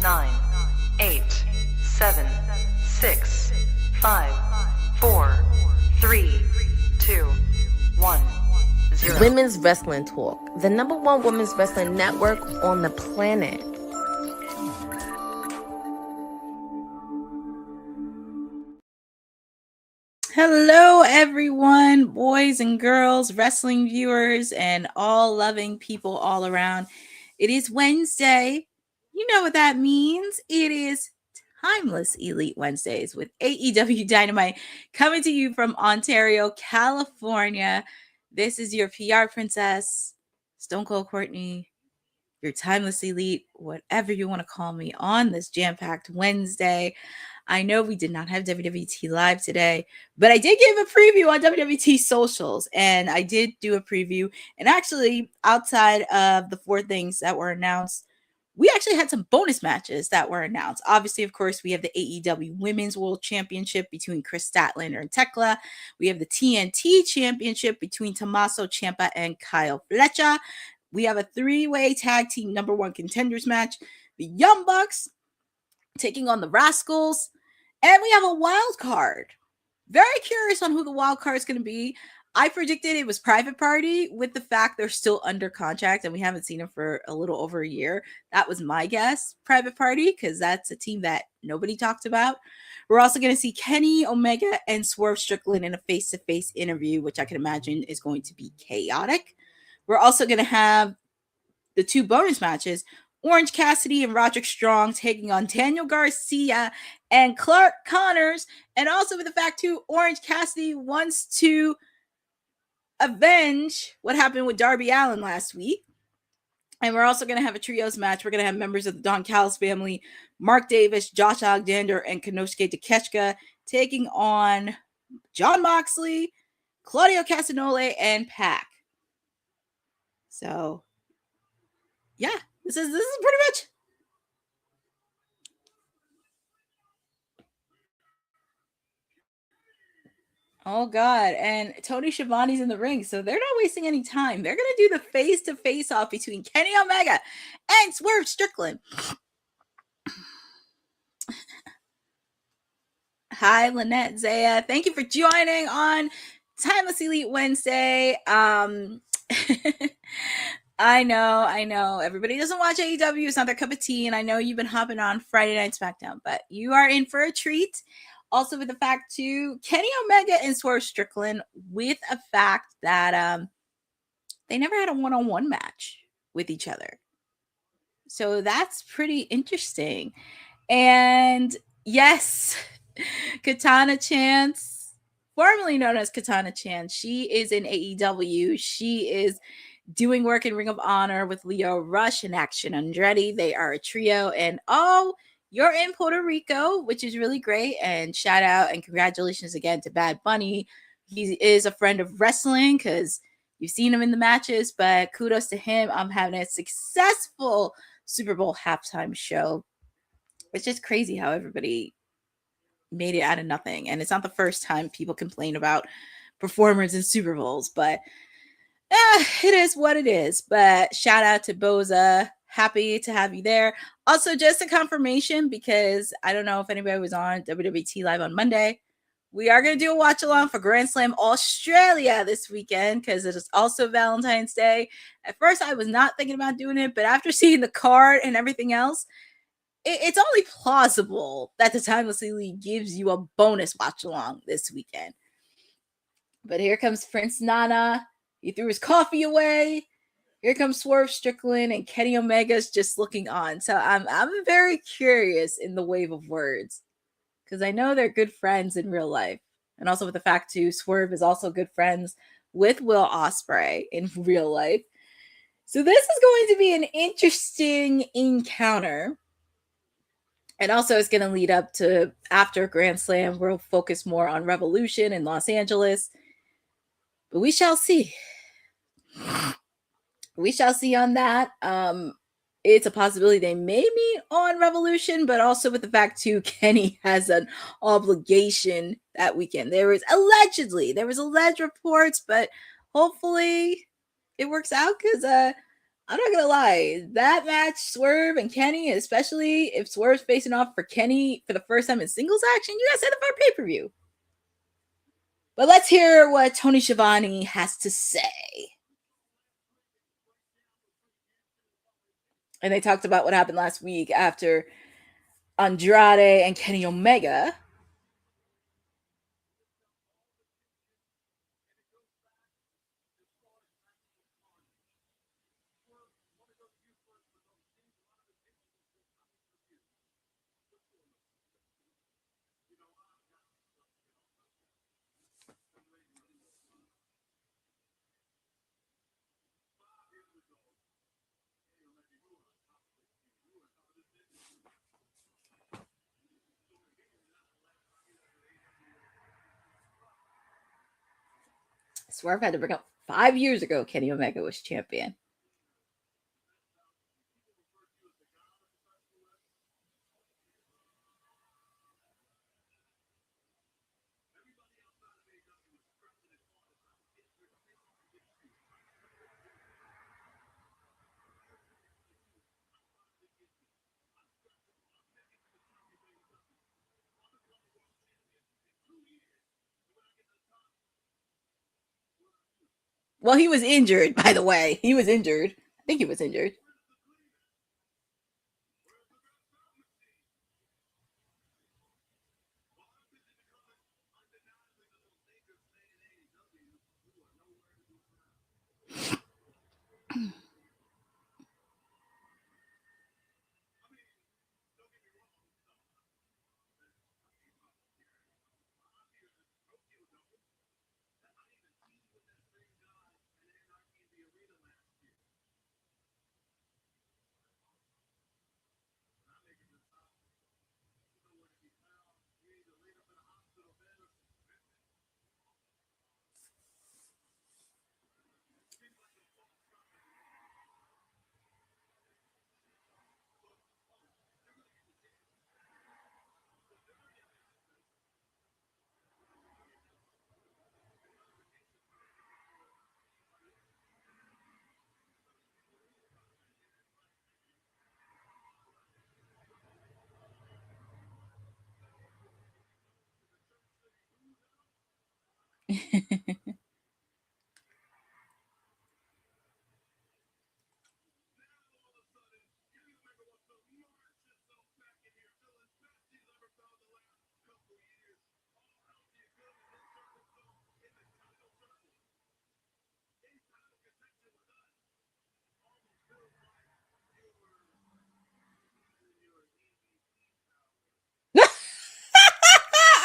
9, 8, 7, 6, 5, 4, 3, 2, 1, 0. Women's Wrestling Talk, the #1 women's wrestling network on the planet. Hello, everyone, boys and girls, wrestling viewers, and all loving people all around. It is Wednesday. You know what that means. It is Timeless Elite Wednesdays with AEW Dynamite coming to you from Ontario, California. This is your PR princess, Stone Cold Courtney, your Timeless Elite, whatever you want to call me, on this jam-packed Wednesday. I know we did not have WWT Live today, but I did give a preview on WWT socials, and I did do a preview. And actually, outside of the 4 things that were announced, we actually had some bonus matches that were announced. Obviously, of course, we have the AEW Women's World Championship between Kris, Statlander, and Thekla. We have the TNT Championship between Tommaso, Ciampa, and Kyle Fletcher. We have a 3-way tag team #1 contenders match. The Young Bucks taking on the Rascalz. And we have a wild card. Very curious on who the wild card is going to be. I predicted it was Private Party with the fact they're still under contract and we haven't seen them for a little over a year. That was my guess, Private Party, because that's a team that nobody talked about. We're also going to see Kenny Omega and Swerve Strickland in a face-to-face interview, which I can imagine is going to be chaotic. We're also going to have the 2 bonus matches, Orange Cassidy and Roderick Strong taking on Daniel Garcia and Clark Connors. And also with the fact, too, Orange Cassidy wants to avenge what happened with Darby Allin last week. And we're also going to have a trios match. We're going to have members of the Don Callis family, Mark Davis, Josh Alexander, and Konosuke Takeshita taking on Jon Moxley, Claudio Castagnoli, and Pac. So, yeah. This is pretty much. Oh, God. And Tony Schiavone's in the ring, so they're not wasting any time. They're going to do the face-to-face off between Kenny Omega and Swerve Strickland. Hi, Lynette Zaya. Thank you for joining on Timeless Elite Wednesday. I know. Everybody doesn't watch AEW. It's not their cup of tea. And I know you've been hopping on Friday Night SmackDown, but you are in for a treat. Also with the fact, too, Kenny Omega and Swerve Strickland with a fact that they never had a one-on-one match with each other. So that's pretty interesting. And yes, Katana Chance, formerly known as Katana Chance, she is in AEW. She is doing work in Ring of Honor with Leo Rush and Action Andretti. They are a trio. And you're in Puerto Rico, which is really great. And shout out and congratulations again to Bad Bunny. He is a friend of wrestling because you've seen him in the matches, but kudos to him. I'm having a successful Super Bowl halftime show. It's just crazy how everybody made it out of nothing. And it's not the first time people complain about performers in Super Bowls, but it is what it is. But shout out to Boza. Happy to have you there. Also, just a confirmation, because I don't know if anybody was on WWT Live on Monday. We are going to do a watch along for Grand Slam Australia this weekend because it is also Valentine's Day. At first, I was not thinking about doing it, but after seeing the card and everything else, it's only plausible that the Timeless Elite gives you a bonus watch along this weekend. But here comes Prince Nana. He threw his coffee away. Here comes Swerve Strickland, and Kenny Omega's just looking on. So I'm very curious in the wave of words because I know they're good friends in real life. And also with the fact, too, Swerve is also good friends with Will Ospreay in real life. So this is going to be an interesting encounter. And also it's going to lead up to after Grand Slam, we'll focus more on Revolution in Los Angeles. But we shall see. We shall see on that. It's a possibility they may meet on Revolution, but also with the fact, too, Kenny has an obligation that weekend. There was alleged reports, but hopefully it works out because I'm not gonna lie, that match, Swerve and Kenny, especially if Swerve's facing off for Kenny for the first time in singles action, you guys said it for a pay-per-view. But let's hear what Tony Schiavone has to say. And they talked about what happened last week after Andrade and Kenny Omega Swerve had to bring up 5 years ago Kenny Omega was champion. Well, he was injured, by the way. He was injured. I think he was injured.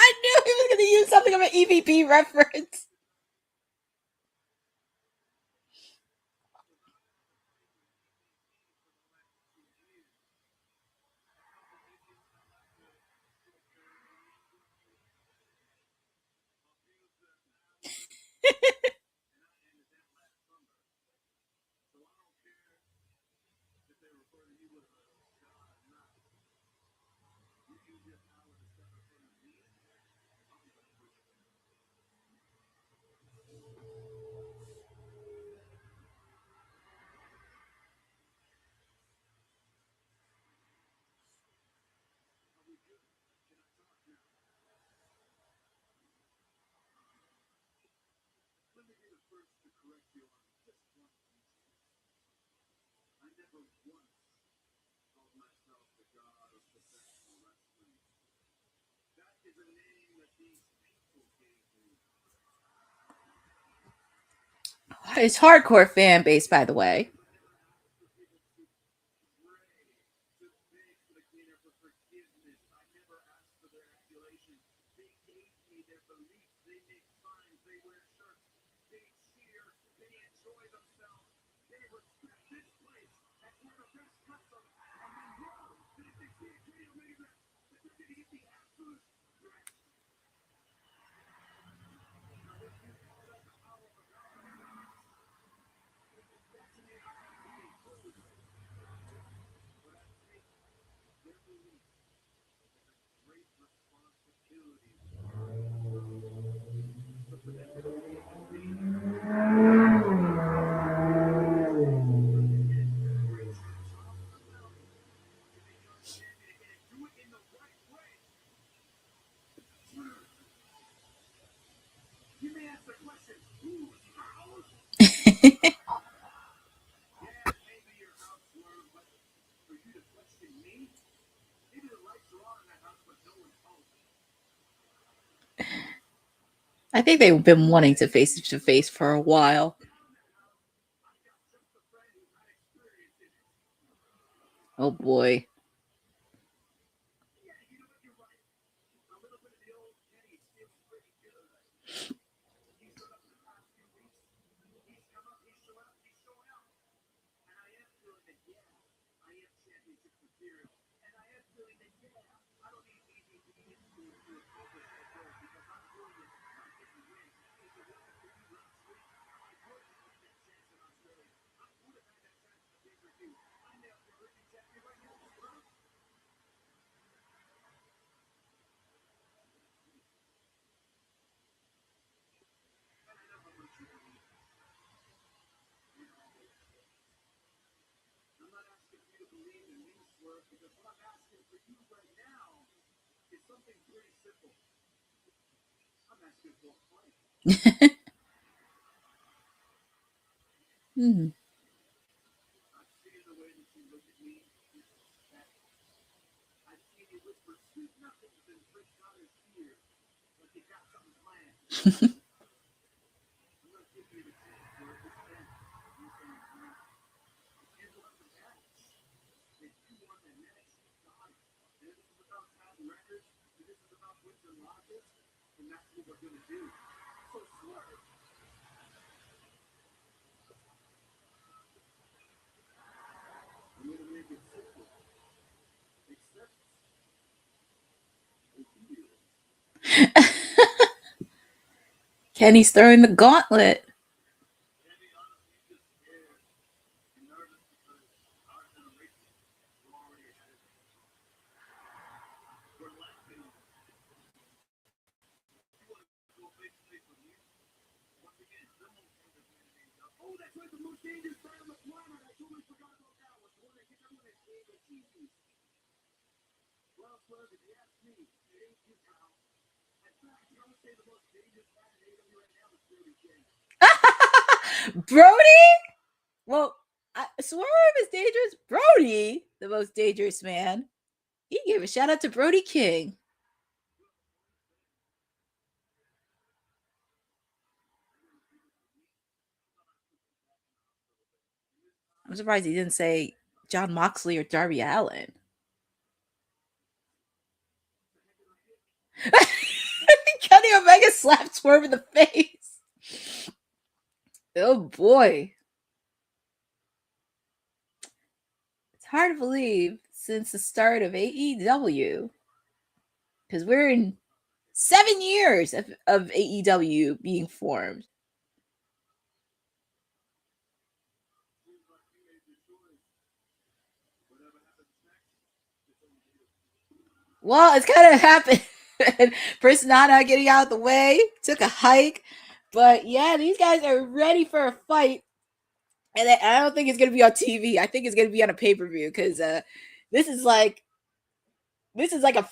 I knew he was going to use something of an EVP reference. His hardcore fan base, by the way. I think they've been wanting to face for a while. Oh boy. Hmm. Kenny's throwing the gauntlet. Brody? Well, Swerve is dangerous. Brody, the most dangerous man. He gave a shout out to Brody King. I'm surprised he didn't say John Moxley or Darby Allin. Kenny Omega slapped Swerve in the face. Oh boy. It's hard to believe since the start of AEW. Because we're in 7 years of AEW being formed. Well, it's kind of happened. Personana getting out of the way, took a hike. But yeah, these guys are ready for a fight. And I don't think it's going to be on TV. I think it's going to be on a pay-per-view because this is like a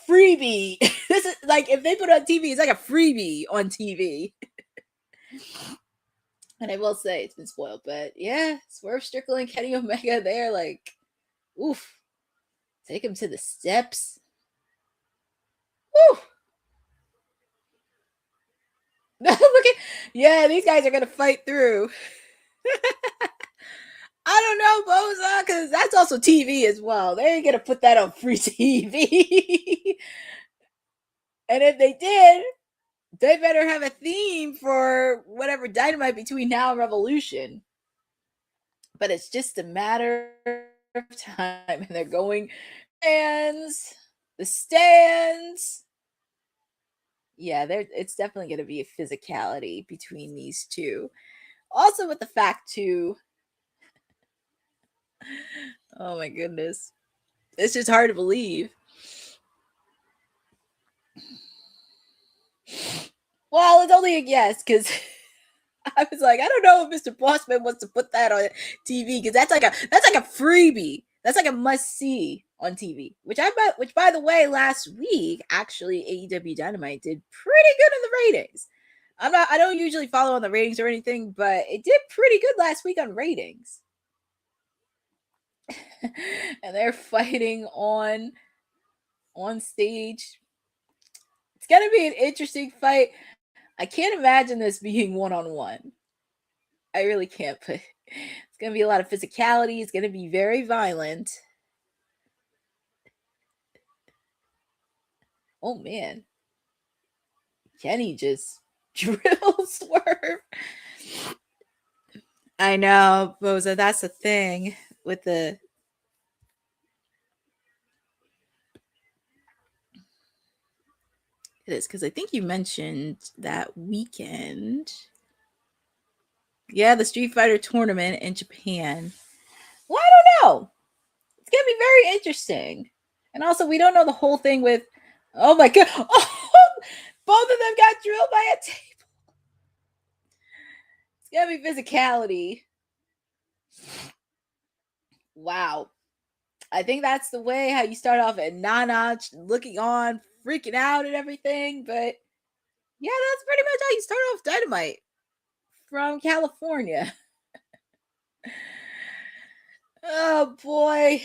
freebie. This is like, if they put it on TV, it's like a freebie on TV. And I will say it's been spoiled, but yeah, Swerve Strickland, Kenny Omega, they're like, oof, take him to the steps. Woo! Look at, yeah, these guys are gonna fight through. I don't know, Boza, because that's also TV as well. They ain't gonna put that on free TV. And if they did, they better have a theme for whatever Dynamite between now and Revolution. But it's just a matter of time, and they're going the stands. Yeah, it's definitely going to be a physicality between these two. Also, with the fact too, oh my goodness, it's just hard to believe. Well, it's only a guess because I was like, I don't know if Mr. Bossman wants to put that on TV because that's like a freebie. That's like a must see on TV. Which by the way, last week actually AEW Dynamite did pretty good in the ratings. I don't usually follow on the ratings or anything, but it did pretty good last week on ratings. And they're fighting on stage. It's gonna be an interesting fight. I can't imagine this being one-on-one. I really can't, but it's gonna be a lot of physicality. It's gonna be very violent. Oh man. Kenny just drilled Swerve. I know, Boza, that's the thing with the it is because I think you mentioned that weekend. Yeah, the Street Fighter tournament in Japan. Well, I don't know. It's gonna be very interesting. And also, we don't know the whole thing with. Oh my god! Oh, both of them got drilled by a table. It's gonna be physicality. Wow. I think that's the way how you start off at Nana, looking on, freaking out and everything. But yeah, that's pretty much how you start off Dynamite from California. Oh boy.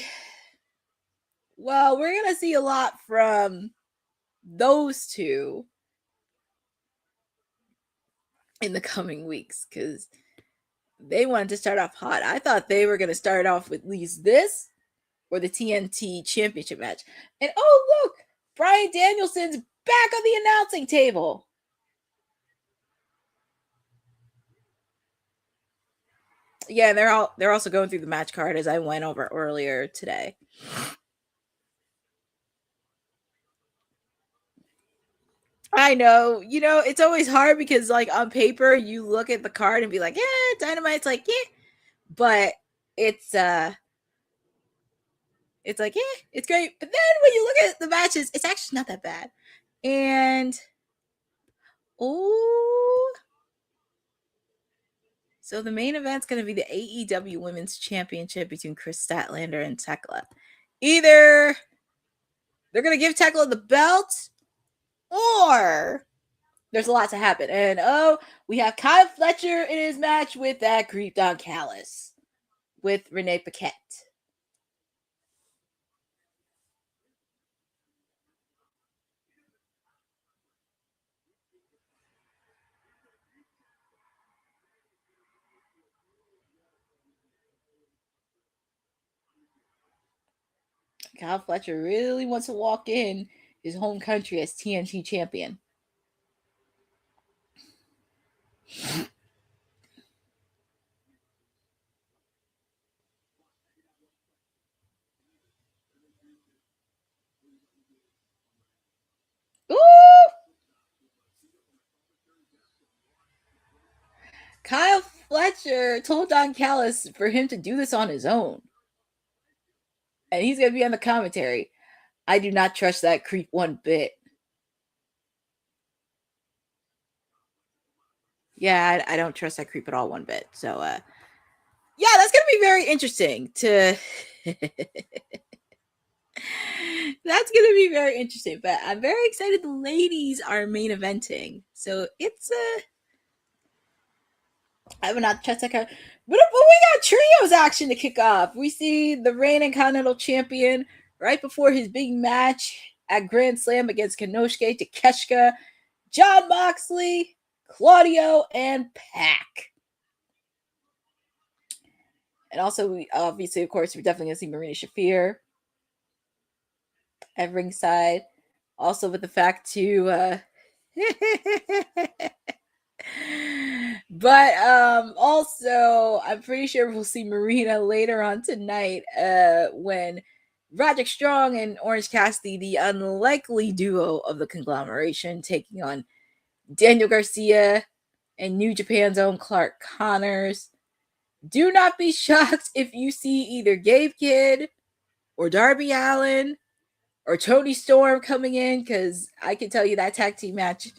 Well, we're going to see a lot from those two in the coming weeks because they wanted to start off hot. I thought they were going to start off with at least this or the TNT championship match. And oh, look, Bryan Danielson's back on the announcing table. Yeah, they're also going through the match card as I went over earlier today. I know, it's always hard because like on paper you look at the card and be like, yeah, Dynamite's like, yeah, but it's like, yeah, it's great. But then when you look at the matches, it's actually not that bad. And so the main event's going to be the AEW Women's Championship between Kris Statlander and Thekla. Either they're going to give Thekla the belt or there's a lot to happen. And we have Kyle Fletcher in his match with that creep Don Callis with Renee Paquette. Kyle Fletcher really wants to walk in his home country as TNT champion. Ooh! Kyle Fletcher told Don Callis for him to do this on his own. And he's going to be on the commentary. I do not trust that creep one bit. Yeah, I don't trust that creep at all one bit. So, yeah, that's going to be very interesting to... That's going to be very interesting. But I'm very excited the ladies are main eventing. So, it's... I would not trust that card. But we got trios action to kick off. We see the reigning Continental Champion right before his big match at Grand Slam against Konosuke Takeshita, Jon Moxley, Claudio, and Pac. And also, we obviously, of course, we're definitely going to see Marina Shafir at ringside. Also, with the fact to... But also, I'm pretty sure we'll see Marina later on tonight when Roderick Strong and Orange Cassidy, the unlikely duo of the conglomeration, taking on Daniel Garcia and New Japan's own Clark Connors. Do not be shocked if you see either Gabe Kidd or Darby Allin or Tony Storm coming in, because I can tell you that tag team match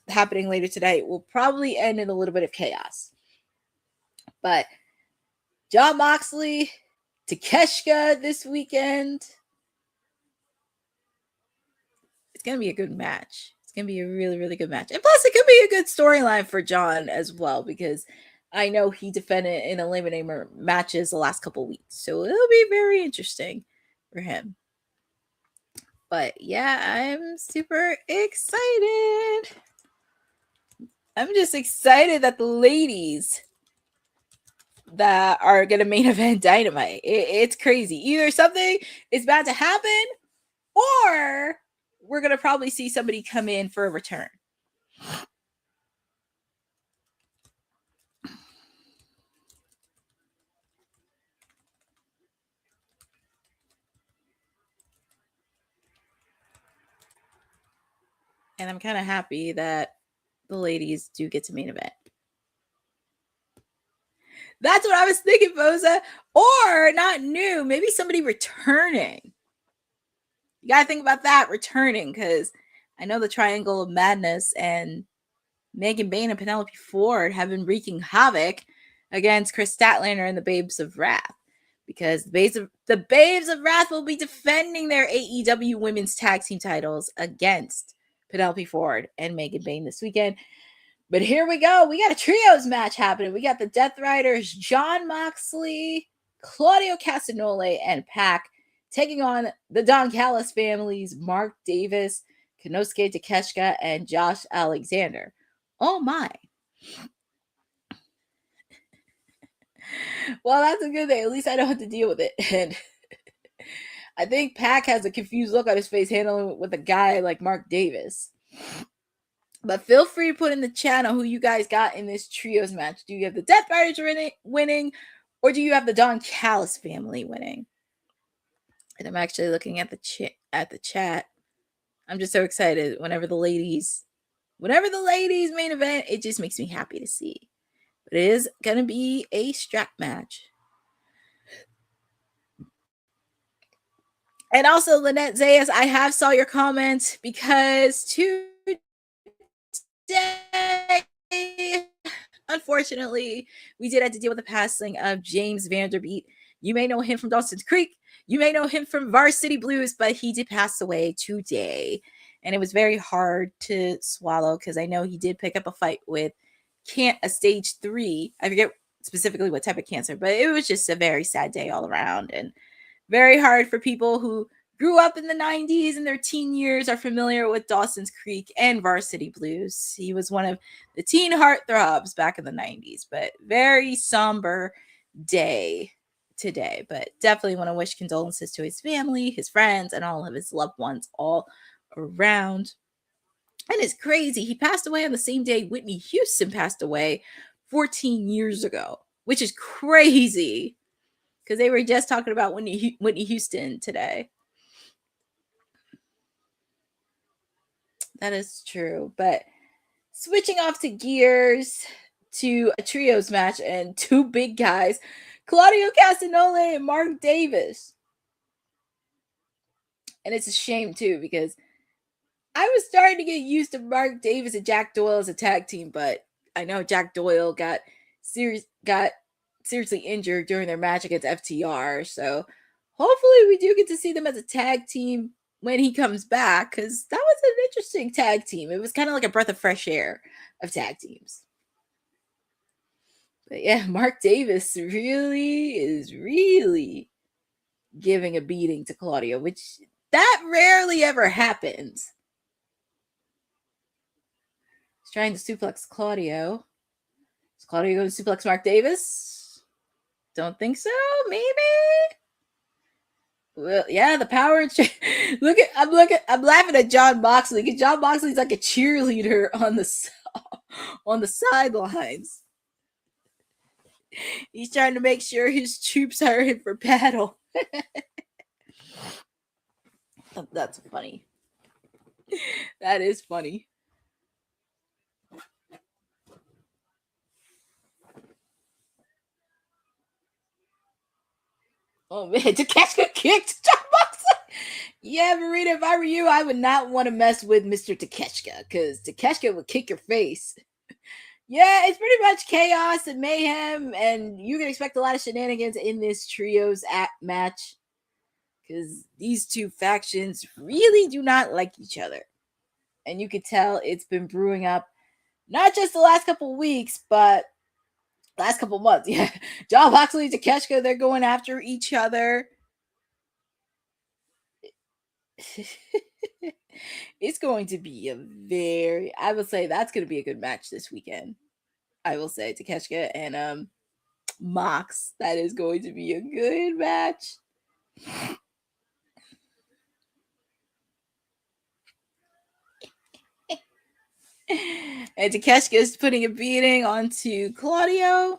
happening later tonight will probably end in a little bit of chaos. But Jon Moxley, Takeshita this weekend. It's going to be a good match. It's going to be a really, really good match. And plus, it could be a good storyline for John as well, because I know he defended in Eliminator matches the last couple weeks. So it'll be very interesting for him. But yeah, I'm super excited. I'm just excited that the ladies that are going to main event Dynamite, it's crazy. Either something is about to happen, or we're going to probably see somebody come in for a return. And I'm kind of happy that the ladies do get to main event. That's what I was thinking, Boza. Or not new, maybe somebody returning. You got to think about that, returning, because I know the Triangle of Madness and Megan Bayne and Penelope Ford have been wreaking havoc against Kris Statlander and the Babes of Wrath, because the Babes of Wrath will be defending their AEW Women's Tag Team titles against Penelope Ford and Megan Bayne this weekend. But here we go. We got a trios match happening. We got the Death Riders, Jon Moxley, Claudio Castagnoli, and Pac taking on the Don Callis families, Mark Davis, Konosuke Takeshita, and Josh Alexander. Oh my. Well, that's a good thing. At least I don't have to deal with it. And I think Pac has a confused look on his face handling it with a guy like Mark Davis. But feel free to put in the chat on who you guys got in this trios match. Do you have the Death Riders winning, or do you have the Don Callis family winning? And I'm actually looking at the chat. I'm just so excited whenever the ladies main event. It just makes me happy to see. But it is gonna be a strap match. And also, Lynette Zayas, I have saw your comments, because today, unfortunately, we did have to deal with the passing of James Vanderbeek. You may know him from Dawson's Creek. You may know him from Varsity Blues, but he did pass away today. And it was very hard to swallow, because I know he did pick up a fight with a stage 3. I forget specifically what type of cancer, but it was just a very sad day all around, and very hard for people who grew up in the 90s and their teen years are familiar with Dawson's Creek and Varsity Blues. He was one of the teen heartthrobs back in the 90s, but very somber day today. But definitely want to wish condolences to his family, his friends, and all of his loved ones all around. And it's crazy. He passed away on the same day Whitney Houston passed away 14 years ago, which is crazy, because they were just talking about Whitney Houston today. That is true. But switching off to gears to a trios match and two big guys, Claudio Castagnoli and Mark Davis. And it's a shame too, because I was starting to get used to Mark Davis and Jack Doyle as a tag team, but I know Jack Doyle got seriously injured during their match against FTR. So hopefully we do get to see them as a tag team when he comes back, because that was an interesting tag team. It was kind of like a breath of fresh air of tag teams. But yeah, Mark Davis is really giving a beating to Claudio, which that rarely ever happens. He's trying to suplex Claudio. Is Claudio going to suplex Mark Davis? Don't think so. Maybe. Well, yeah, the power and I'm laughing at Jon Moxley, because Jon Moxley's like a cheerleader on the sidelines. He's trying to make sure his troops are in for battle. That's funny. That is funny. Oh man, Takeshita kicked Jon Moxley. Yeah, Marina, if I were you, I would not want to mess with Mr. Takeshita, because Takeshita would kick your face. Yeah, it's pretty much chaos and mayhem, and you can expect a lot of shenanigans in this trios match, because these two factions really do not like each other. And you could tell it's been brewing up not just the last couple of weeks, but last couple of months. Yeah. Jon Moxley, Takeshita, they're going after each other. It's going to be I would say that's going to be a good match this weekend. I will say Takeshita and Mox. That is going to be a good match. And Takeshita is putting a beating onto Claudio.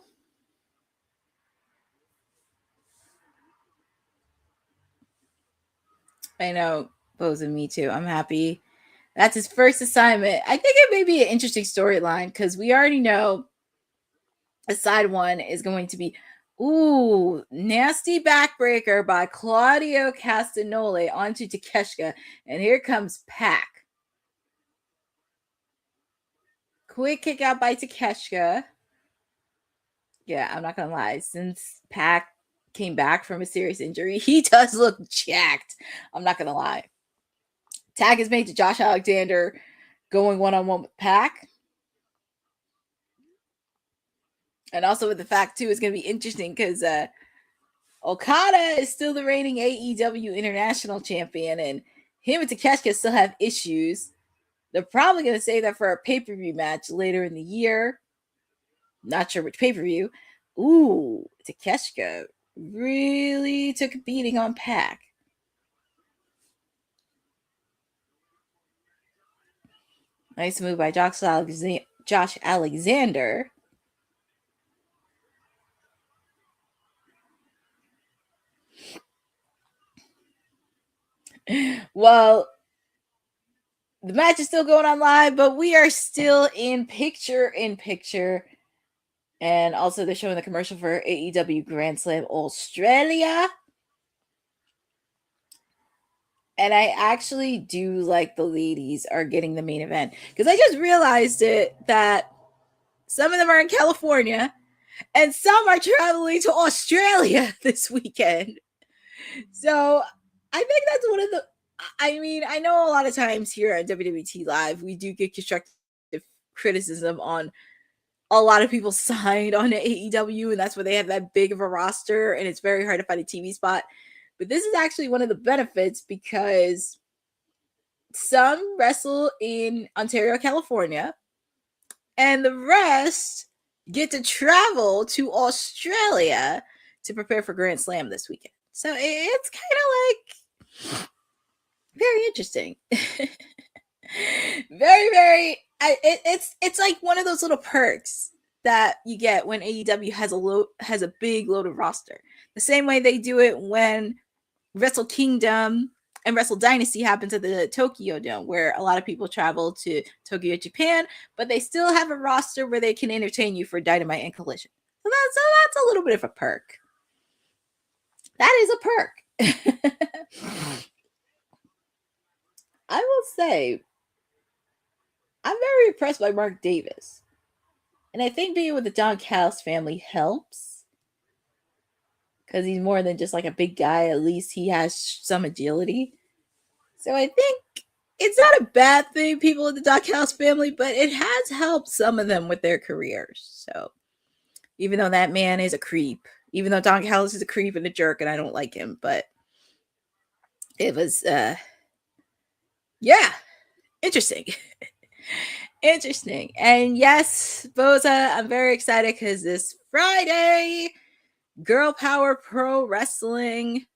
I know, Bo's and me too. I'm happy. That's his first assignment. I think it may be an interesting storyline because we already know the side one is going to be, nasty backbreaker by Claudio Castagnoli onto Takeshita. And here comes Pac. Quick kick out by Takeshita. Yeah, I'm not going to lie. Since Pac came back from a serious injury, he does look jacked. I'm not going to lie. Tag is made to Josh Alexander going one-on-one with Pac. And also with the fact, too, it's going to be interesting because Okada is still the reigning AEW International Champion, and him and Takeshita still have issues. They're probably going to save that for a pay-per-view match later in the year. Not sure which pay-per-view. Takeshita really took a beating on Pac. Nice move by Josh Alexander. Well, the match is still going on live, but we are still in picture. And also they're showing the commercial for AEW Grand Slam Australia. And I actually do like the ladies are getting the main event. Because I just realized that some of them are in California and some are traveling to Australia this weekend. So I think that's one of the... I mean, I know a lot of times here at WWT Live, we do get constructive criticism on a lot of people signed on to AEW, and that's where they have that big of a roster, and it's very hard to find a TV spot. But this is actually one of the benefits because some wrestle in Ontario, California, and the rest get to travel to Australia to prepare for Grand Slam this weekend. So it's kind of like very interesting. Very, very. It's like one of those little perks that you get when AEW has a big loaded roster. The same way they do it when Wrestle Kingdom and Wrestle Dynasty happens at the Tokyo Dome, where a lot of people travel to Tokyo, Japan, but they still have a roster where they can entertain you for Dynamite and Collision. So that's a little bit of a perk. That is a perk. I will say, I'm very impressed by Mark Davis. And I think being with the Don Callis family helps. Because he's more than just like a big guy. At least he has some agility. So I think it's not a bad thing, people in the Don Callis family, but it has helped some of them with their careers. So even though that man is a creep, even though Don Callis is a creep and a jerk and I don't like him, but it was, interesting. Interesting. And yes, Boza, I'm very excited because this Friday, Girl Power Pro Wrestling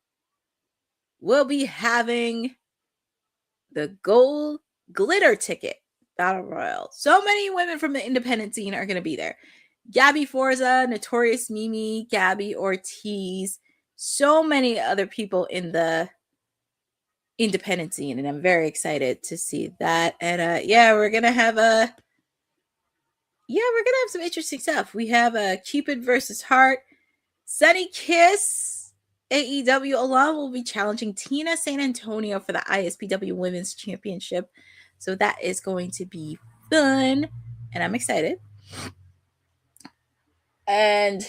will be having the Gold Glitter Ticket Battle Royal. So many women from the independent scene are going to be there. Gabby Forza, Notorious Mimi, Gabby Ortiz, so many other people in the independent scene, and I'm very excited to see that. And we're gonna have some interesting stuff. We have Cupid versus Heart. Sunny Kiss, AEW alum, will be challenging Tina San Antonio for the ISPW Women's Championship. So that is going to be fun, and I'm excited. And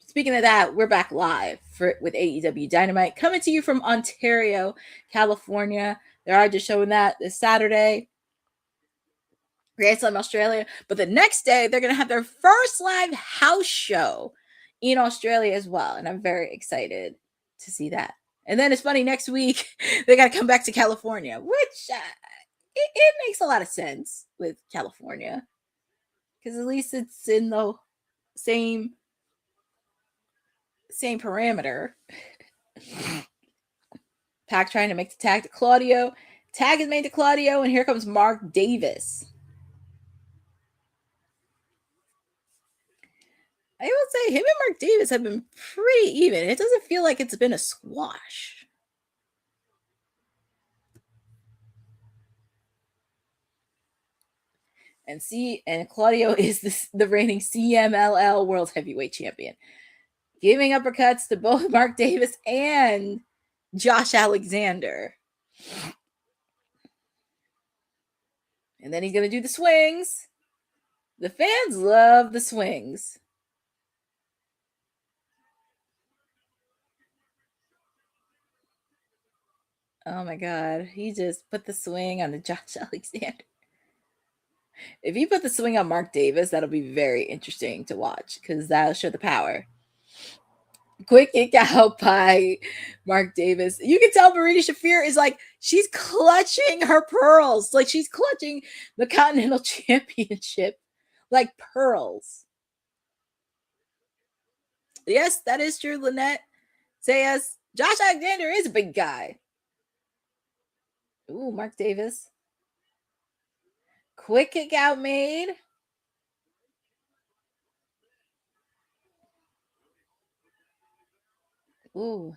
speaking of that, we're back live with AEW Dynamite, coming to you from Ontario, California. They are just showing that this Saturday. Grand Slam Australia. But the next day, they're going to have their first live house show in Australia as well. And I'm very excited to see that. And then it's funny, next week, they got to come back to California, which it makes a lot of sense with California. Because at least it's in the same parameter. Pac trying to make the tag to Claudio. Tag is made to Claudio, and here comes Mark Davis. I would say him and Mark Davis have been pretty even. It doesn't feel like it's been a squash. And Claudio is the reigning CMLL World Heavyweight Champion. Giving uppercuts to both Mark Davis and Josh Alexander. And then he's going to do the swings. The fans love the swings. Oh my God. He just put the swing on the Josh Alexander. If you put the swing on Mark Davis, that'll be very interesting to watch because that'll show the power. Quick kick out by Mark Davis. You can tell Marina Shafir is like, she's clutching her pearls. Like she's clutching the Continental Championship like pearls. Yes, that is true, Lynette. Say yes. Josh Alexander is a big guy. Ooh, Mark Davis. Quick kick out made. Ooh.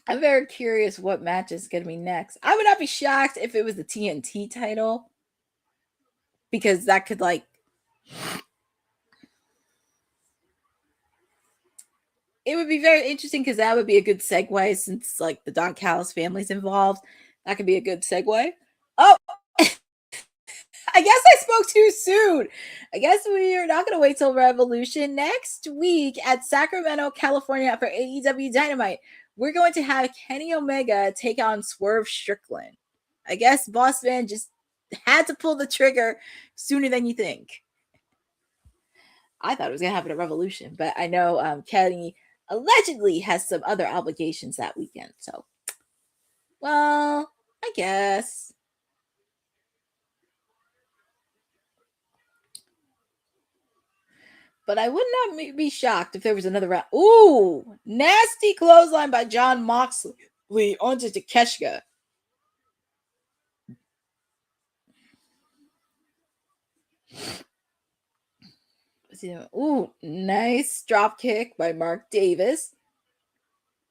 I'm very curious what match is going to be next. I would not be shocked if it was the TNT title. Because that could it would be very interesting because that would be a good segue since the Don Callis family's involved. That could be a good segue. Oh, I guess I spoke too soon. I guess we are not going to wait till Revolution. Next week at Sacramento, California for AEW Dynamite, we're going to have Kenny Omega take on Swerve Strickland. I guess Boss Man just had to pull the trigger sooner than you think. I thought it was going to happen at Revolution, but I know Kenny allegedly has some other obligations that weekend. So, well, I guess. But I would not be shocked if there was another round. Ooh, nasty clothesline by Jon Moxley onto Takeshita. Ooh, nice drop kick by Mark Davis.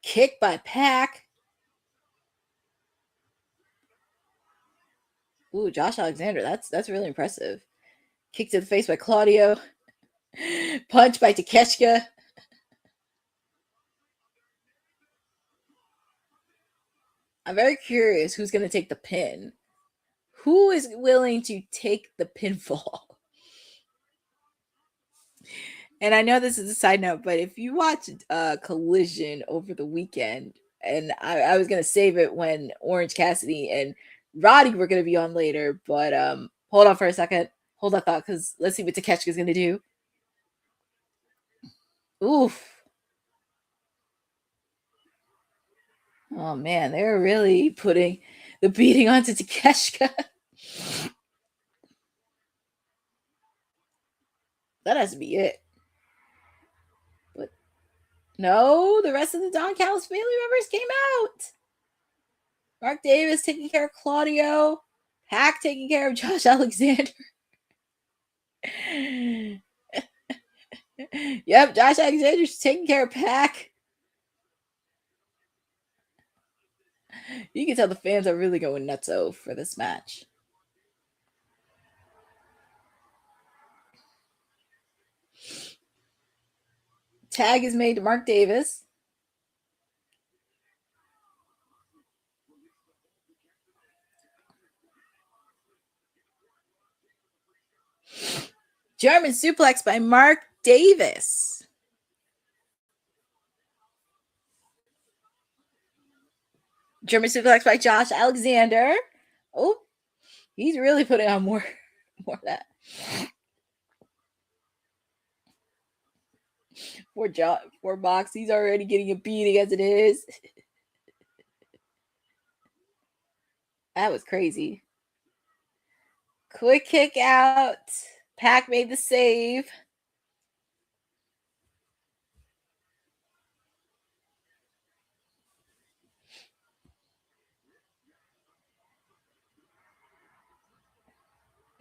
Kick by Pac. Ooh, Josh Alexander. That's really impressive. Kick to the face by Claudio. Punch by Takeshita. I'm very curious who's going to take the pin. Who is willing to take the pinfall? And I know this is a side note, but if you watched Collision over the weekend, and I was going to save it when Orange Cassidy and Roddy were going to be on later, but hold on for a second. Hold that thought, because let's see what Takeshita's going to do. Oof. Oh, man, they're really putting the beating onto Takeshita. That has to be it. But no, the rest of the Don Callis family members came out. Mark Davis taking care of Claudio. Pac taking care of Josh Alexander. Yep, Josh Alexander's taking care of Pac. You can tell the fans are really going nutso for this match. Tag is made to Mark Davis. German suplex by Mark Davis. German suplex by Josh Alexander. Oh, He's really putting on more of that. Poor Mox, he's already getting a beating as it is. That was crazy. Quick kick out. Pac made the save.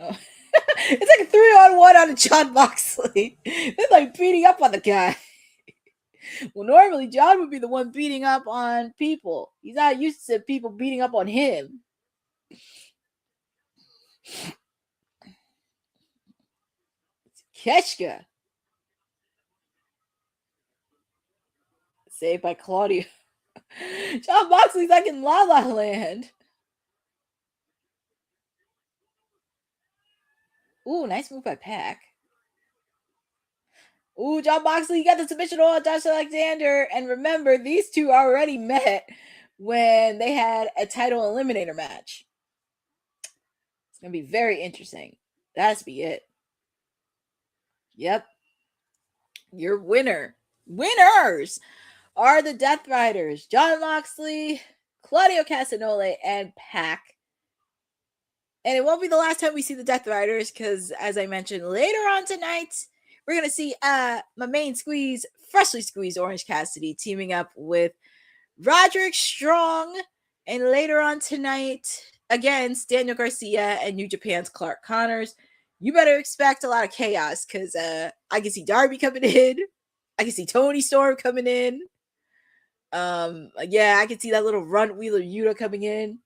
Oh. It's like a 3-on-1 on a Jon Moxley. They're like beating up on the guy. Well, normally John would be the one beating up on people. He's not used to people beating up on him. Keshka. Saved by Claudio. Jon Moxley's like in La La Land. Ooh, nice move by Pac. Ooh, Jon Moxley got the submission on Josh Alexander. And remember, these two already met when they had a title eliminator match. It's going to be very interesting. That's be it. Yep. Your winners are the Death Riders, Jon Moxley, Claudio Castagnoli, and Pac. And it won't be the last time we see the Death Riders because, as I mentioned, later on tonight, we're going to see my main squeeze, freshly squeezed Orange Cassidy, teaming up with Roderick Strong. And later on tonight, against Daniel Garcia and New Japan's Clark Connors. You better expect a lot of chaos because I can see Darby coming in. I can see Tony Storm coming in. Yeah, I can see that little runt Wheeler Yuta coming in.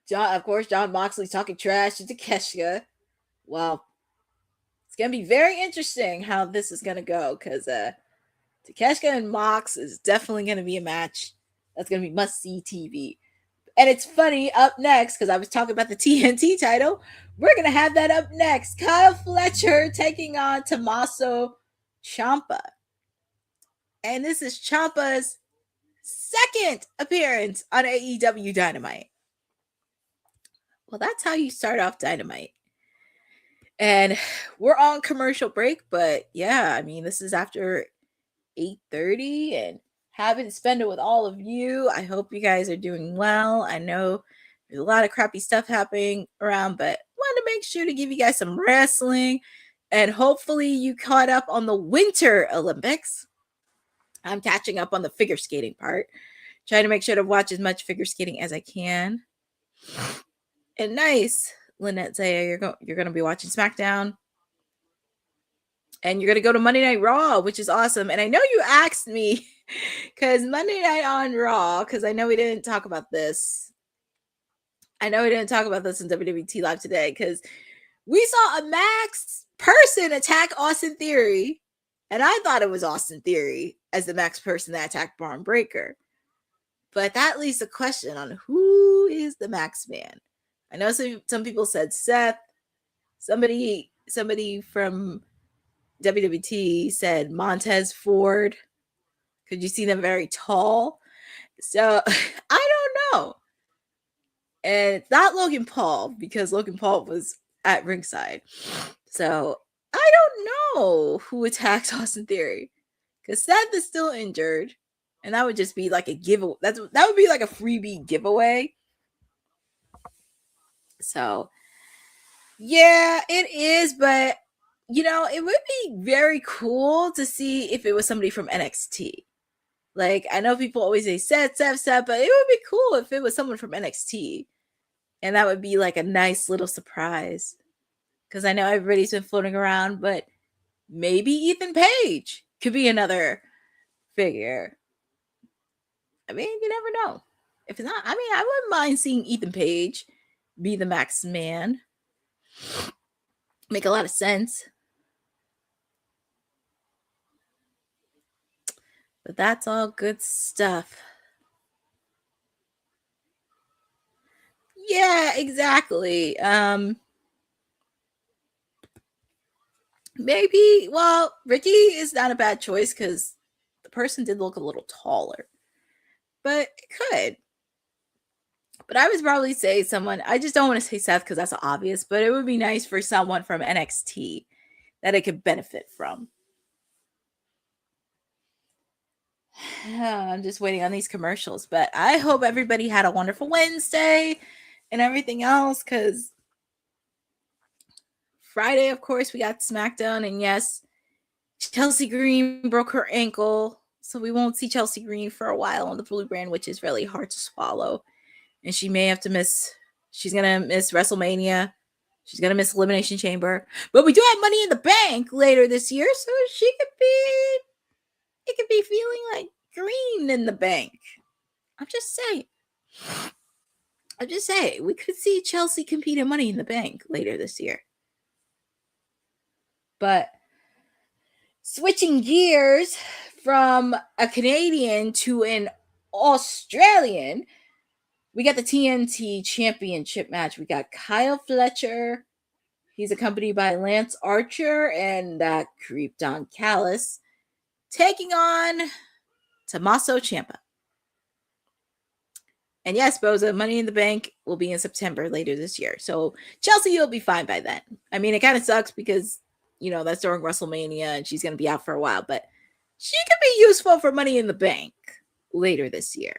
Jon Moxley talking trash to Takeshita. Well, it's going to be very interesting how this is going to go because Takeshita and Mox is definitely going to be a match that's going to be must-see TV. And it's funny, up next, because I was talking about the TNT title, we're going to have that up next. Kyle Fletcher taking on Tommaso Ciampa. And this is Ciampa's second appearance on AEW Dynamite. Well, that's how you start off Dynamite. And we're on commercial break, but yeah, I mean, this is after 8:30 and haven't spent it with all of you. I hope you guys are doing well. I know there's a lot of crappy stuff happening around, but wanted to make sure to give you guys some wrestling. And hopefully you caught up on the Winter Olympics. I'm catching up on the figure skating part. Trying to make sure to watch as much figure skating as I can. And nice, Lynette Zaya, you're going to be watching SmackDown. And you're going to go to Monday Night Raw, which is awesome. And I know you asked me, because Monday Night on Raw, because I know we didn't talk about this. I know we didn't talk about this in WWT Live today, because we saw a Max person attack Austin Theory. And I thought it was Austin Theory as the Max person that attacked Braun Breaker. But that leaves a question on who is the Max man. I know some people said Seth. Somebody from WWT said Montez Ford. Could you see them very tall? So I don't know. And it's not Logan Paul because Logan Paul was at ringside. So I don't know who attacked Austin Theory because Seth is still injured. And that would just be like a giveaway. That would be like a freebie giveaway. So, yeah, it is. But, you know, it would be very cool to see if it was somebody from NXT. Like, I know people always say Seth, but it would be cool if it was someone from NXT. And that would be like a nice little surprise. Because I know everybody's been floating around, but maybe Ethan Page could be another figure. I mean, you never know. If it's not, I mean, I wouldn't mind seeing Ethan Page be the Max man. Make a lot of sense. But that's all good stuff. Yeah, exactly. Maybe, well, Ricky is not a bad choice because the person did look a little taller. But it could. But But I would probably say someone, I just don't want to say Seth because that's obvious, but it would be nice for someone from NXT that it could benefit from. I'm just waiting on these commercials, but I hope everybody had a wonderful Wednesday and everything else, because Friday, of course, we got SmackDown, and yes, Chelsea Green broke her ankle, so we won't see Chelsea Green for a while on the Blue brand, which is really hard to swallow. And she may have to miss, she's going to miss WrestleMania. She's going to miss Elimination Chamber. But we do have Money in the Bank later this year, so it could be feeling like green in the bank. I'm just saying. We could see Chelsea compete in Money in the Bank later this year. But switching gears from a Canadian to an Australian, we got the TNT Championship match. We got Kyle Fletcher. He's accompanied by Lance Archer and that creep Don Callis, taking on Tommaso Ciampa. And yes, Boza, Money in the Bank will be in September later this year. So Chelsea, you'll be fine by then. I mean, it kind of sucks because, you know, that's during WrestleMania and she's going to be out for a while, but she could be useful for Money in the Bank later this year.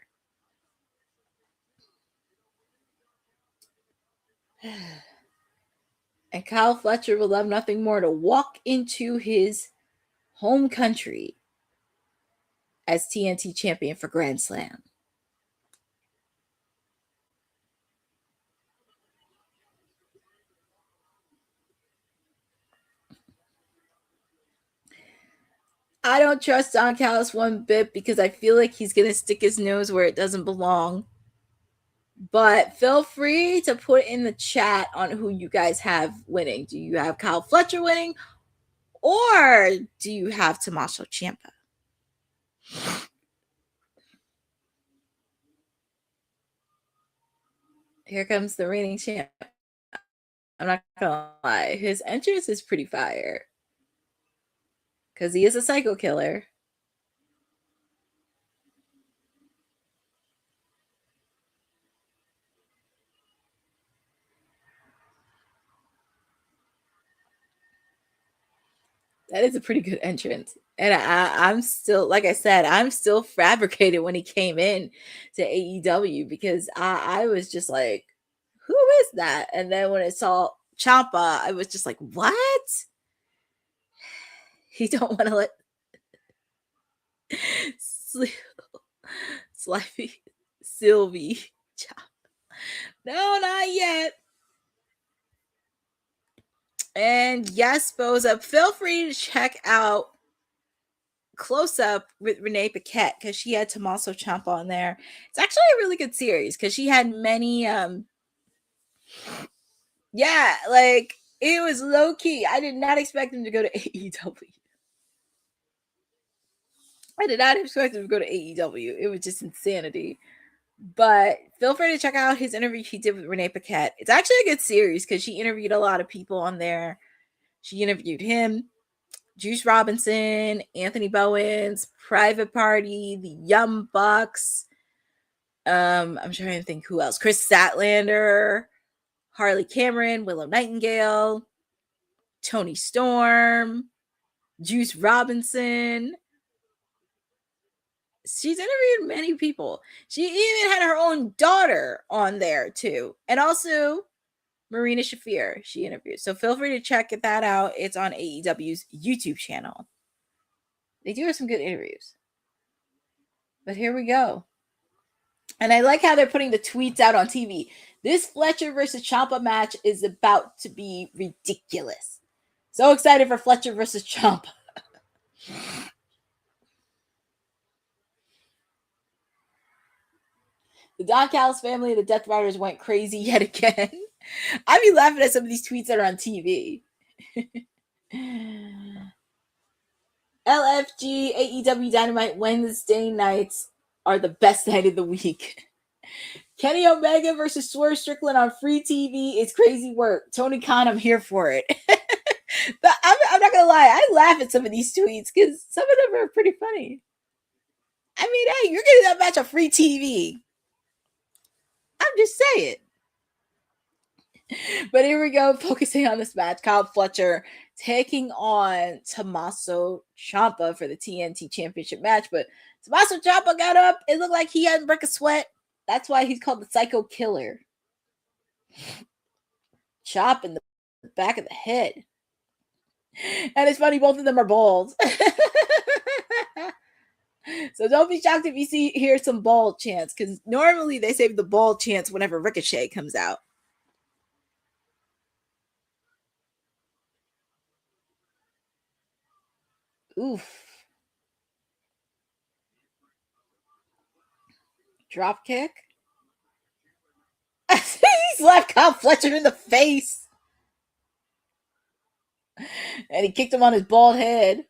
And Kyle Fletcher will love nothing more to walk into his home country as TNT champion for Grand Slam. I don't trust Don Callis one bit because I feel like he's going to stick his nose where it doesn't belong. But feel free to put in the chat on who you guys have winning. Do you have Kyle Fletcher winning? Or do you have Tommaso Ciampa? Here comes the reigning champ. I'm not going to lie. His entrance is pretty fire. Because he is a psycho killer. That is a pretty good entrance. And I'm still, like I said, I'm still fabricated when he came in to AEW because I was just like, who is that? And then when I saw Ciampa, I was just like, what? He don't want to let Slimy Sylvie Ciampa. No, not yet. And yes, Boza, feel free to check out Close Up with Renee Paquette because she had Tommaso Ciampa on there. It's actually a really good series because she had many, like it was low key. I did not expect him to go to AEW. I did not expect him to go to AEW. It was just insanity. But feel free to check out his interview he did with Renee Paquette. It's actually a good series because she interviewed a lot of people on there. She interviewed him, Juice Robinson, Anthony Bowens, Private Party, the Young Bucks. I'm trying to think who else. Kris Statlander, Harley Cameron, Willow Nightingale, Tony Storm, Juice Robinson. She's interviewed many people. She even had her own daughter on there too. And also Marina Shafir she interviewed. So feel free to check that out. It's on AEW's YouTube channel. They do have some good interviews. But here we go. And I like how they're putting the tweets out on TV. This Fletcher versus Ciampa match is about to be ridiculous. So excited for Fletcher versus Ciampa. The Don Callis family and the Death Riders went crazy yet again. I be laughing at some of these tweets that are on TV. LFG AEW Dynamite Wednesday nights are the best night of the week. Kenny Omega versus Swerve Strickland on free TV is crazy work. Tony Khan, I'm here for it. But I'm not gonna lie, I laugh at some of these tweets because some of them are pretty funny. I mean, hey, you're getting that match on free TV. I'm just saying. But here we go, focusing on this match. Kyle Fletcher taking on Tommaso Ciampa for the TNT Championship match. But Tommaso Ciampa got up. It looked like he hadn't break a sweat. That's why he's called the Psycho Killer. Chop in the back of the head. And it's funny, both of them are bald. So don't be shocked if you hear some bald chants, because normally they save the bald chants whenever Ricochet comes out. Oof. Drop kick. He slapped Kyle Fletcher in the face. And he kicked him on his bald head.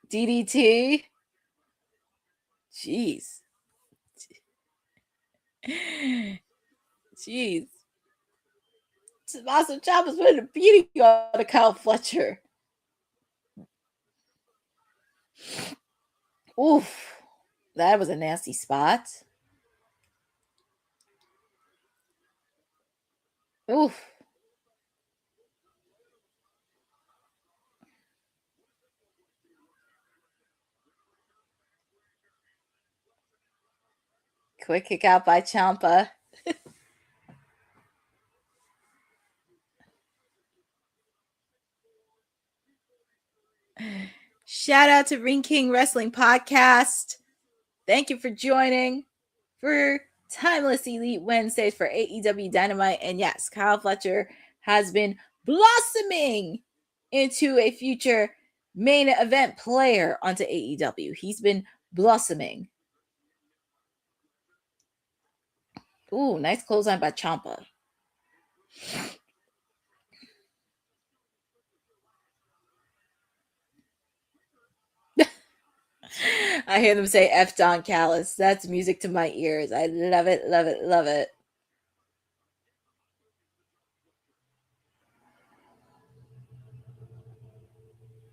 DDT. Jeez. Jeez. Tommaso Ciampa's putting a beating on Kyle Fletcher. Oof. That was a nasty spot. Oof. Quick kick out by Ciampa. Shout out to Ring King Wrestling Podcast. Thank you for joining for Timeless Elite Wednesdays for AEW Dynamite. And yes, Kyle Fletcher has been blossoming into a future main event player onto AEW. He's been blossoming. Ooh, nice clothesline by Ciampa. I hear them say F Don Callis. That's music to my ears. I love it, love it, love it.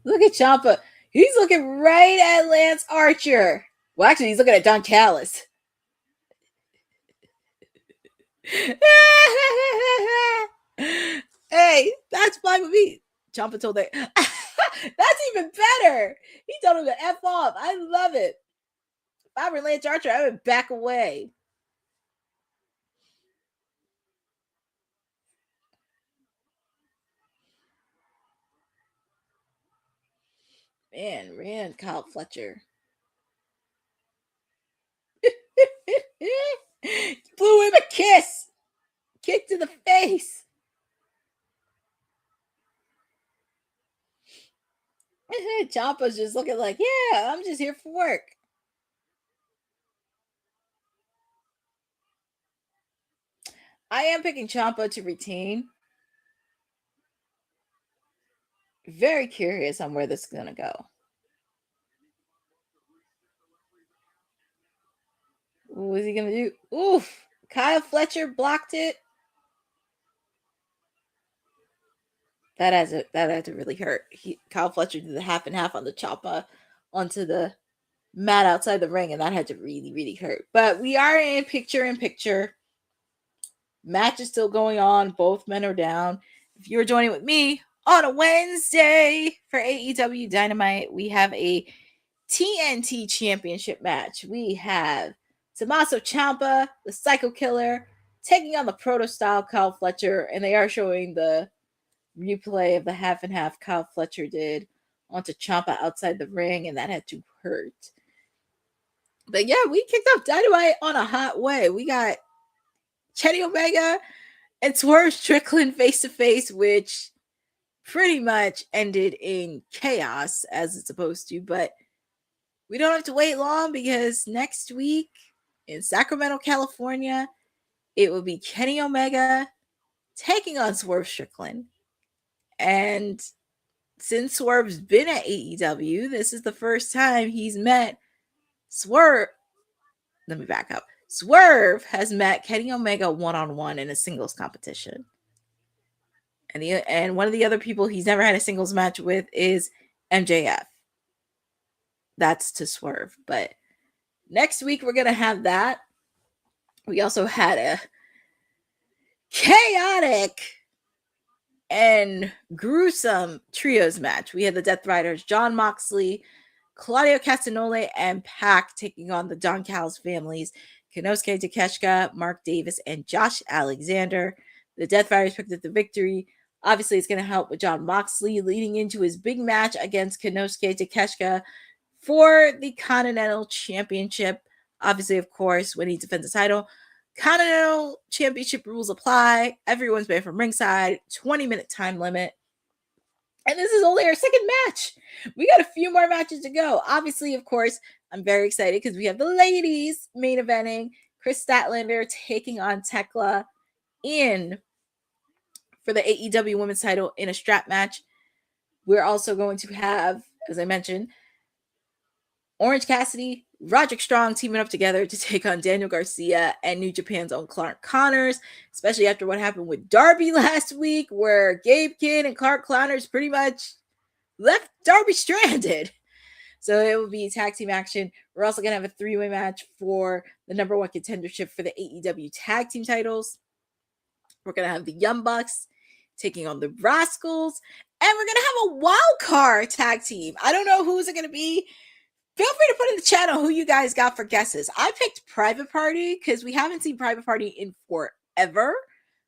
Look at Ciampa. He's looking right at Lance Archer. Well, actually, he's looking at Don Callis. Hey, that's fine with me. Ciampa told that. That's even better. He told him to F off. I love it. If I were Lance Archer, I would back away. Man, ran Kyle Fletcher. Blew him a kiss. Kick to the face. Ciampa's just looking like, yeah, I'm just here for work. I am picking Ciampa to retain. Very curious on where this is going to go. What is he going to do? Oof. Kyle Fletcher blocked it. That had to really hurt. Kyle Fletcher did the half and half on the Ciampa onto the mat outside the ring, and that had to really, really hurt. But we are in picture. Match is still going on. Both men are down. If you're joining with me on a Wednesday for AEW Dynamite, we have a TNT Championship match. We have Tommaso Ciampa, the Psycho Killer, taking on the Proto-Style Kyle Fletcher, and they are showing the replay of the half and half Kyle Fletcher did onto Ciampa outside the ring, and that had to hurt. But yeah, we kicked off Dynamite on a hot way. We got Kenny Omega and Swerve Strickland face to face, which pretty much ended in chaos as it's supposed to. But we don't have to wait long, because next week in Sacramento, California, it will be Kenny Omega taking on Swerve Strickland. And since Swerve's been at AEW, this is the first time he's met Swerve. Let me back up. Swerve has met Kenny Omega one-on-one in a singles competition. And one of the other people he's never had a singles match with is MJF. That's to Swerve. But Next week, we're going to have that. We also had a chaotic and gruesome trios match. We had the Death Riders, Jon Moxley, Claudio Castagnoli, and Pac taking on the Don Callis families, Konosuke Takeshita, Mark Davis, and Josh Alexander. The Death Riders picked up the victory. Obviously, it's going to help with Jon Moxley leading into his big match against Konosuke Takeshita for the Continental Championship. Obviously, of course, when he defends the title, Continental Championship rules apply. Everyone's banned from ringside. 20-minute time limit. And this is only our second match. We got a few more matches to go. Obviously, of course, I'm very excited because we have the ladies main eventing. Kris Statlander taking on Thekla for the AEW Women's title in a strap match. We're also going to have, as I mentioned, Orange Cassidy, Roderick Strong teaming up together to take on Daniel Garcia and New Japan's own Clark Connors, especially after what happened with Darby last week, where Gabe Kidd and Clark Connors pretty much left Darby stranded. So it will be tag team action. We're also going to have a three-way match for the number one contendership for the AEW tag team titles. We're going to have the Young Bucks taking on the Rascalz, and we're going to have a wild card tag team. I don't know who's it going to be. Feel free to put in the chat on who you guys got for guesses. I picked Private Party because we haven't seen Private Party in forever.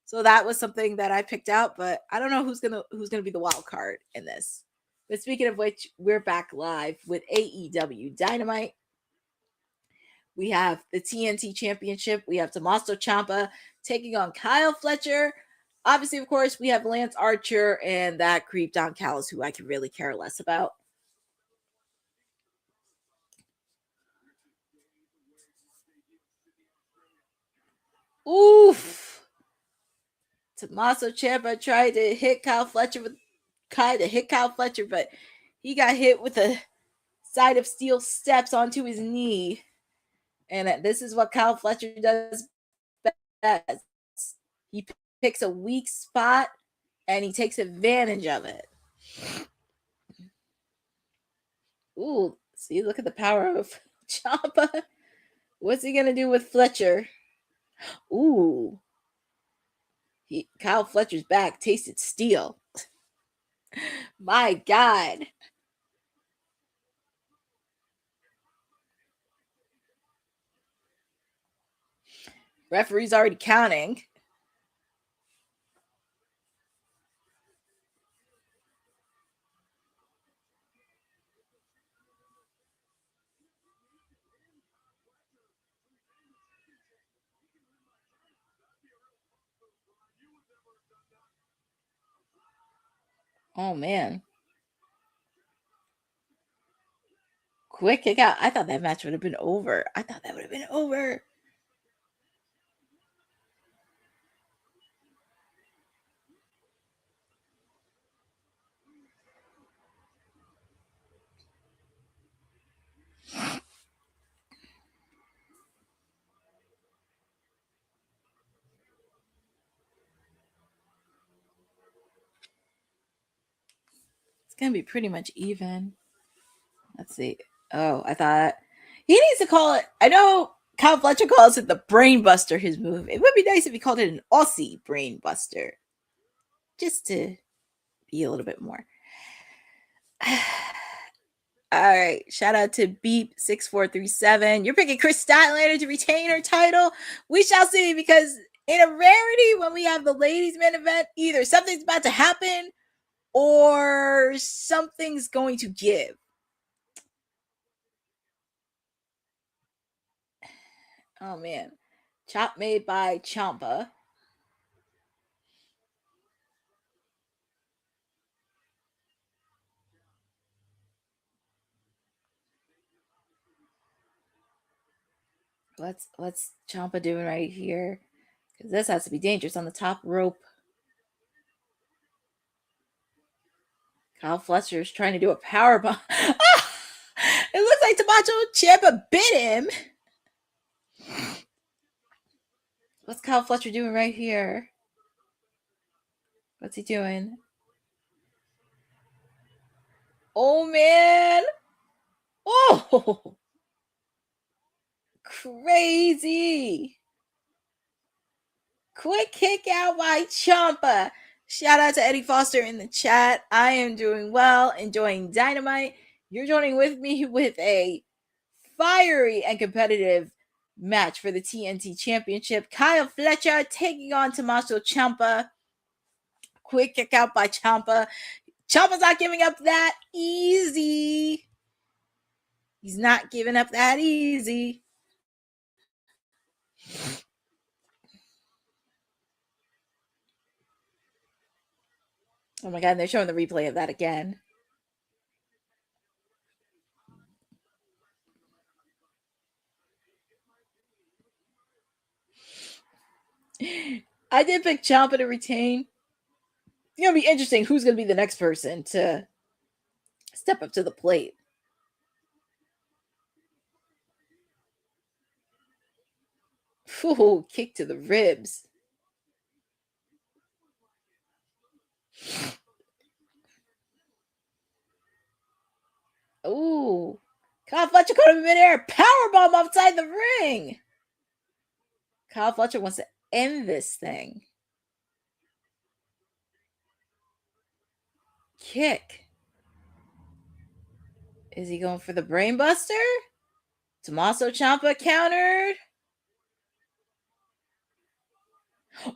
So that was something that I picked out, but I don't know who's gonna be the wild card in this. But speaking of which, we're back live with AEW Dynamite. We have the TNT Championship. We have Tommaso Ciampa taking on Kyle Fletcher. Obviously, of course, we have Lance Archer and that creep Don Callis, who I can really care less about. Oof. Tommaso Ciampa tried to hit Kyle Fletcher, but he got hit with a side of steel steps onto his knee. And this is what Kyle Fletcher does best. He picks a weak spot and he takes advantage of it. Ooh, see, look at the power of Ciampa. What's he going to do with Fletcher? Ooh. Kyle Fletcher's back tasted steel. My God. Referee's already counting. Oh, man. Quick kick out. I thought that match would have been over. It's going to be pretty much even. Let's see. Oh, I thought he needs to call it. I know Kyle Fletcher calls it the Brain Buster, his move. It would be nice if he called it an Aussie Brain Buster. Just to be a little bit more. All right. Shout out to Beep6437. You're picking Kris Statlander to retain her title. We shall see, because in a rarity, when we have the ladies' main event, either something's about to happen or something's going to give. Oh, man. Chop made by Ciampa. What's Ciampa doing right here? Because this has to be dangerous on the top rope. Kyle Fletcher is trying to do a powerbomb. It looks like Tommaso Ciampa bit him. What's Kyle Fletcher doing right here? What's he doing? Oh, man. Oh. crazy. Quick kick out by Ciampa. Shout out to Eddie Foster in the chat. I am doing well, enjoying Dynamite. You're joining with me with a fiery and competitive match for the TNT Championship. Kyle Fletcher taking on Tommaso Ciampa. Quick kick out by Ciampa. Ciampa's not giving up that easy. He's not giving up that easy. Oh my God, they're showing the replay of that again. I did pick Ciampa to retain. It's going to be interesting who's going to be the next person to step up to the plate. Ooh, kick to the ribs. Ooh. Kyle Fletcher caught him in midair. Powerbomb outside the ring. Kyle Fletcher wants to end this thing. Kick. Is he going for the brainbuster? Tommaso Ciampa countered.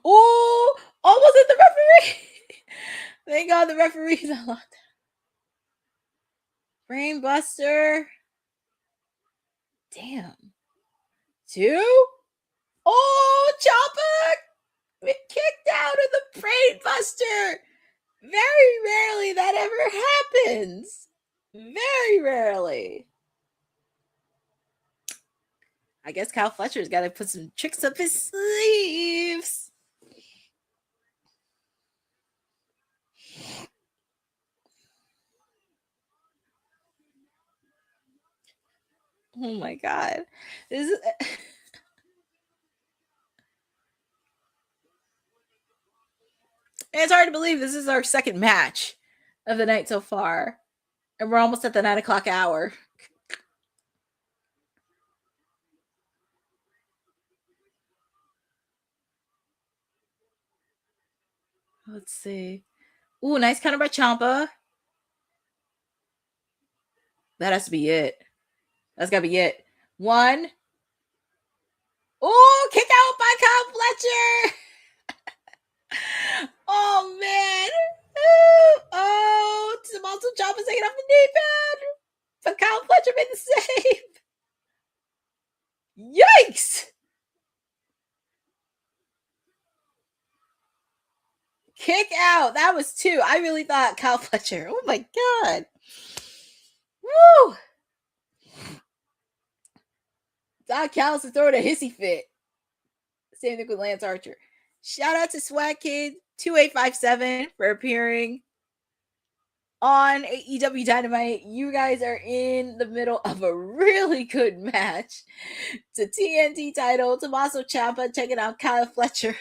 Oh, almost hit the referee. Thank God the referee's on lockdown. Brainbuster. Damn. 2. Oh, Ciampa kicked out of the brainbuster. Very rarely that ever happens. Very rarely. I guess Kyle Fletcher's got to put some tricks up his sleeves. Oh my God. This is... It's hard to believe this is our second match of the night so far. And we're almost at the 9 o'clock hour. Let's see. Ooh, nice counter by Ciampa. That has to be it. That's got to be it. 1. Oh, kick out by Kyle Fletcher. Oh, man. Oh, Tommaso Ciampa's taking off the knee pad. But Kyle Fletcher made the save. Yikes. Kick out. That was 2. I really thought Kyle Fletcher. Oh, my God. Woo. Doc Callis is throwing a hissy fit. Same thing with Lance Archer. Shout out to Swag Kid 2857 for appearing on AEW Dynamite. You guys are in the middle of a really good match. It's a TNT title. Tommaso Ciampa checking out Kyle Fletcher.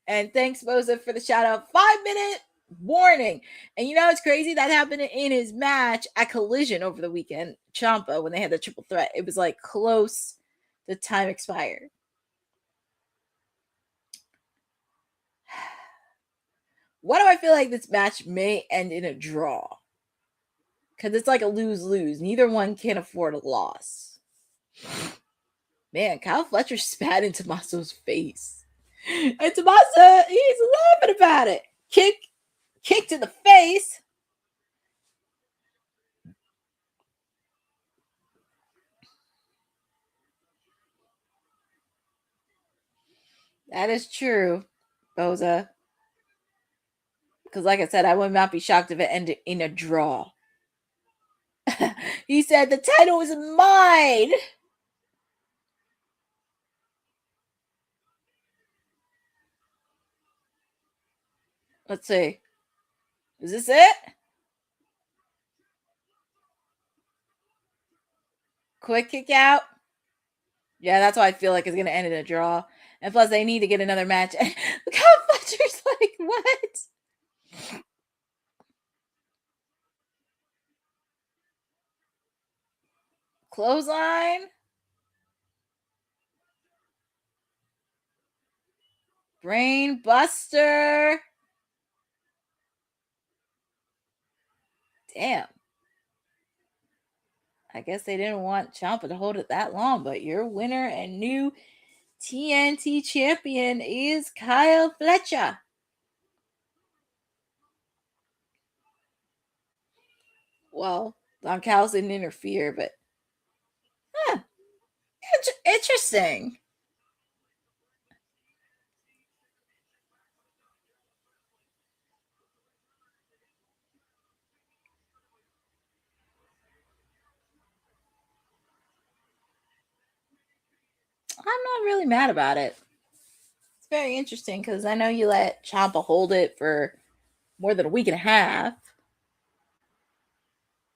And thanks, Boza, for the shout out. 5-minute warning. And you know, it's crazy that happened in his match at Collision over the weekend. Ciampa, when they had the triple threat, it was like close to time expired. Why do I feel like this match may end in a draw? Because it's like a lose-lose. Neither one can afford a loss. Man, Kyle Fletcher spat in Tommaso's face. And Tommaso, he's laughing about it. Kick to the face. That is true, Boza. Because like I said, I would not be shocked if it ended in a draw. He said, the title is mine. Let's see. Is this it? Quick kick out. Yeah, that's why I feel like it's going to end in a draw. And plus, they need to get another match. Look how Fletcher's like, what? Clothesline. Brain Buster. Damn. I guess they didn't want Ciampa to hold it that long, but your winner and new TNT champion is Kyle Fletcher. Well, Don Callis didn't interfere, but interesting. I'm not really mad about it. It's very interesting because I know you let Ciampa hold it for more than a week and a half.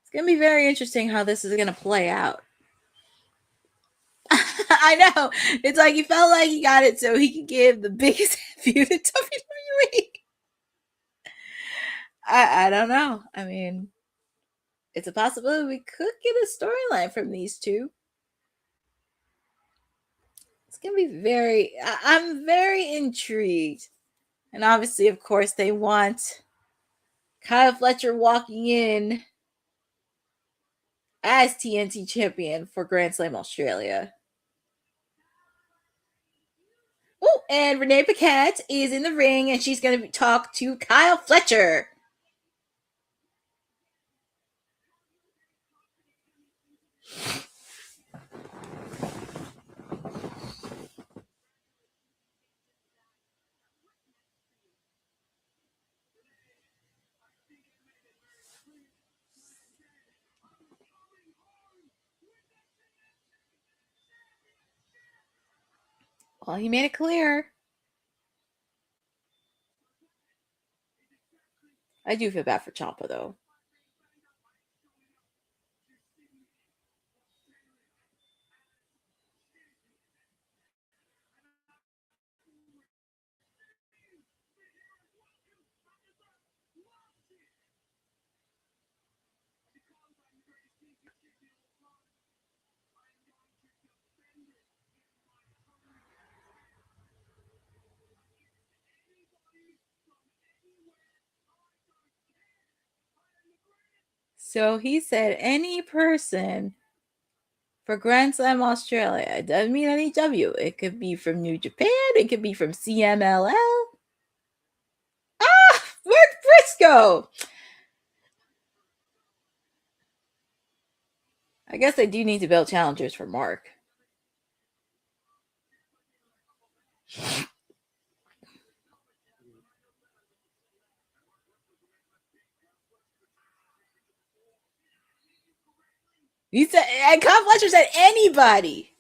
It's going to be very interesting how this is going to play out. I know. It's like he felt like he got it so he could give the biggest view to WWE. I don't know. I mean, it's a possibility we could get a storyline from these two. It's going to be I'm very intrigued. And obviously, of course, they want Kyle Fletcher walking in as TNT champion for Grand Slam Australia. Oh, and Renee Paquette is in the ring, and she's going to talk to Kyle Fletcher. Well, he made it clear. I do feel bad for Ciampa, though. So he said any person for Grand Slam Australia. It doesn't mean AEW. It could be from New Japan. It could be from CMLL. Ah, where'd Briscoe? I guess they do need to build challengers for Mark. He said, and Kyle Fletcher said anybody.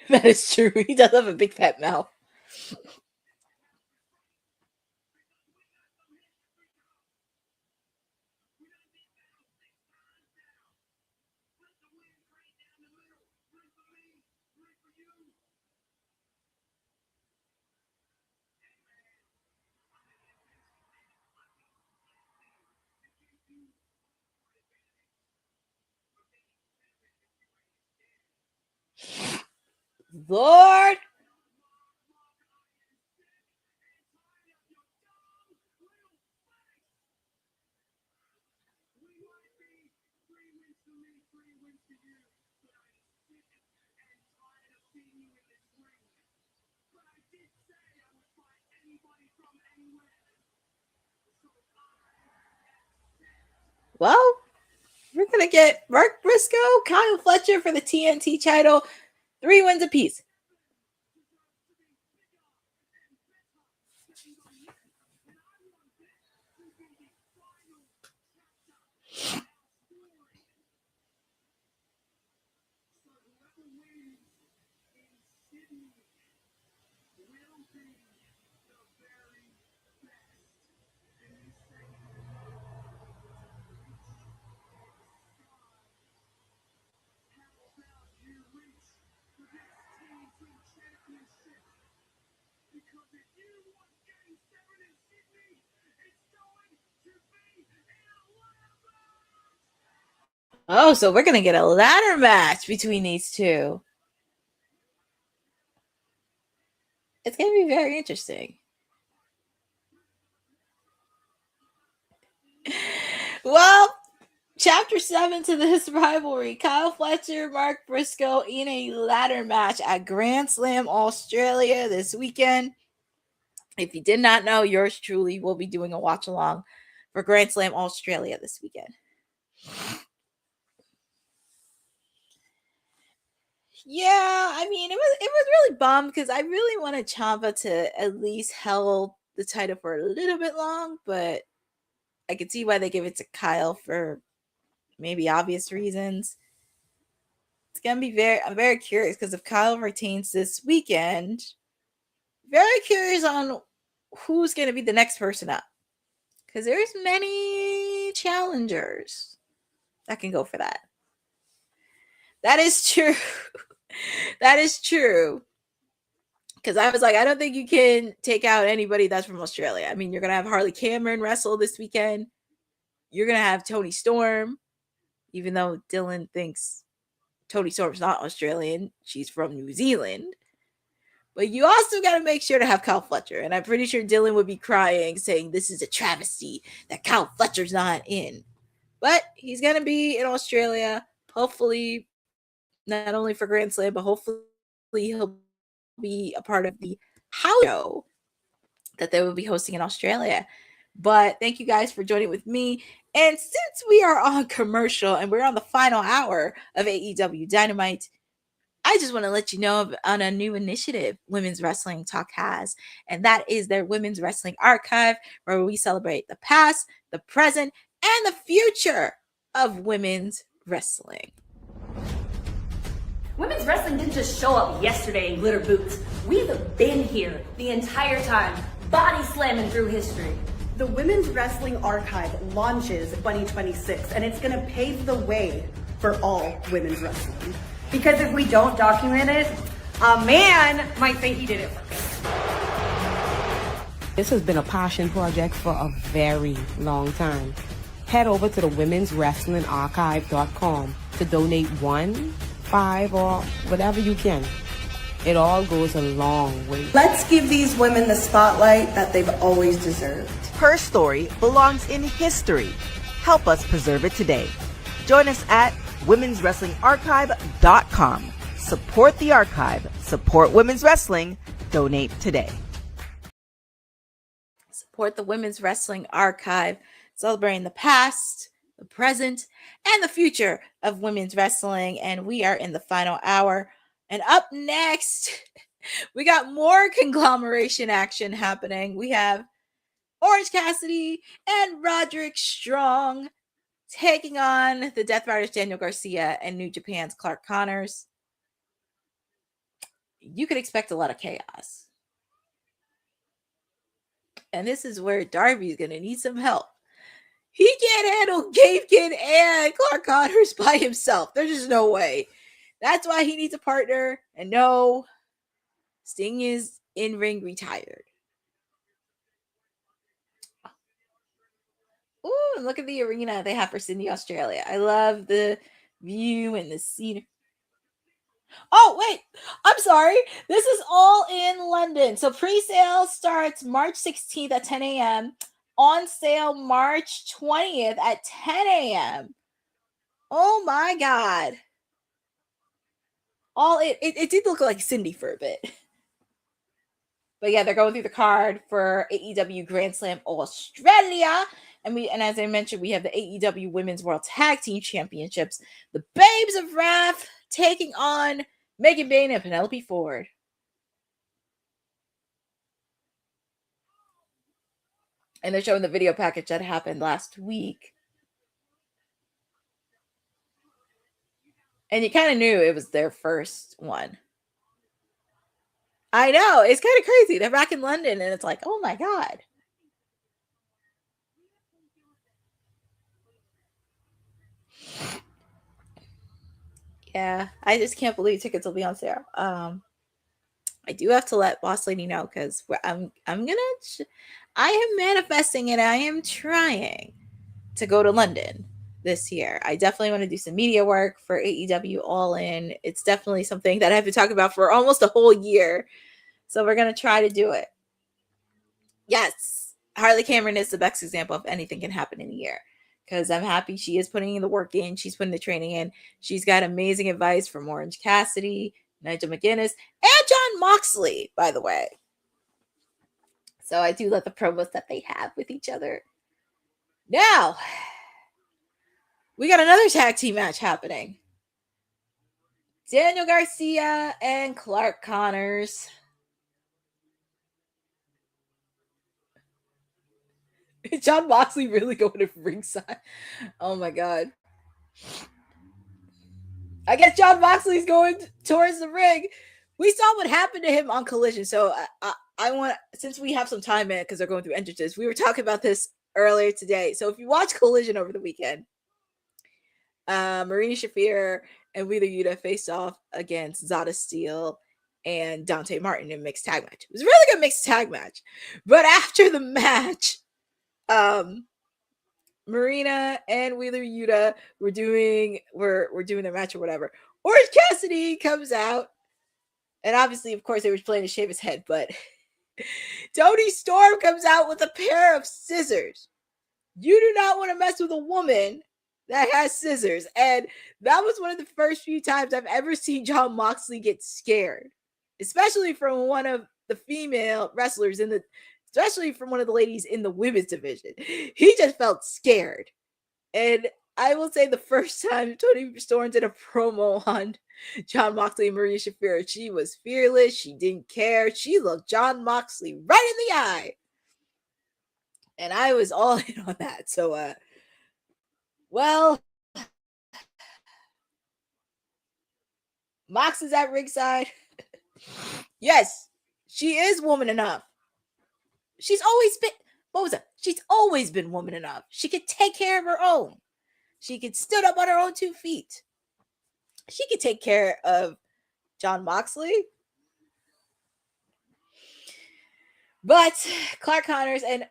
That is true. He does have a big fat mouth. Lord. Well, we're going to get Mark Briscoe, Kyle Fletcher for the TNT title. 3 wins apiece. Oh, so we're going to get a ladder match between these two. It's going to be very interesting. Well, Chapter 7 to this rivalry. Kyle Fletcher, Mark Briscoe in a ladder match at Grand Slam Australia this weekend. If you did not know, yours truly will be doing a watch along for Grand Slam Australia this weekend. Yeah, I mean, it was really bummed because I really wanted Ciampa to at least hold the title for a little bit long, but I could see why they give it to Kyle for maybe obvious reasons. It's gonna be I'm very curious because if Kyle retains this weekend, very curious on who's gonna be the next person up. Because there's many challengers that can go for that. That is true. That is true. Because I was like, I don't think you can take out anybody that's from Australia. I mean, you're gonna have Harley Cameron wrestle this weekend. You're gonna have Toni Storm. Even though Dylan thinks Toni Storm's not Australian, she's from New Zealand. But you also got to make sure to have Kyle Fletcher. And I'm pretty sure Dylan would be crying, saying this is a travesty that Kyle Fletcher's not in. But he's going to be in Australia, hopefully, not only for Grand Slam, but hopefully he'll be a part of the house show that they will be hosting in Australia. But thank you guys for joining with me. And since we are on commercial and we're on the final hour of AEW Dynamite, I just want to let you know on a new initiative Women's Wrestling Talk has, and that is their Women's Wrestling Archive, where we celebrate the past, the present, and the future of women's wrestling. Women's wrestling didn't just show up yesterday in glitter boots. We've been here the entire time, body slamming through history. The Women's Wrestling Archive launches 2026, and it's going to pave the way for all women's wrestling. Because if we don't document it, a man might think he did it first. This has been a passion project for a very long time. Head over to the womenswrestlingarchive.com to donate $1, $5, or whatever you can. It all goes a long way. Let's give these women the spotlight that they've always deserved. Her story belongs in history. Help us preserve it today. Join us at womenswrestlingarchive.com. Support the archive. Support women's wrestling. Donate today. Support the Women's Wrestling Archive, celebrating the past, the present, and the future of women's wrestling. And we are in the final hour. And up next, we got more conglomeration action happening. We have Orange Cassidy and Roderick Strong taking on the Death Riders Daniel Garcia and New Japan's Clark Connors. You could expect a lot of chaos. And this is where Darby's going to need some help. He can't handle Gabekin and Clark Connors by himself. There's just no way. That's why he needs a partner. And no, Sting is in-ring retired. Ooh, look at the arena they have for Sydney, Australia. I love the view and the scene. Oh, wait. I'm sorry. This is all in London. So pre-sale starts March 16th at 10 a.m. On sale March 20th at 10 a.m. Oh, my God. It did look like Cindy for a bit. But yeah, they're going through the card for AEW Grand Slam Australia. And as I mentioned, we have the AEW Women's World Tag Team Championships. The Babes of Wrath taking on Megan Bayne and Penelope Ford. And they're showing the video package that happened last week. And you kind of knew it was their first one. I know. It's kind of crazy. They're back in London and it's like, oh my God. Yeah, I just can't believe tickets will be on sale. I do have to let Boss Lady know because I am manifesting and I am trying to go to London this year. I definitely want to do some media work for AEW All In. It's definitely something that I've been talking about for almost a whole year. So we're going to try to do it. Yes, Harley Cameron is the best example of anything can happen in a year, because I'm happy she is putting the work in. She's putting the training in. She's got amazing advice from Orange Cassidy, Nigel McGuinness, and Jon Moxley, by the way. So I do love the promos that they have with each other. Now, we got another tag team match happening. Daniel Garcia and Clark Connors. Is Jon Moxley really going to ringside? Oh my God. I guess Jon Moxley's going towards the ring. We saw what happened to him on Collision. So I want, since we have some time in it because they're going through entrances, we were talking about this earlier today. So if you watch Collision over the weekend, Marina Shafir and Wheeler Yuta faced off against Zada Steele and Dante Martin in a mixed tag match. It was a really good mixed tag match. But after the match, Marina and Wheeler Yuta were doing their match or whatever. Orange Cassidy comes out, and obviously, of course, they were playing to shave his head, but Tony Storm comes out with a pair of scissors. You do not want to mess with a woman that has scissors. And that was one of the first few times I've ever seen Jon Moxley get scared, especially from one of the female wrestlers especially from one of the ladies in the women's division. He just felt scared. And I will say the first time Tony Storm did a promo on Jon Moxley and Maria Shafir, she was fearless. She didn't care. She looked Jon Moxley right in the eye. And I was all in on that. So, well, Mox is at ringside. Yes, she is woman enough. She's always been, she's always been woman enough. She could take care of her own. She could stood up on her own 2 feet. She could take care of Jon Moxley. But Clark Connors and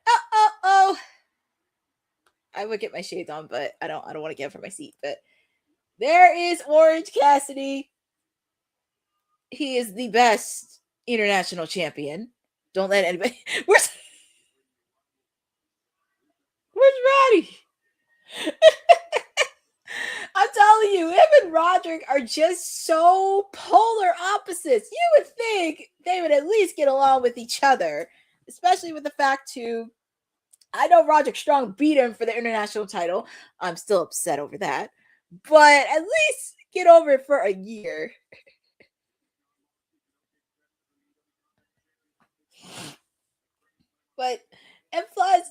I would get my shades on, but I don't want to get up from my seat. But there is Orange Cassidy. He is the best international champion. Don't let anybody. Where's Roddy? I'm telling you, him and Roderick are just so polar opposites. You would think they would at least get along with each other, especially with the fact too. I know Roderick Strong beat him for the international title. I'm still upset over that, but at least get over it for a year. And plus,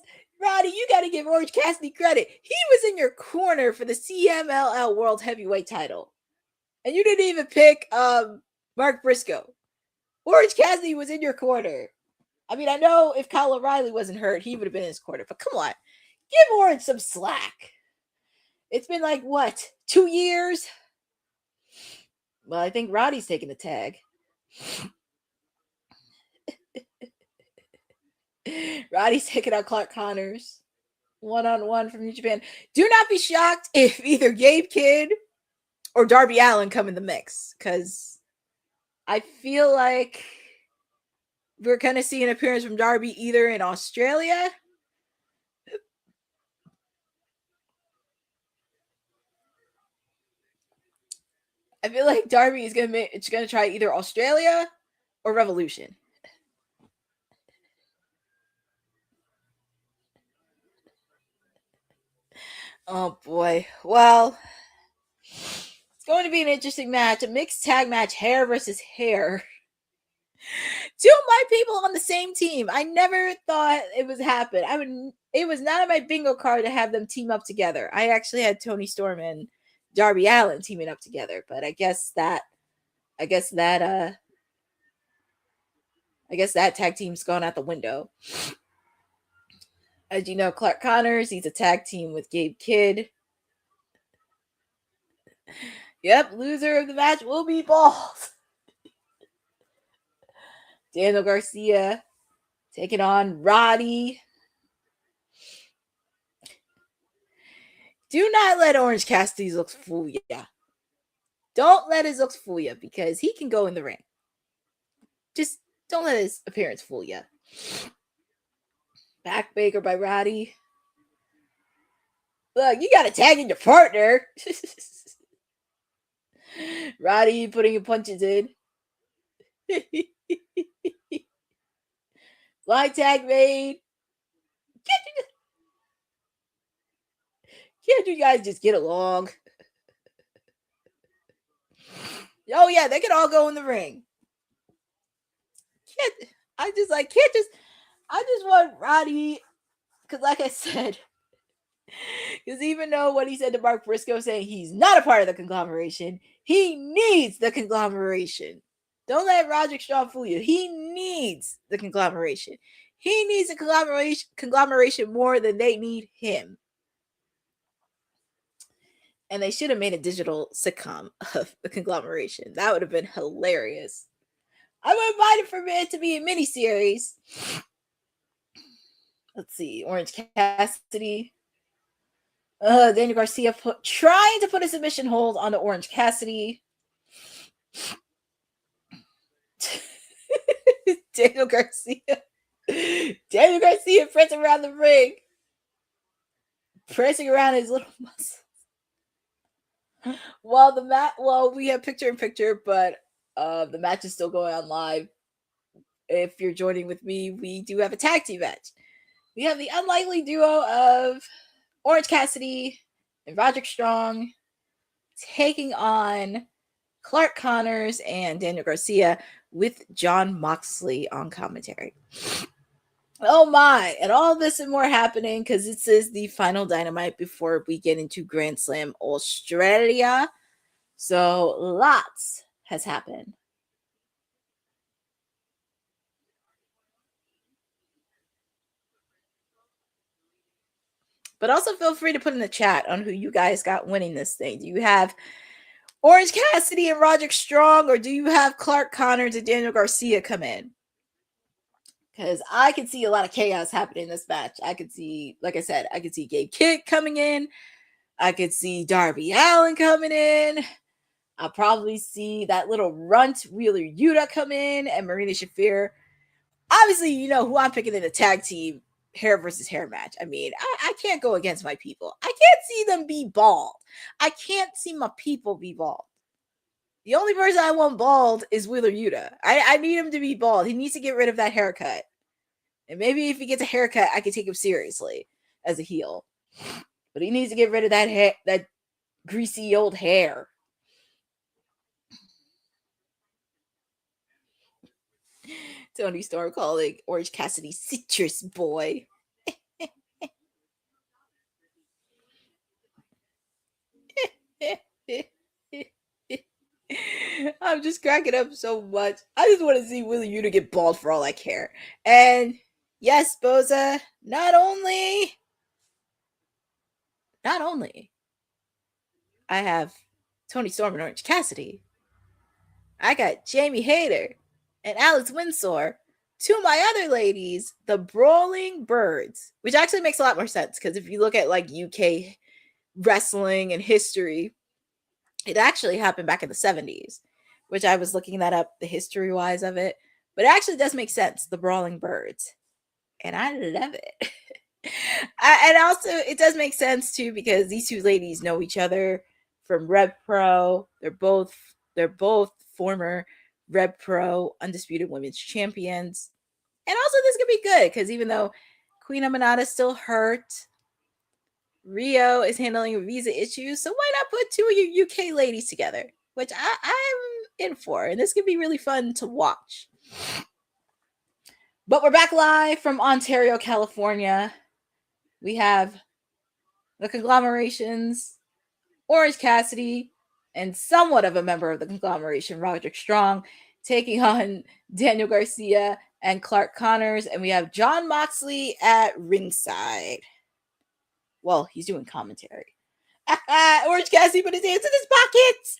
Roddy, you got to give Orange Cassidy credit. He was in your corner for the CMLL World Heavyweight title. And you didn't even pick Mark Briscoe. Orange Cassidy was in your corner. I mean, I know if Kyle O'Reilly wasn't hurt, he would have been in his corner. But come on, give Orange some slack. It's been like, what, 2 years? Well, I think Roddy's taking the tag. Roddy's taking out Clark Connors. 1-on-1 from New Japan. Do not be shocked if either Gabe Kidd or Darby Allin come in the mix, because I feel like we're going to see an appearance from Darby either in Australia I feel like Darby is going to try either Australia or Revolution. Oh boy. Well, it's going to be an interesting match. A mixed tag match, hair versus hair. Two of my people on the same team. I never thought it would happen. It was not on my bingo card to have them team up together. I actually had Tony Storm and Darby Allin teaming up together, but I guess that tag team's gone out the window. As you know, Clark Connors, he's a tag team with Gabe Kidd. Yep, loser of the match will be Balls. Daniel Garcia taking on Roddy. Do not let Orange Cassidy's looks fool you. Don't let his looks fool you because he can go in the ring. Just don't let his appearance fool you. Backbreaker by Roddy. Look, you gotta tag in your partner. Roddy putting your punches in. Fly tag made. Can't you guys just get along? Oh yeah, they can all go in the ring. I just want Roddy, because like I said, because even though what he said to Mark Briscoe saying he's not a part of the conglomeration, he needs the conglomeration. Don't let Roderick Strong fool you. He needs the conglomeration. He needs the conglomeration more than they need him. And they should have made a digital sitcom of the conglomeration. That would have been hilarious. I wouldn't mind it for it to be a miniseries. Let's see. Orange Cassidy. Daniel Garcia trying to put a submission hold on the Orange Cassidy. Daniel Garcia pressing around the ring. Pressing around his little muscles. Well, we have picture in picture, but the match is still going on live. If you're joining with me, we do have a tag team match. We have the unlikely duo of Orange Cassidy and Roderick Strong taking on Clark Connors and Daniel Garcia with Jon Moxley on commentary. Oh my, and all this and more happening because this is the final Dynamite before we get into Grand Slam Australia. So lots has happened. But also feel free to put in the chat on who you guys got winning this thing. Do you have Orange Cassidy and Roderick Strong, or do you have Clark Connors and Daniel Garcia come in? Because I could see a lot of chaos happening in this match. I could see, like I said, I could see Gabe Kidd coming in. I could see Darby Allin coming in. I'll probably see that little runt Wheeler Yuta come in and Marina Shafir. Obviously, you know who I'm picking in the tag team hair versus hair match. I mean, I can't go against my people. I can't see them be bald. I can't see my people be bald. The only person I want bald is Wheeler Yuta. I need him to be bald. He needs to get rid of that haircut. And maybe if he gets a haircut, I can take him seriously as a heel. But he needs to get rid of that hair, that greasy old hair. Tony Storm calling Orange Cassidy Citrus Boy. I'm just cracking up so much. I just want to see Willie Yuta get bald for all I care. And yes, Boza, not only I have Tony Storm and Orange Cassidy, I got Jamie Hayter and Alex Windsor. To my other ladies, the Brawling Birds, which actually makes a lot more sense because if you look at like UK wrestling and history, it actually happened back in the 70s, which I was looking that up, the history-wise of it. But it actually does make sense, the Brawling Birds. And I love it. And also, it does make sense, too, because these two ladies know each other from Rev Pro. They're both former Rev Pro Undisputed Women's Champions. And also, this could be good, because even though Queen Aminata is still hurt, Rio is handling visa issues, so why not put two of your UK ladies together? Which I'm in for, and this could be really fun to watch. But we're back live from Ontario, California. We have the conglomerations, Orange Cassidy, and somewhat of a member of the conglomeration, Roderick Strong, taking on Daniel Garcia and Clark Connors, and we have Jon Moxley at ringside. Well, he's doing commentary. Orange Cassidy put his hands in his pockets.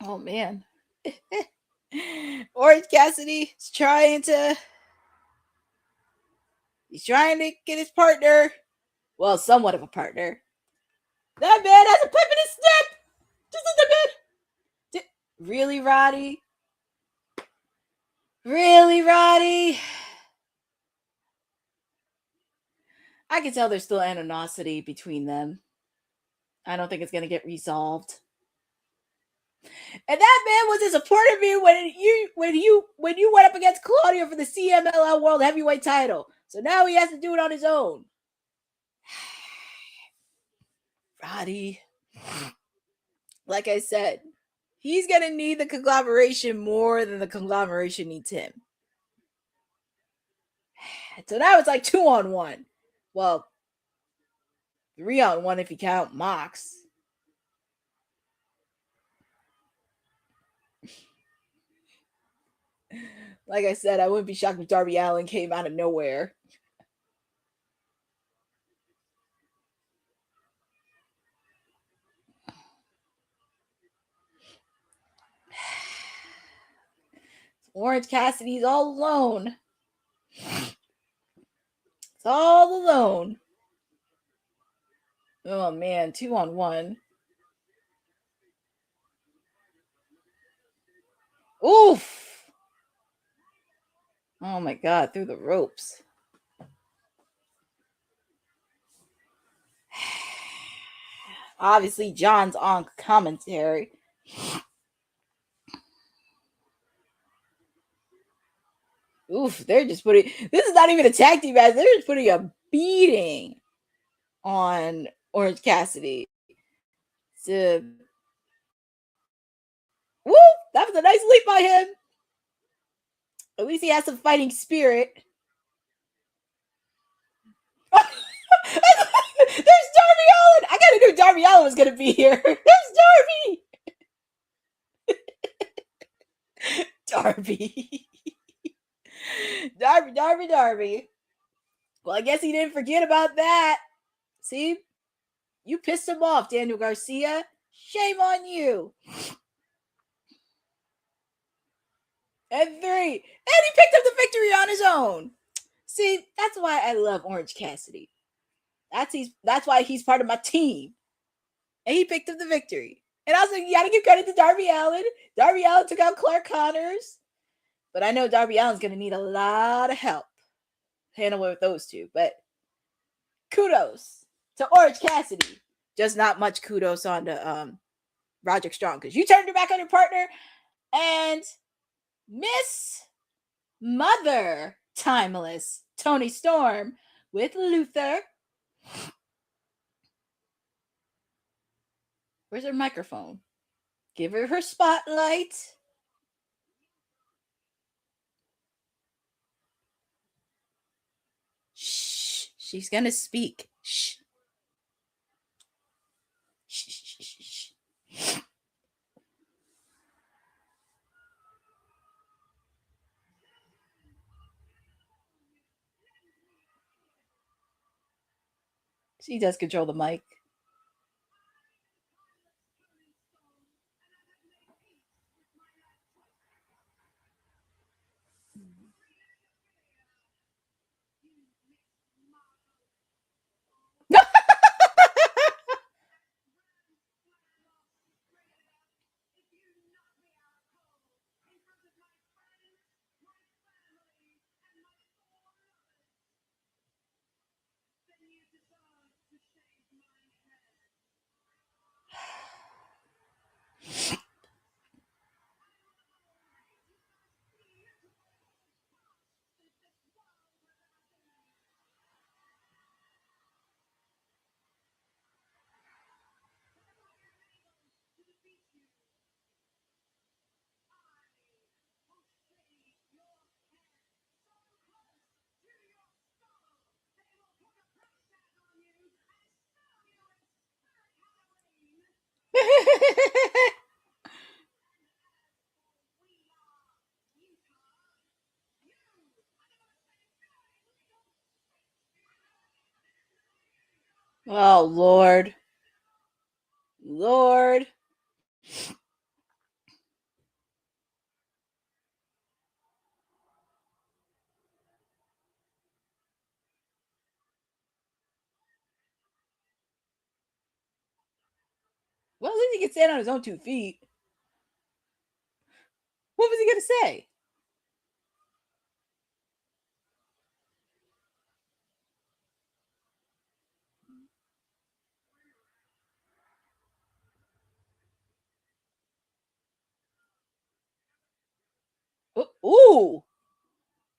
Oh man. Orange Cassidy is trying to get his partner. Well, somewhat of a partner. That man has a pip in his step. Just a bit. Really, Roddy? Really, Roddy? I can tell there's still animosity between them. I don't think it's going to get resolved. And that man was a supporter of me when you went up against Claudio for the CMLL World Heavyweight title. So now he has to do it on his own. Roddy, like I said, he's going to need the conglomeration more than the conglomeration needs him. So now it's like 2-on-1. Well, 3-on-1 if you count Mox. Like I said, I wouldn't be shocked if Darby Allin came out of nowhere. Orange Cassidy's all alone. It's all alone. Oh man, 2-on-1. Oof. Oh my God, through the ropes. Obviously, John's on commentary. Oof, they're just putting... This is not even a tag team match. They're just putting a beating on Orange Cassidy. So, woo! That was a nice leap by him. At least he has some fighting spirit. There's Darby Allin. I gotta knew Darby Allin was gonna be here. There's Darby. Darby. Well, I guess he didn't forget about that. See? You pissed him off, Daniel Garcia. Shame on you. And 3. And he picked up the victory on his own. See, that's why I love Orange Cassidy. That's why he's part of my team. And he picked up the victory. And also, you got to give credit to Darby Allin. Darby Allin took out Clark Connors. But I know Darby Allin's going to need a lot of help handling with those two. But kudos to Orange Cassidy. Just not much kudos on to Roderick Strong. Because you turned your back on your partner. And Miss Mother Timeless Tony Storm with Luther. Where's her microphone? Give her her spotlight. Shh. She's gonna speak. Shh. Shh, shh, shh, shh. She does control the mic. Oh, Lord. Well, at least he can stand on his own 2 feet. What was he going to say? Ooh.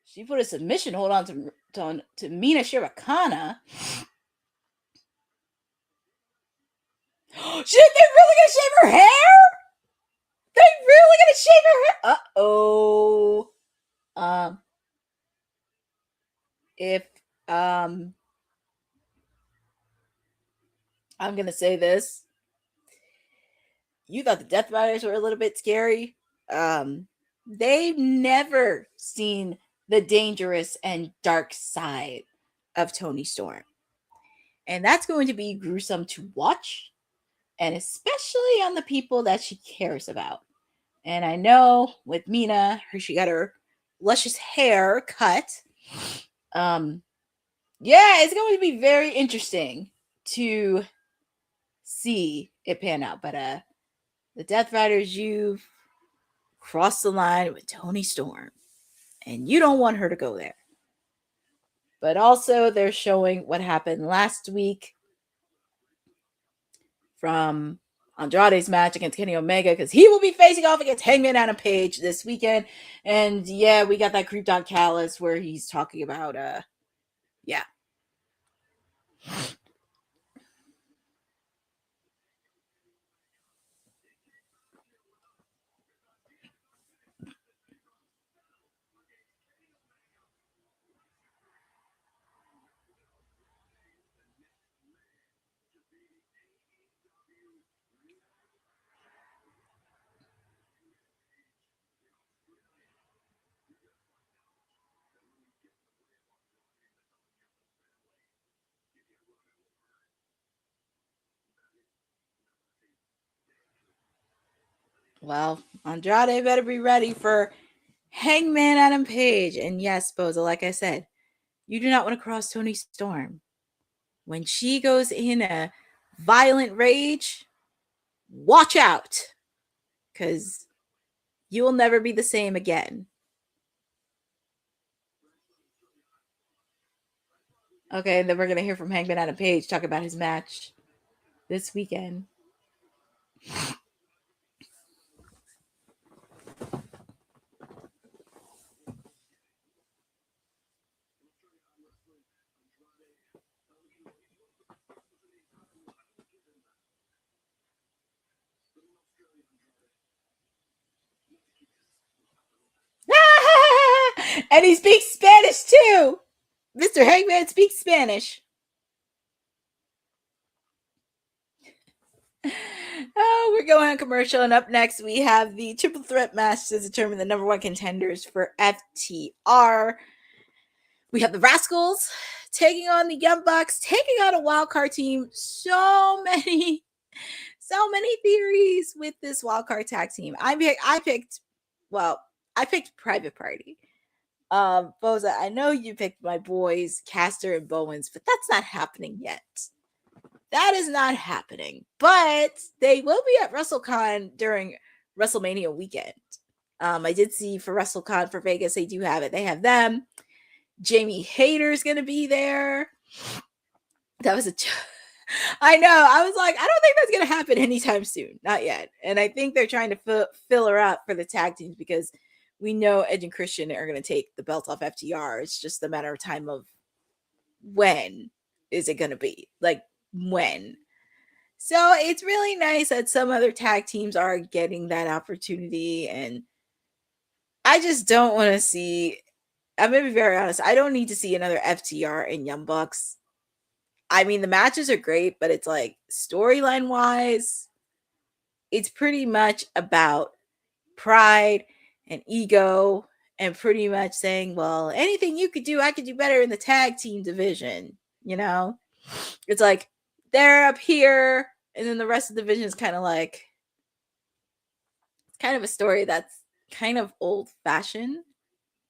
She put a submission hold on to Mina Shirakawa. Shit, they really gonna shave her hair? They really gonna shave her hair? Uh-oh. If I'm gonna say this. You thought the Death Riders were a little bit scary. They've never seen the dangerous and dark side of Toni Storm. And that's going to be gruesome to watch, and especially on the people that she cares about. And I know with Mina, she got her luscious hair cut. Yeah, it's going to be very interesting to see it pan out. But the Death Riders, you've crossed the line with Toni Storm, and you don't want her to go there. But also, they're showing what happened last week from Andrade's match against Kenny Omega, because he will be facing off against Hangman Adam Page this weekend. And yeah, we got that creeped out Callis where he's talking about yeah. Well, Andrade better be ready for Hangman Adam Page. And yes, Boza, like I said, you do not want to cross Toni Storm. When she goes in a violent rage, watch out, because you will never be the same again. Okay, and then we're going to hear from Hangman Adam Page talk about his match this weekend. And he speaks Spanish too. Mr. Hangman speaks Spanish. Oh, we're going on commercial, and up next we have the triple threat match to determine the number 1 contenders for FTR. We have the Rascalz taking on the Young Bucks, taking on a wild card team. So many theories with this wild card tag team. I picked Private Party. Boza, I know you picked my boys, Caster and Bowens, but that's not happening yet. That is not happening. But they will be at WrestleCon during WrestleMania weekend. I did see for WrestleCon for Vegas, they do have it. They have them. Jamie Hayter's going to be there. That was I know. I was like, I don't think that's going to happen anytime soon. Not yet. And I think they're trying to fill her up for the tag teams because we know Edge and Christian are going to take the belt off FTR. It's just a matter of time of when is it going to be? Like, when? So it's really nice that some other tag teams are getting that opportunity. And I just don't want to see, I'm going to be very honest, I don't need to see another FTR and Young Bucks. I mean, the matches are great, but it's like storyline wise, it's pretty much about pride and ego and pretty much saying, well, anything you could do, I could do better in the tag team division. You know, it's like they're up here and then the rest of the division is kind of like, it's kind of a story that's kind of old fashioned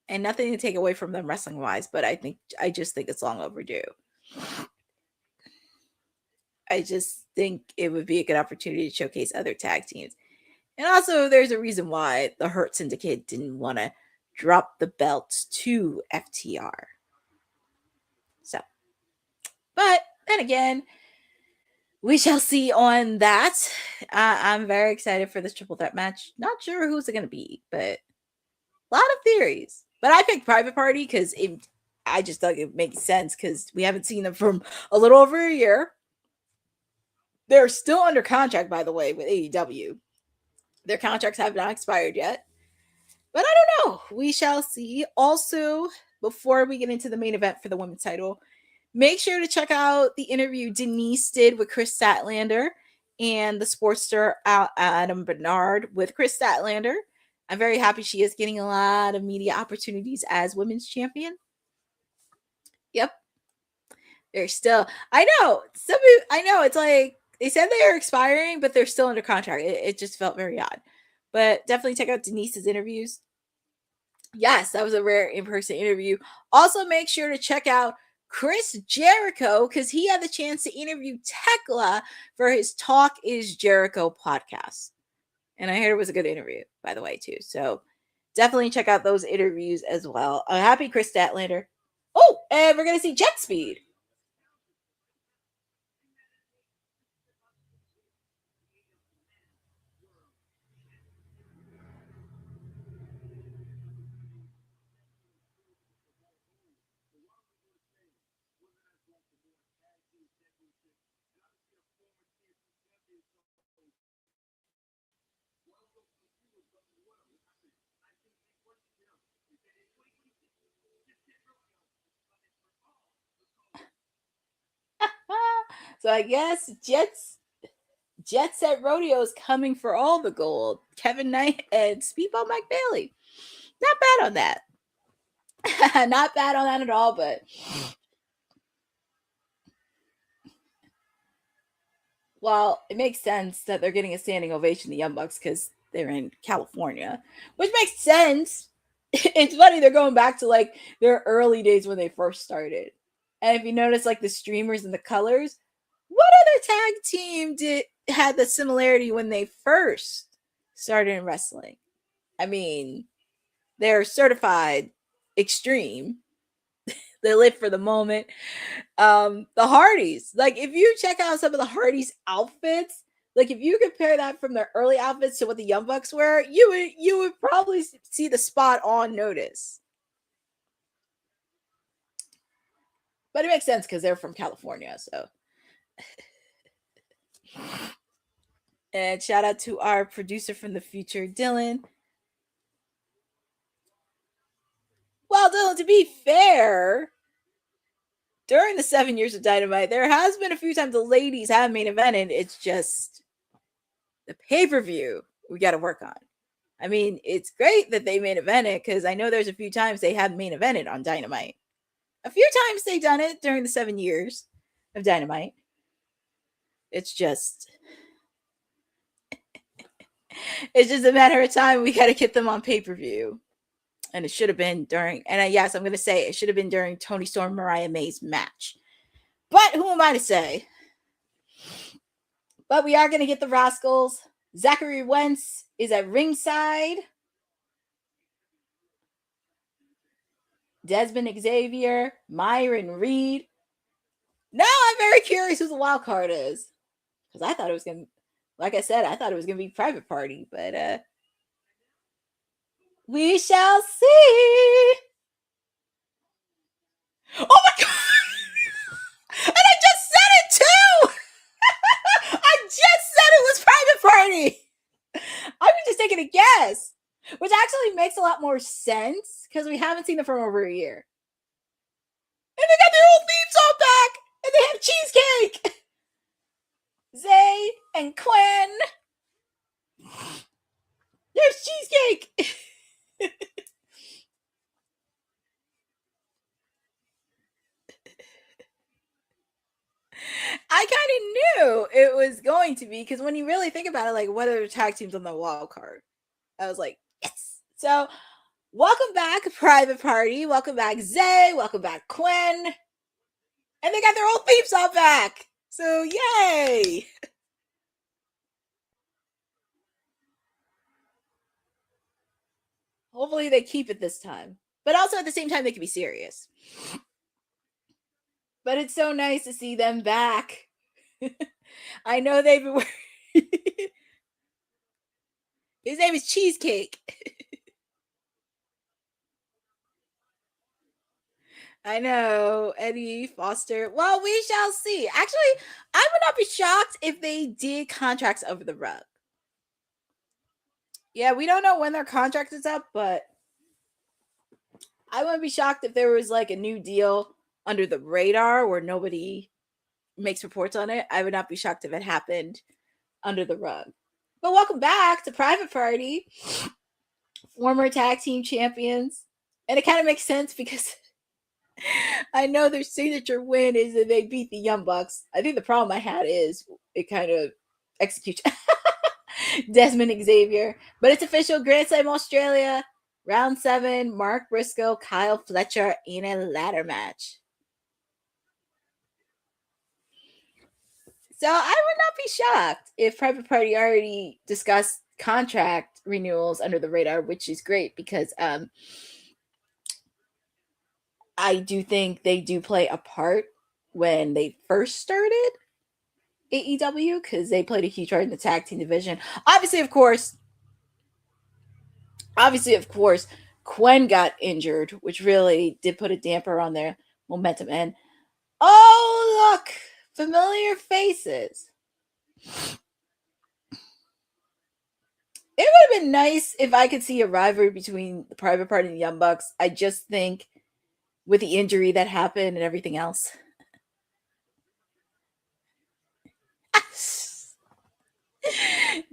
and nothing to take away from them wrestling wise, but I just think it's long overdue. I just think it would be a good opportunity to showcase other tag teams. And also, there's a reason why the Hurt Syndicate didn't want to drop the belts to FTR. So, but then again, we shall see on that. I'm very excited for this triple threat match. Not sure who's it going to be, but a lot of theories. But I picked Private Party because I just thought it makes sense because we haven't seen them from a little over a year. They're still under contract, by the way, with AEW. Their contracts have not expired yet. But I don't know. We shall see. Also, before we get into the main event for the women's title, make sure to check out the interview Denise did with Kris Statlander and the Sportster Adam Bernard with Kris Statlander. I'm very happy she is getting a lot of media opportunities as women's champion. Yep. They're still, I know, it's like they said they are expiring, but they're still under contract. It just felt very odd. But definitely check out Denise's interviews. Yes, that was a rare in-person interview. Also, make sure to check out Chris Jericho because he had the chance to interview Thekla for his Talk is Jericho podcast. And I heard it was a good interview, by the way, too. So definitely check out those interviews as well. Happy Kris Statlander. Oh, and we're going to see Jet Speed. So I guess Jet Set Rodeo is coming for all the gold. Kevin Knight and Speedball Mike Bailey. Not bad on that. Not bad on that at all, but well, it makes sense that they're getting a standing ovation, the Young Bucks, because they're in California, which makes sense. It's funny, they're going back to like their early days when they first started. And if you notice like the streamers and the colors, what other tag team had the similarity when they first started in wrestling? I mean, they're certified extreme. They live for the moment. The Hardys, like if you check out some of the Hardys outfits, like if you compare that from their early outfits to what the Young Bucks wear, you would probably see the spot on notice. But it makes sense because they're from California, so. And shout out to our producer from the future, Dylan. Well, Dylan, to be fair, during the 7 years of Dynamite, there has been a few times the ladies have main evented. It's just the pay-per-view we got to work on. I mean, it's great that they main evented because I know there's a few times they have main evented on Dynamite. A few times they've done it during the 7 years of Dynamite. It's just a matter of time. We got to get them on pay-per-view. And it should have been during, and yes, I'm going to say it should have been during Toni Storm, Mariah May's match. But who am I to say? But we are going to get the Rascalz. Zachary Wentz is at ringside. Desmond Xavier, Myron Reed. Now I'm very curious who the wild card is. Because I thought it was going to, like I said, I thought it was going to be Private Party. But we shall see. Oh my God! And I just said it too! I just said it was Private Party! I was just taking a guess. Which actually makes a lot more sense because we haven't seen them for over a year. And they got their old theme song back! And they have cheesecake! Zay and Quinn. There's cheesecake! I kind of knew it was going to be because when you really think about it, like what are the tag teams on the wild card? I was like, yes. So, welcome back, Private Party. Welcome back, Zay. Welcome back, Quinn. And they got their old theme song back. So yay! Hopefully they keep it this time. But also at the same time, they can be serious. But it's so nice to see them back. I know they've been His name is Cheesecake. I know, Eddie Foster. Well, we shall see. Actually, I would not be shocked if they did contracts over the rug. Yeah, we don't know when their contract is up, but I wouldn't be shocked if there was like a new deal under the radar where nobody makes reports on it. I would not be shocked if it happened under the rug. But welcome back to Private Party, former tag team champions. And it kind of makes sense because I know their signature win is that they beat the Young Bucks. I think the problem I had is it kind of executes Desmond Xavier. But it's official. Grand Slam Australia, round 7, Mark Briscoe, Kyle Fletcher in a ladder match. So I would not be shocked if Private Party already discussed contract renewals under the radar, which is great because I do think they do play a part when they first started AEW because they played a huge part in the tag team division. Obviously, of course, Quen got injured, which really did put a damper on their momentum. And oh, look, familiar faces. It would have been nice if I could see a rivalry between the Private Party and the Young Bucks. I just think with the injury that happened and everything else.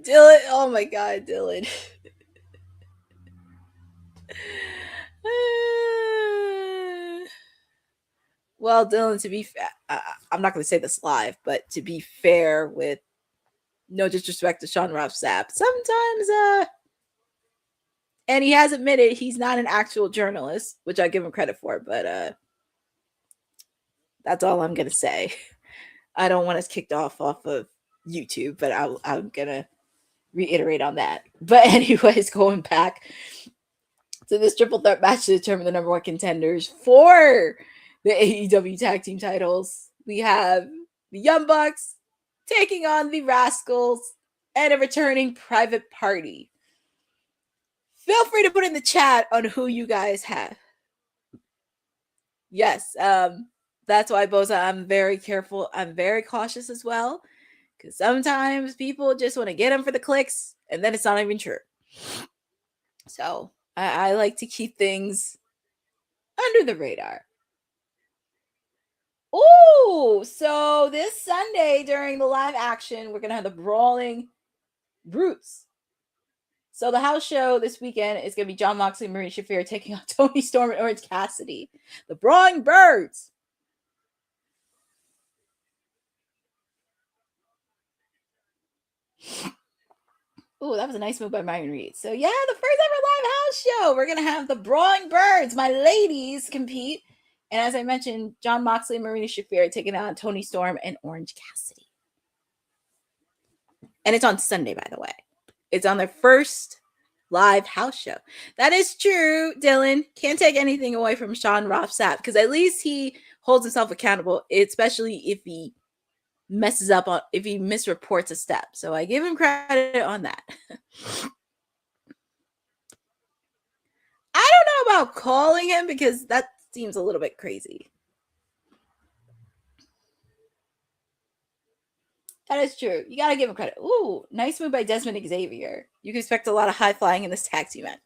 Dylan, oh my God, Dylan. Well, Dylan, to be fair, I'm not going to say this live, but to be fair, with no disrespect to Sean Ross Sapp, sometimes, and he has admitted he's not an actual journalist, which I give him credit for, but that's all I'm going to say. I don't want us kicked off of YouTube, but I'm going to reiterate on that. But anyways, going back to this triple threat match to determine the number 1 contenders for the AEW tag team titles. We have the Young Bucks taking on the Rascalz and a returning Private Party. Feel free to put in the chat on who you guys have. Yes, that's why, Boza, I'm very careful. I'm very cautious as well. Because sometimes people just want to get them for the clicks, and then it's not even true. So I like to keep things under the radar. Oh, so this Sunday during the live action, we're going to have the Brawling Brutes. So the house show this weekend is going to be Jon Moxley and Marina Shafir taking on Toni Storm and Orange Cassidy. The Brawling Birds. Oh, that was a nice move by Myron Reed. So yeah, the first ever live house show. We're going to have the Brawling Birds, my ladies, compete. And as I mentioned, Jon Moxley and Marina Shafir taking on Toni Storm and Orange Cassidy. And it's on Sunday, by the way. It's on their first live house show. That is true, Dylan. Can't take anything away from Sean Ross Sapp because at least he holds himself accountable, especially if he messes up on, if he misreports a step. So I give him credit on that. I don't know about calling him because that seems a little bit crazy. That is true. You got to give him credit. Ooh, nice move by Desmond Xavier. You can expect a lot of high flying in this tag team match.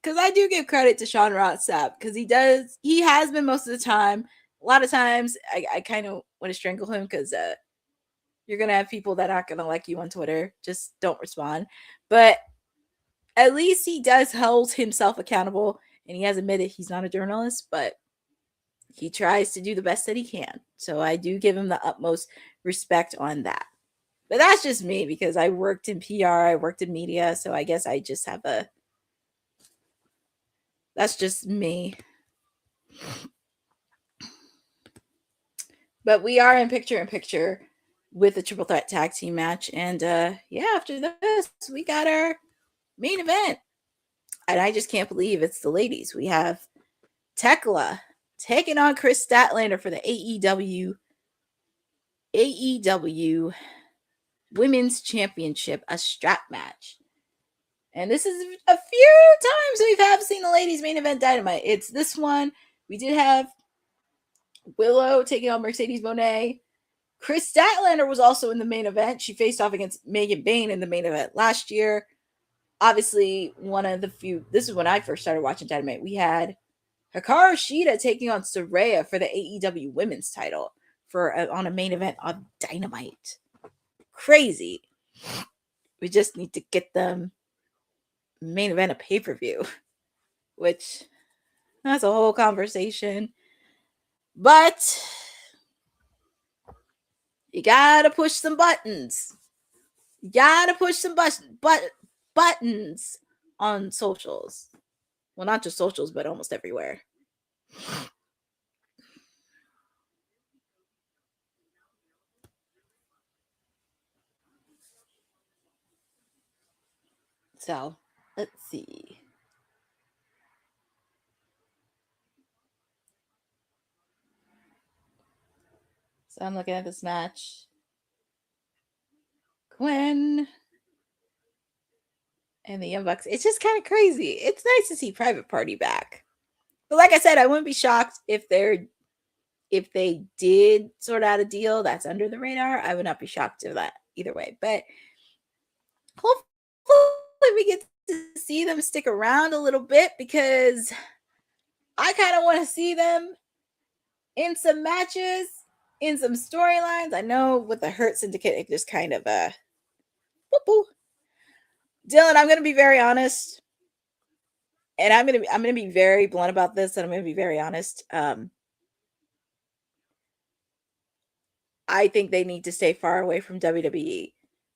Because I do give credit to Sean Ross Sapp because he has been most of the time. A lot of times I kind of want to strangle him because you're going to have people that aren't going to like you on Twitter. Just don't respond. But at least he does hold himself accountable and he has admitted he's not a journalist, but he tries to do the best that he can. So I do give him the utmost respect on that. But that's just me because I worked in PR, I worked in media, so I guess I just have that's just me. But we are in picture with a triple threat tag team match. And after this, we got our main event. And I just can't believe it's the ladies. We have Thekla taking on Kris Statlander for the AEW Women's Championship, a strap match. And this is a few times we have seen the ladies main event Dynamite. It's this one. We did have Willow taking on Mercedes Moné. Kris Statlander was also in the main event. She faced off against Megan Bayne in the main event last year. Obviously, one of the few. This is when I first started watching Dynamite. We had Hikaru Shida taking on Saraya for the AEW Women's title on a main event of Dynamite. Crazy. We just need to get them main event a pay-per-view, which that's a whole conversation. But you gotta push some buttons. You gotta push some buttons on socials. Well, not just socials, but almost everywhere. So, let's see. So I'm looking at this match. Gwen and the Young Bucks. It's just kind of crazy. It's nice to see Private Party back. But like I said, I wouldn't be shocked if they did sort out a deal that's under the radar. I would not be shocked to that either way. But hopefully we get to see them stick around a little bit, because I kind of want to see them in some matches, in some storylines. I know with the Hurt Syndicate, it just kind of Dylan, I'm going to be very honest, and I'm going to be very blunt about this, and I'm going to be very honest. I think they need to stay far away from WWE.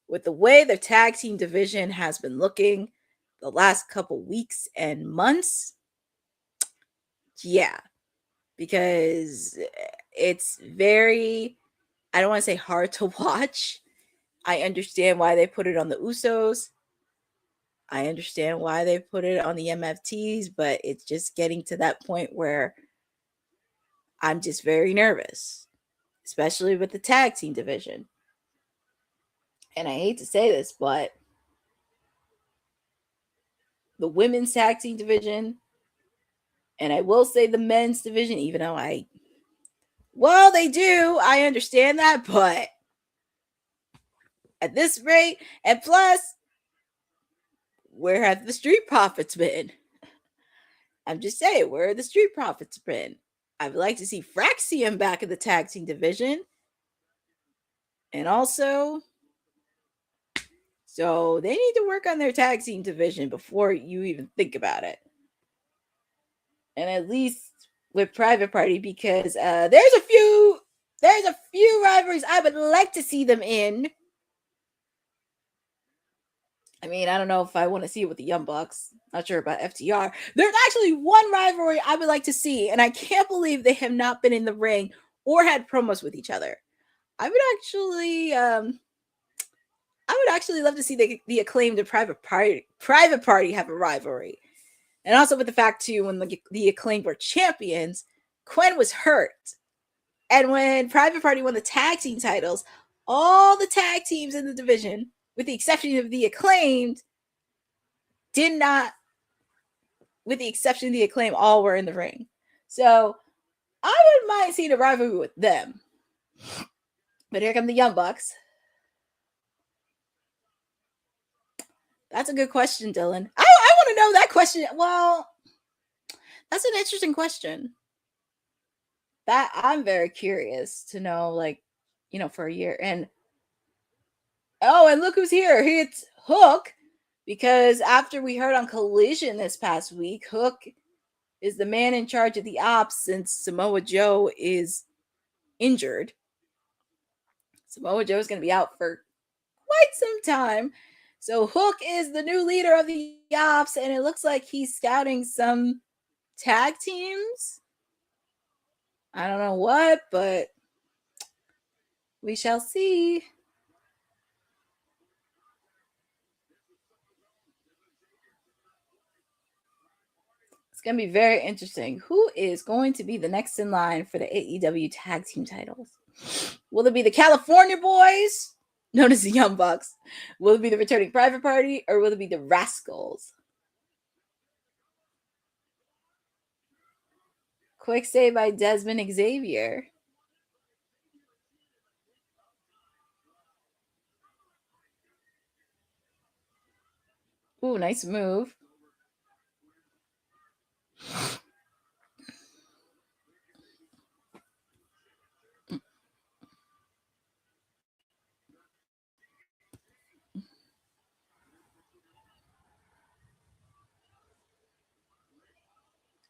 With the way the tag team division has been looking the last couple weeks and months, yeah, because it's very, I don't want to say hard to watch. I understand why they put it on the Usos. I understand why they put it on the MFTs, but it's just getting to that point where I'm just very nervous, especially with the tag team division. And I hate to say this, but the women's tag team division, and I will say the men's division, even though they do, I understand that, but at this rate, and plus, where have the Street Profits been? I'm just saying, where are the Street Profits been? I would like to see Fraxium back in the tag team division. And also, so they need to work on their tag team division before you even think about it. And at least with Private Party, because there's a few rivalries I would like to see them in. I mean, I don't know if I want to see it with the Young Bucks. Not sure about FTR. There's actually one rivalry I would like to see, and I can't believe they have not been in the ring or had promos with each other. I would actually love to see the Acclaimed and Private Party have a rivalry. And also with the fact, too, when the Acclaimed were champions, Quen was hurt. And when Private Party won the tag team titles, all the tag teams in the division, with the exception of the Acclaimed, all were in the ring. So I wouldn't mind seeing a rivalry with them. But here come the Young Bucks. That's a good question, Dylan. I want to know that question. Well, that's an interesting question. That I'm very curious to know, for a year. And look who's here. It's Hook. Because after we heard on Collision this past week, Hook is the man in charge of the ops since Samoa Joe is injured. Samoa Joe is going to be out for quite some time. So Hook is the new leader of the ops, and it looks like he's scouting some tag teams. I don't know what, but We shall see. It's going to be very interesting. Who is going to be the next in line for the AEW tag team titles? Will it be the California Boys, known as the Young Bucks? Will it be the returning Private Party, or will it be the Rascalz? Quick save by Desmond Xavier. Ooh, nice move.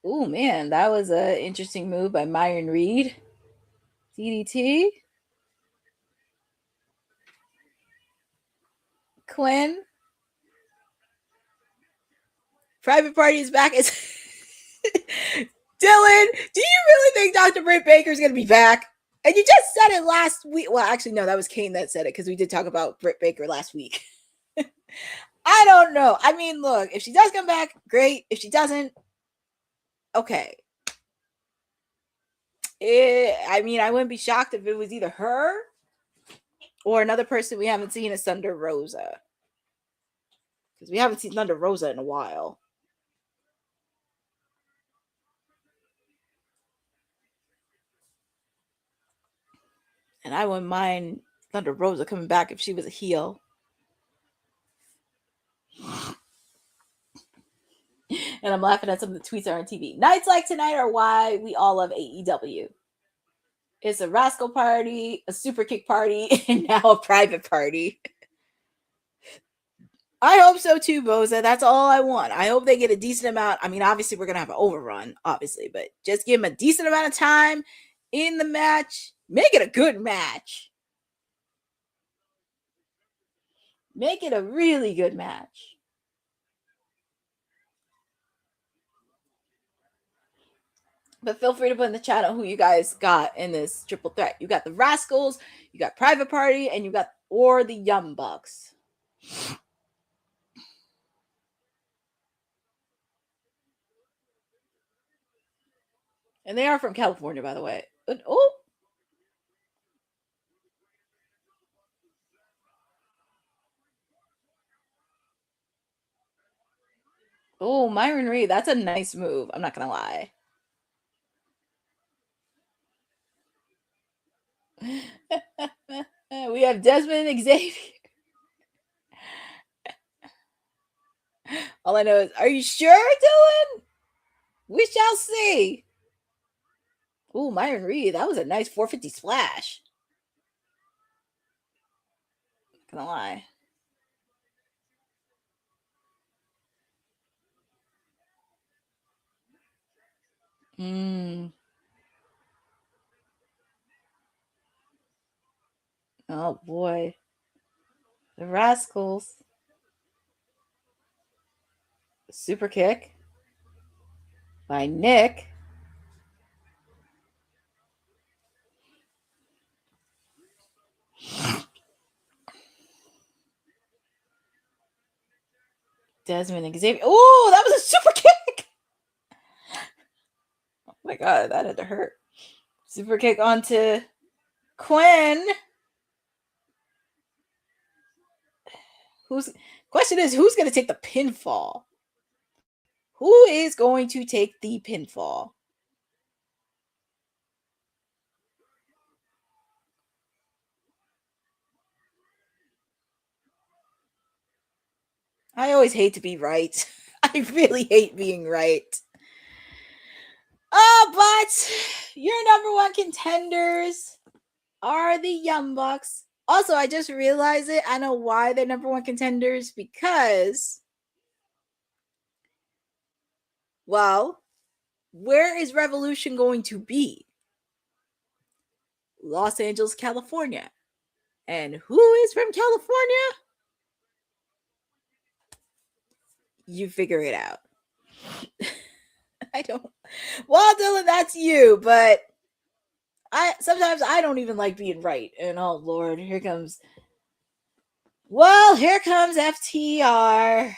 Ooh, man, that was an interesting move by Myron Reed. DDT. Quinn. Private Party is back. It's Dylan, do you really think Dr. Britt Baker is going to be back? And you just said it last week. Well, actually, no, that was Kane that said it because we did talk about Britt Baker last week. I don't know. I mean, look, if she does come back, great. If she doesn't, okay. I mean, I wouldn't be shocked if it was either her or another person we haven't seen as Thunder Rosa. Because we haven't seen Thunder Rosa in a while. And I wouldn't mind Thunder Rosa coming back if she was a heel. And I'm laughing at some of the tweets that are on TV. Nights like tonight are why we all love AEW. It's a Rascal party, a super kick party, and now a private party. I hope so too, Boza. That's all I want. I hope they get a decent amount. I mean, obviously, we're going to have an overrun, obviously, but just give them a decent amount of time in the match. Make it a good match. Make it a really good match. But feel free to put in the chat on who you guys got in this triple threat. You got the Rascalz, you got Private Party, and you got the Young Bucks. And they are from California, by the way. Oh, Myron Reed. That's a nice move. I'm not going to lie. We have Desmond Xavier. All I know is, are you sure, Dylan? We shall see. Oh, Myron Reed. That was a nice 450 splash. Not gonna lie. Oh, boy. The Rascalz. Super kick by Nick. Desmond Xavier. Oh, that was a super kick. Oh my God, that had to hurt. Super kick onto Quinn. Question is, who's going to take the pinfall? Who is going to take the pinfall? I always hate to be right. I really hate being right. But your number one contenders are the Young Bucks. Also, I just realized it. I know why they're number one contenders. Because, well, where is Revolution going to be? Los Angeles, California. And who is from California? You figure it out. I don't. Well, Dylan, that's you. But Sometimes I don't even like being right. And oh Lord, here comes FTR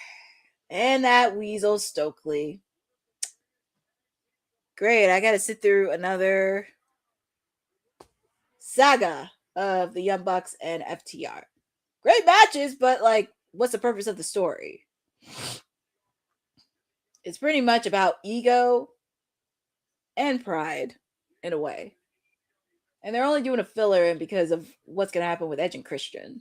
and that weasel Stokely. Great, I gotta sit through another saga of the Young Bucks and FTR. Great matches, but like, what's the purpose of the story? It's pretty much about ego and pride in a way. And they're only doing a filler in because of what's going to happen with Edge and Christian.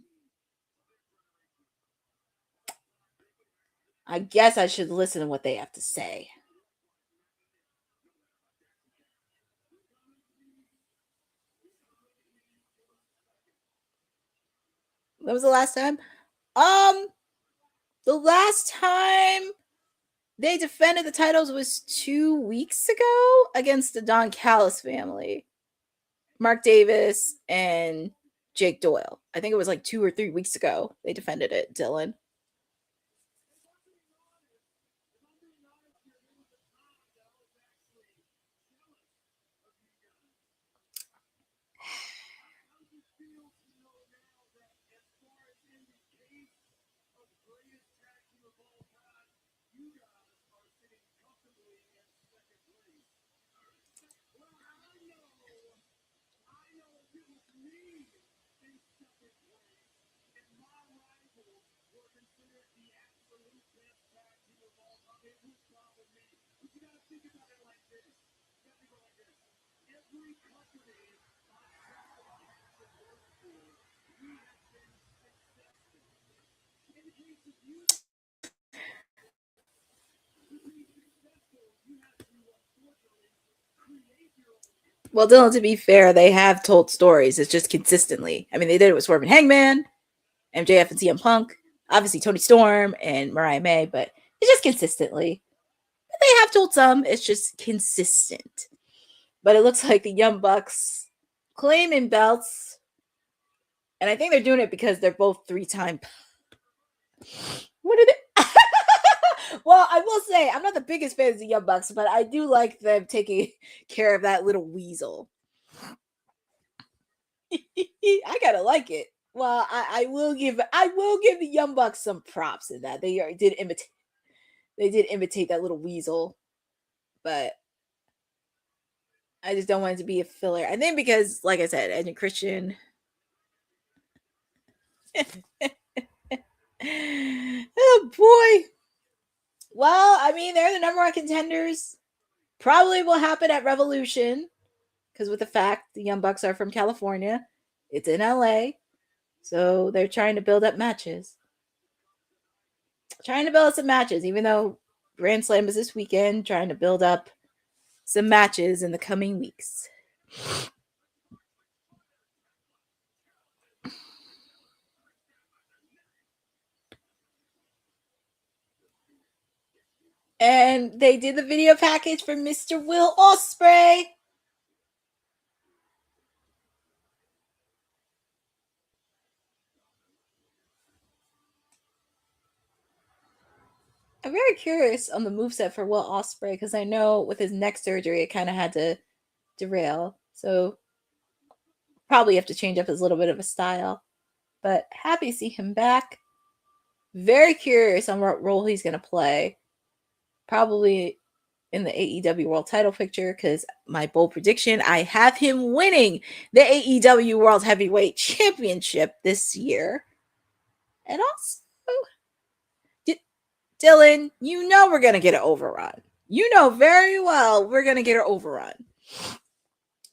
I guess I should listen to what they have to say. When was the last time? The last time they defended the titles was 2 weeks ago against the Don Callis family. Mark Davis and Jake Doyle. I think it was like 2 or 3 weeks ago they defended it, Dylan. Well, Dylan, to be fair, they have told stories. It's just consistently. I mean, they did it with Swerve and Hangman, MJF and CM Punk, obviously Tony Storm and Mariah May, but it's just consistently. But they have told some. It's just consistent. But it looks like the Young Bucks claiming belts. And I think they're doing it because they're both 3-time. What are they? Well, I will say, I'm not the biggest fan of the Young Bucks, but I do like them taking care of that little weasel. I gotta like it. Well, I will give the Young Bucks some props in that they did imitate that little weasel, but I just don't want it to be a filler. And then because, like I said, Edge and Christian. Oh boy. Well, I mean, they're the number 1 contenders. Probably will happen at Revolution. Because with the fact the Young Bucks are from California, it's in LA. So they're trying to build up matches. Trying to build up some matches, even though Grand Slam is this weekend, trying to build up some matches in the coming weeks. And they did the video package for Mr. Will Ospreay. I'm very curious on the moveset for Will Ospreay because I know with his neck surgery, it kind of had to derail. So probably have to change up his little bit of a style. But happy to see him back. Very curious on what role he's going to play. Probably in the AEW World Title picture because my bold prediction, I have him winning the AEW World Heavyweight Championship this year. And also, Dylan, you know we're going to get an overrun. You know very well we're going to get an overrun.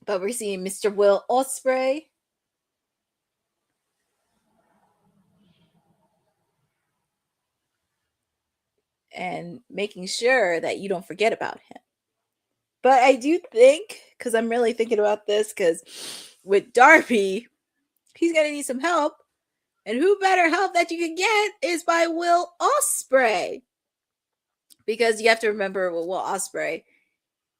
But we're seeing Mr. Will Ospreay. And making sure that you don't forget about him. But I do think, because I'm really thinking about this, because with Darby, he's going to need some help. And who better help that you can get is by Will Ospreay. Because you have to remember with Will Ospreay,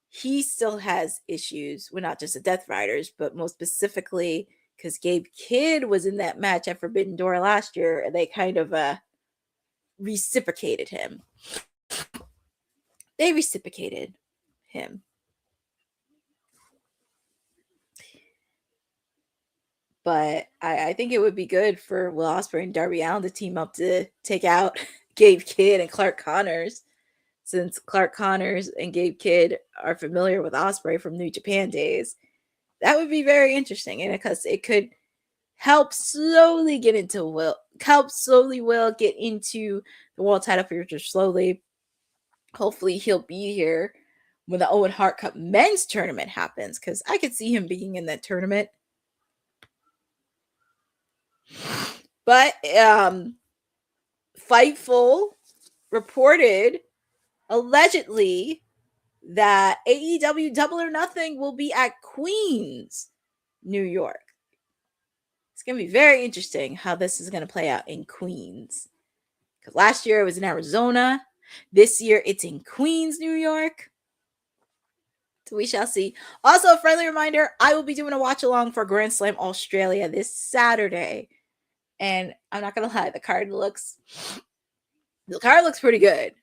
he still has issues with not just the Death Riders, but most specifically because Gabe Kidd was in that match at Forbidden Door last year, and they kind of reciprocated him. They reciprocated him. But I think it would be good for Will Ospreay and Darby Allin to team up to take out Gabe Kidd and Clark Connors, since Clark Connors and Gabe Kidd are familiar with Ospreay from New Japan days. That would be very interesting, and because it could help slowly get into Will get into the world title picture slowly. Hopefully he'll be here when the Owen Hart Cup men's tournament happens, because I could see him being in that tournament. But Fightful reported allegedly that AEW Double or Nothing will be at Queens, New York. It's going to be very interesting how this is going to play out in Queens. Because last year it was in Arizona. This year it's in Queens, New York. So we shall see. Also, a friendly reminder, I will be doing a watch along for Grand Slam Australia this Saturday. And I'm not going to lie, the card looks pretty good.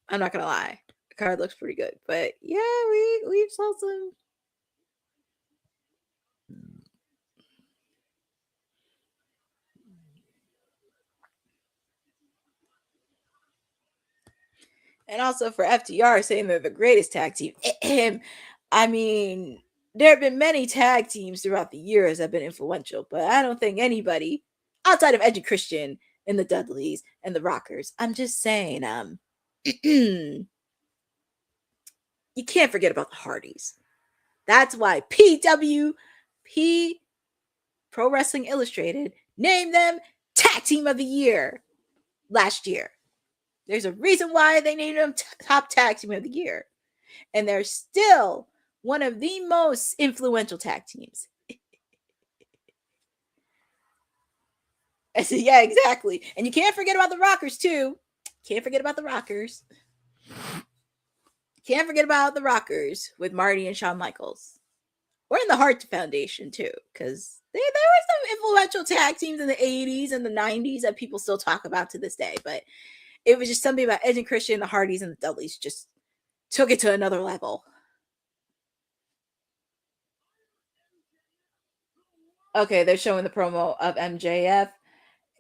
I'm not going to lie. The card looks pretty good. But yeah, we saw some. And also for FTR saying they're the greatest tag team. I mean, there have been many tag teams throughout the years that have been influential, but I don't think anybody outside of Edge and Christian and the Dudleys and the Rockers. I'm just saying, you can't forget about the Hardys. That's why PWP, Pro Wrestling Illustrated, named them Tag Team of the Year last year. There's a reason why they named them top tag team of the year. And they're still one of the most influential tag teams. I said, yeah, exactly. And you can't forget about the Rockers, too. Can't forget about the Rockers. Can't forget about the Rockers with Marty and Shawn Michaels. Or in the Hart Foundation, too. Because there were some influential tag teams in the 80s and the 90s that people still talk about to this day. But it was just something about Edge and Christian, the Hardys, and the Dudleys just took it to another level. Okay, they're showing the promo of MJF,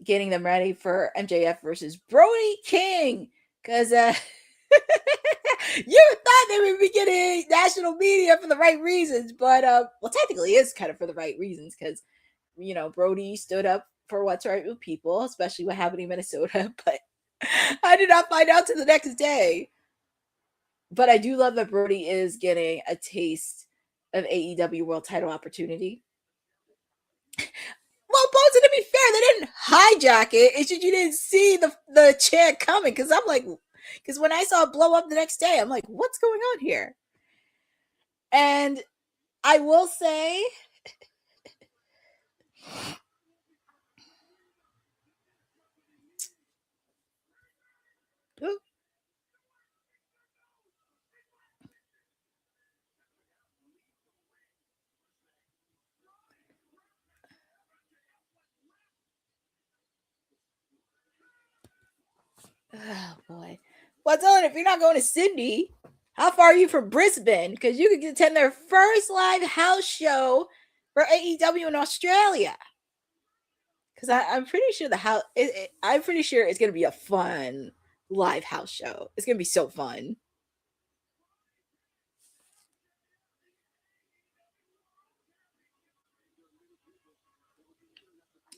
getting them ready for MJF versus Brody King. Because you thought they would be getting national media for the right reasons. But, well, technically it's kind of for the right reasons. Because, you know, Brody stood up for what's right with people, especially what happened in Minnesota. But I did not find out till the next day. But I do love that Brody is getting a taste of AEW World Title opportunity. Well, Bones, to be fair, they didn't hijack it. It's just you didn't see the chant coming. Because when I saw it blow up the next day, I'm like, what's going on here? And I will say, oh boy. Well, Dylan, if you're not going to Sydney, how far are you from Brisbane? Because you could attend their first live house show for AEW in Australia. Because I'm pretty sure I'm pretty sure it's gonna be a fun live house show. It's gonna be so fun.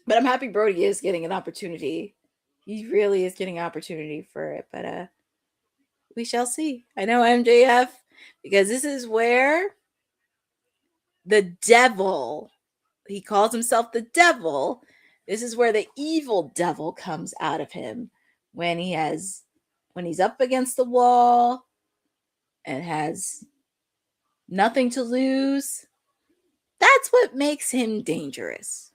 But I'm happy Brody is getting an opportunity. He really is getting an opportunity for it. But we shall see. I know MJF, because this is where the devil, he calls himself the devil. This is where the evil devil comes out of him when he's up against the wall and has nothing to lose. That's what makes him dangerous.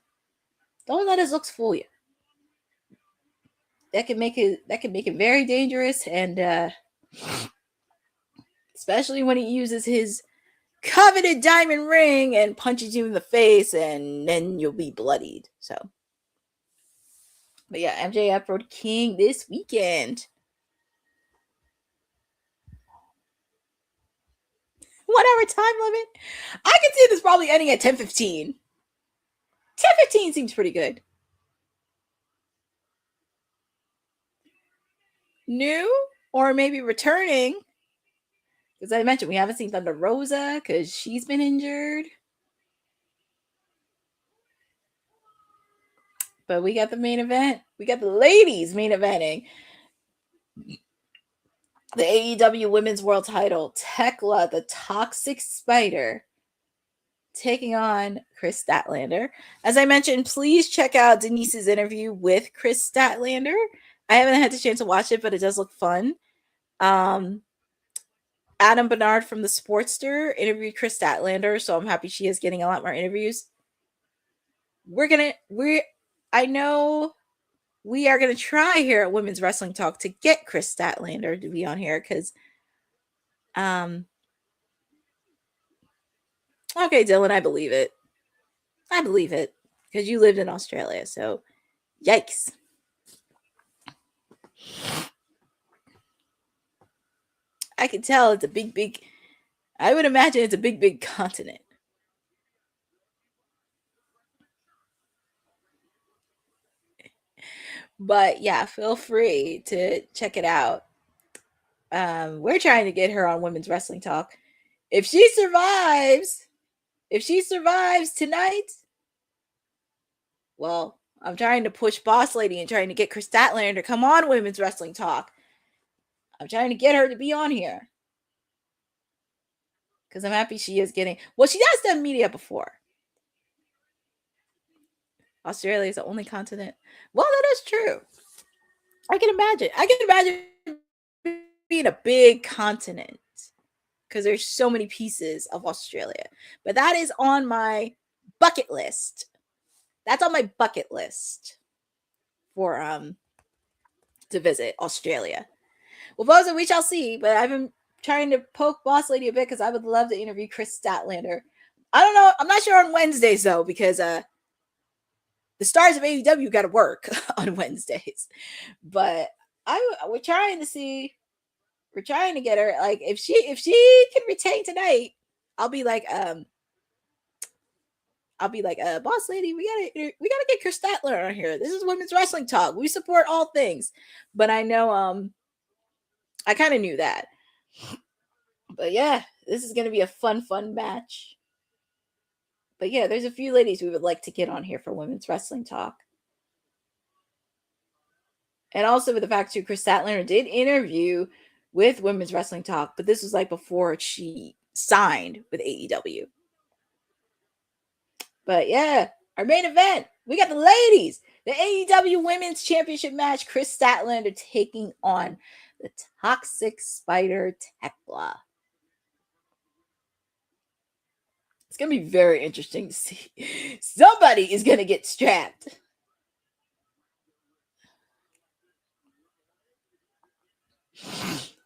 Don't let his looks fool you. That can make it very dangerous, and especially when he uses his coveted diamond ring and punches you in the face, and then you'll be bloodied. So, but yeah, MJF rode King this weekend. 1 hour time limit. I can see this probably ending at 10:15. 10-15 seems pretty good. New or maybe returning, because I mentioned we haven't seen Thunder Rosa because she's been injured. But we got the main event. We got the ladies main eventing the AEW Women's World Title. Thekla, the Toxic Spider, taking on Kris Statlander. As I mentioned, please check out Denise's interview with Kris Statlander. I haven't had the chance to watch it, but it does look fun. Adam Bernard from the Sportster interviewed Kris Statlander, so I'm happy she is getting a lot more interviews. I know we are going to try here at Women's Wrestling Talk to get Kris Statlander to be on here because, okay, Dylan, I believe it. I believe it because you lived in Australia, so yikes. I can tell it's a big, I would imagine it's a big continent. But yeah, feel free to check it out. We're trying to get her on Women's Wrestling Talk. If she survives tonight, well, I'm trying to push Boss Lady and trying to get Kris Statlander to come on Women's Wrestling Talk. I'm trying to get her to be on here. Because I'm happy she is getting... Well, she has done media before. Australia is the only continent. Well, that is true. I can imagine being a big continent. Because there's so many pieces of Australia. But that is on my bucket list. That's on my bucket list for to visit Australia. Well, Boza, we shall see. But I've been trying to poke Boss Lady a bit because I would love to interview Kris Statlander. I don't know. I'm not sure on Wednesdays though, because the stars of AEW got to work on Wednesdays. But we're trying to see. We're trying to get her. Like if she can retain tonight, I'll be like Boss Lady, we gotta get Kris Statlander on here. This is Women's Wrestling Talk. We support all things. But I know I kind of knew that. But yeah, this is gonna be a fun match. But yeah, there's a few ladies we would like to get on here for Women's Wrestling Talk. And also with the fact too, Kris Statlander did interview with Women's Wrestling Talk, but this was like before she signed with AEW. But yeah, our main event, we got the ladies. The AEW Women's Championship match, Kris Statlander taking on the Toxic Spider Thekla. It's going to be very interesting to see. Somebody is going to get strapped.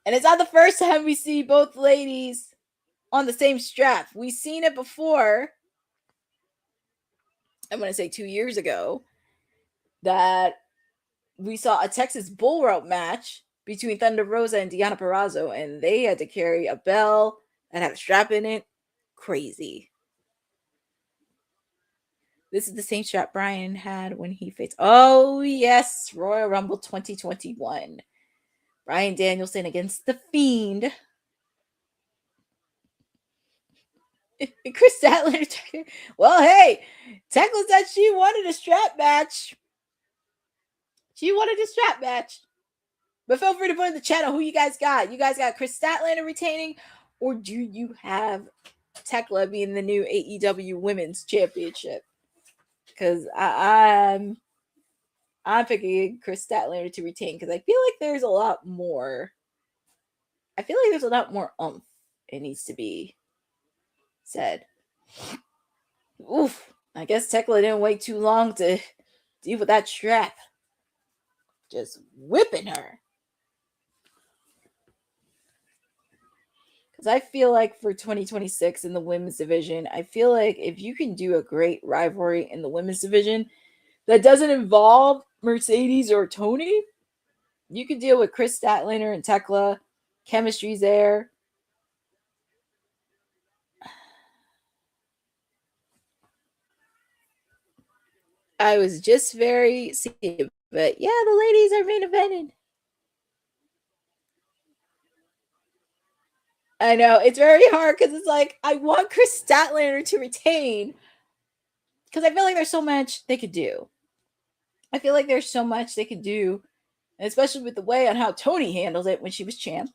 And it's not the first time we see both ladies on the same strap. We've seen it before. I'm going to say 2 years ago that we saw a Texas bull rope match between Thunder Rosa and Deonna Purrazzo, and they had to carry a bell that had a strap in it. Crazy. This is the same strap Brian had when he faced... Oh, yes. Royal Rumble 2021. Bryan Danielson against The Fiend. Kris Statlander. Well, hey, Thekla said she wanted a strap match. But feel free to put in the chat who you guys got. You guys got Kris Statlander retaining, or do you have Thekla being the new AEW Women's Championship? Because I'm picking Kris Statlander to retain because I feel like there's a lot more. I feel like there's a lot more oomph it needs to be said. Oof. I guess Thekla didn't wait too long to deal with that strap. Just whipping her. Because I feel like for 2026 in the women's division, I feel like if you can do a great rivalry in the women's division that doesn't involve Mercedes or Tony, you can deal with Kris Statlander and Thekla. Chemistry's there. I was just very seeing, but yeah, the ladies are main evented. I know it's very hard because it's like I want Kris Statlander to retain because I feel like there's so much they could do. I feel like there's so much they could do, especially with the way on how Tony handled it when she was champ.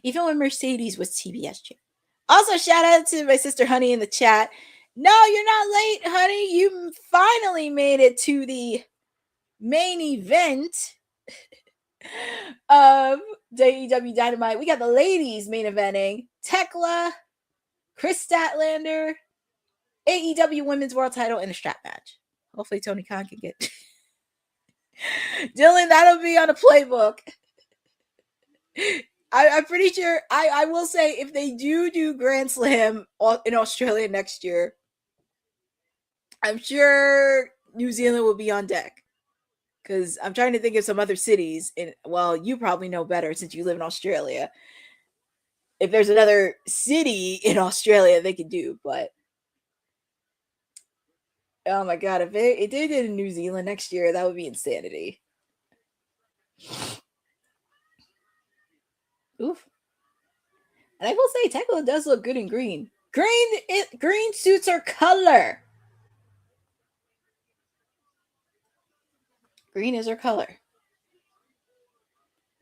Even when Mercedes was TBS champ. Also, shout out to my sister Honey in the chat. No, you're not late, honey. You finally made it to the main event of AEW Dynamite. We got the ladies main eventing. Thekla, Kris Statlander, AEW Women's World Title in a strap match. Hopefully Tony Khan can get Dylan, that'll be on a playbook. I'm pretty sure, I will say, if they do Grand Slam in Australia next year, I'm sure New Zealand will be on deck. Because I'm trying to think of some other cities. Well, you probably know better since you live in Australia. If there's another city in Australia they could do, but oh my god, if they did it in New Zealand next year, that would be insanity. Oof. And I will say, Thekla does look good in green. Green suits her color. Green is her color.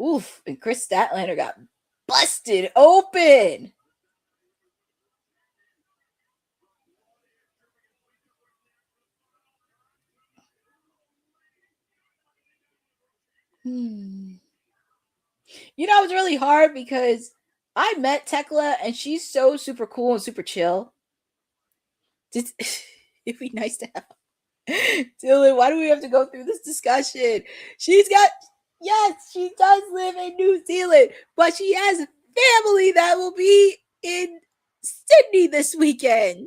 Oof. And Kris Statlander got busted open. You know, it was really hard because I met Thekla and she's so super cool and super chill. It'd be nice to have. Dylan, why do we have to go through this discussion? Yes, she does live in New Zealand, but she has family that will be in Sydney this weekend.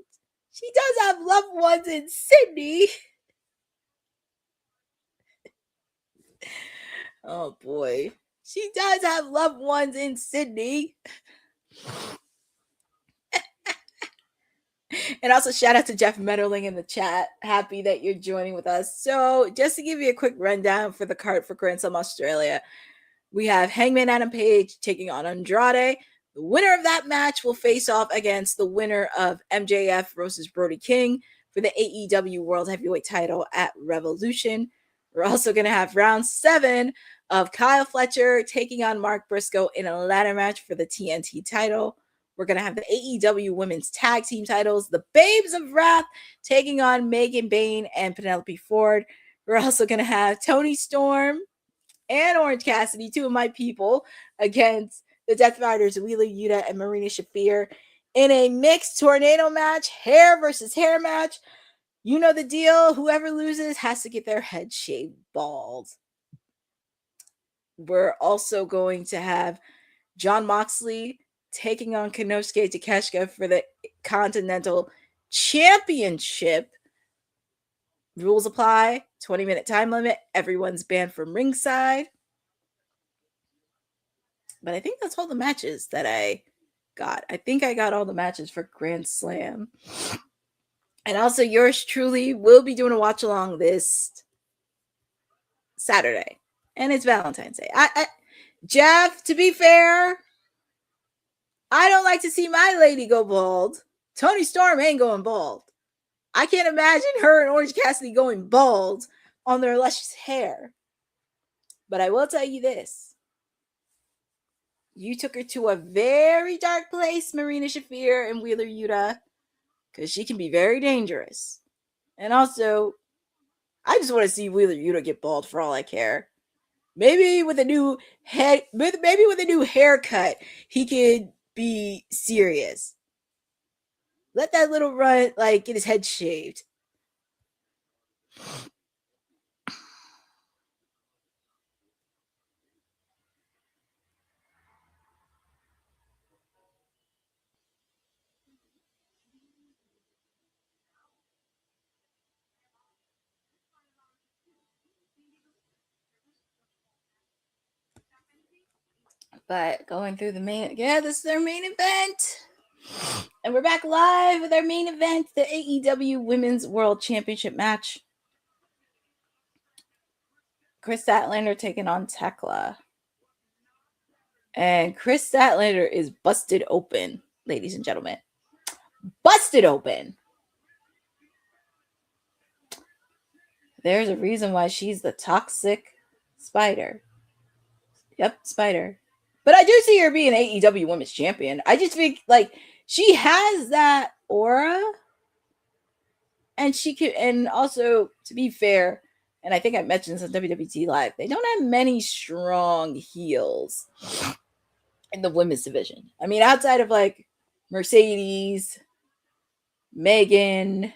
She does have loved ones in Sydney. Oh boy. She does have loved ones in Sydney. And also shout out to Jeff Metterling in the chat. Happy that you're joining with us. So just to give you a quick rundown for the card for Grand Slam Australia, we have Hangman Adam Page taking on Andrade. The winner of that match will face off against the winner of MJF versus Brody King for the AEW World Heavyweight title at Revolution. We're also going to have round 7 of Kyle Fletcher taking on Mark Briscoe in a ladder match for the TNT title. We're going to have the AEW Women's Tag Team titles, the Babes of Wrath taking on Megan Bayne and Penelope Ford. We're also going to have Toni Storm and Orange Cassidy, 2 of my people, against the Death Riders, Wheeler Yuta and Marina Shafir in a mixed tornado match, hair versus hair match. You know the deal. Whoever loses has to get their head shaved bald. We're also going to have Jon Moxley taking on Konosuke Takeshita for the Continental Championship. Rules apply. 20-minute time limit. Everyone's banned from ringside. But I think that's all the matches that I got. I think I got all the matches for Grand Slam. And also, yours truly will be doing a watch along this Saturday. And it's Valentine's Day. Jeff, to be fair, I don't like to see my lady go bald. Toni Storm ain't going bald. I can't imagine her and Orange Cassidy going bald on their luscious hair. But I will tell you this. You took her to a very dark place, Marina Shafir and Wheeler Yuta, because she can be very dangerous. And also, I just want to see Wheeler Yuta get bald for all I care. Maybe with a new head, maybe with a new haircut, he could be serious. Let that little runt get his head shaved. But going through the main, this is their main event. And we're back live with our main event, the AEW Women's World Championship match. Kris Statlander taking on Thekla. And Kris Statlander is busted open, ladies and gentlemen. Busted open. There's a reason why she's the toxic spider. Yep, spider. But I do see her being AEW Women's Champion. I just think, like, she has that aura. And she could, and also, to be fair, and I think I mentioned this on WWT Live, they don't have many strong heels in the women's division. I mean, outside of, like, Mercedes, Megan,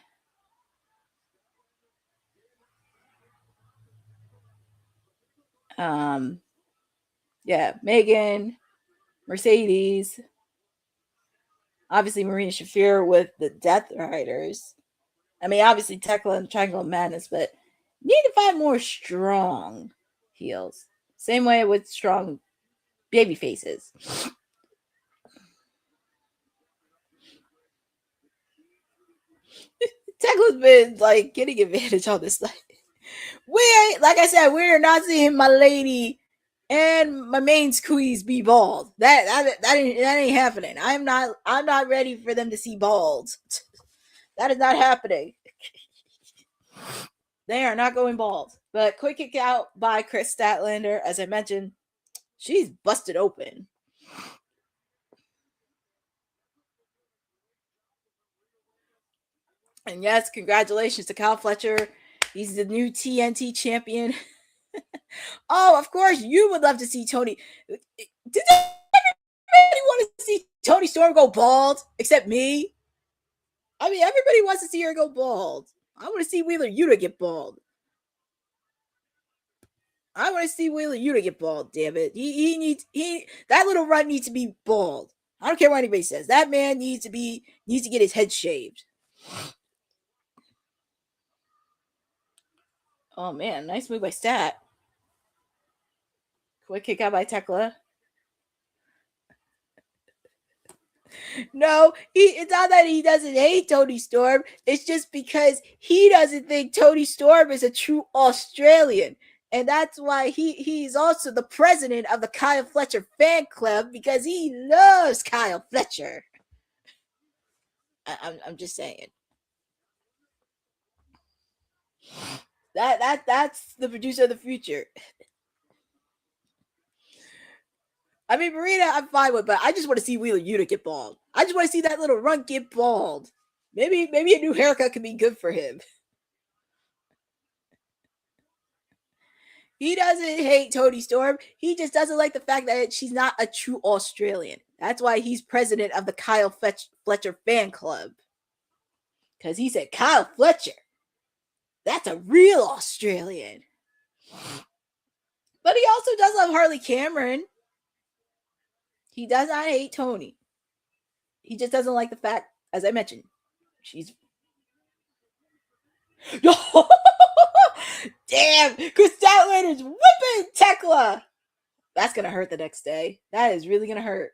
Megan, Mercedes, obviously Marina Shafir with the Death Riders. I mean, obviously Thekla and Triangle of Madness, but need to find more strong heels. Same way with strong baby faces. Thekla's been like getting advantage on this. Like I said, we're not seeing my lady and my main squeeze be bald. That ain't happening. I'm not ready for them to see bald. That is not happening. They are not going bald. But quick kick out by Kris Statlander. As I mentioned, she's busted open. And yes, congratulations to Kyle Fletcher. He's the new TNT champion. Oh, of course, you would love to see Tony. Did anybody want to see Tony Storm go bald except me? I mean, everybody wants to see her go bald. I want to see Wheeler Yuta get bald. I want to see Wheeler Yuta get bald, damn it. That little run needs to be bald. I don't care what anybody says. That man needs to get his head shaved. Oh man, nice move by Stat. Quick kick out by Thekla. No, it's not that he doesn't hate Tony Storm. It's just because he doesn't think Tony Storm is a true Australian. And that's why he's also the president of the Kyle Fletcher fan club, because he loves Kyle Fletcher. I'm just saying. That's the producer of the future. I mean, Marina, I'm fine with, but I just want to see Wheeler Yuta get bald. I just want to see that little runt get bald. Maybe a new haircut could be good for him. He doesn't hate Tony Storm. He just doesn't like the fact that she's not a true Australian. That's why he's president of the Kyle Fletcher fan club. Because he said, Kyle Fletcher, that's a real Australian. But he also does love Harley Cameron. He does not hate Tony. He just doesn't like the fact, as I mentioned, she's... Damn! Kris Statlander's whipping Thekla! That's going to hurt the next day. That is really going to hurt.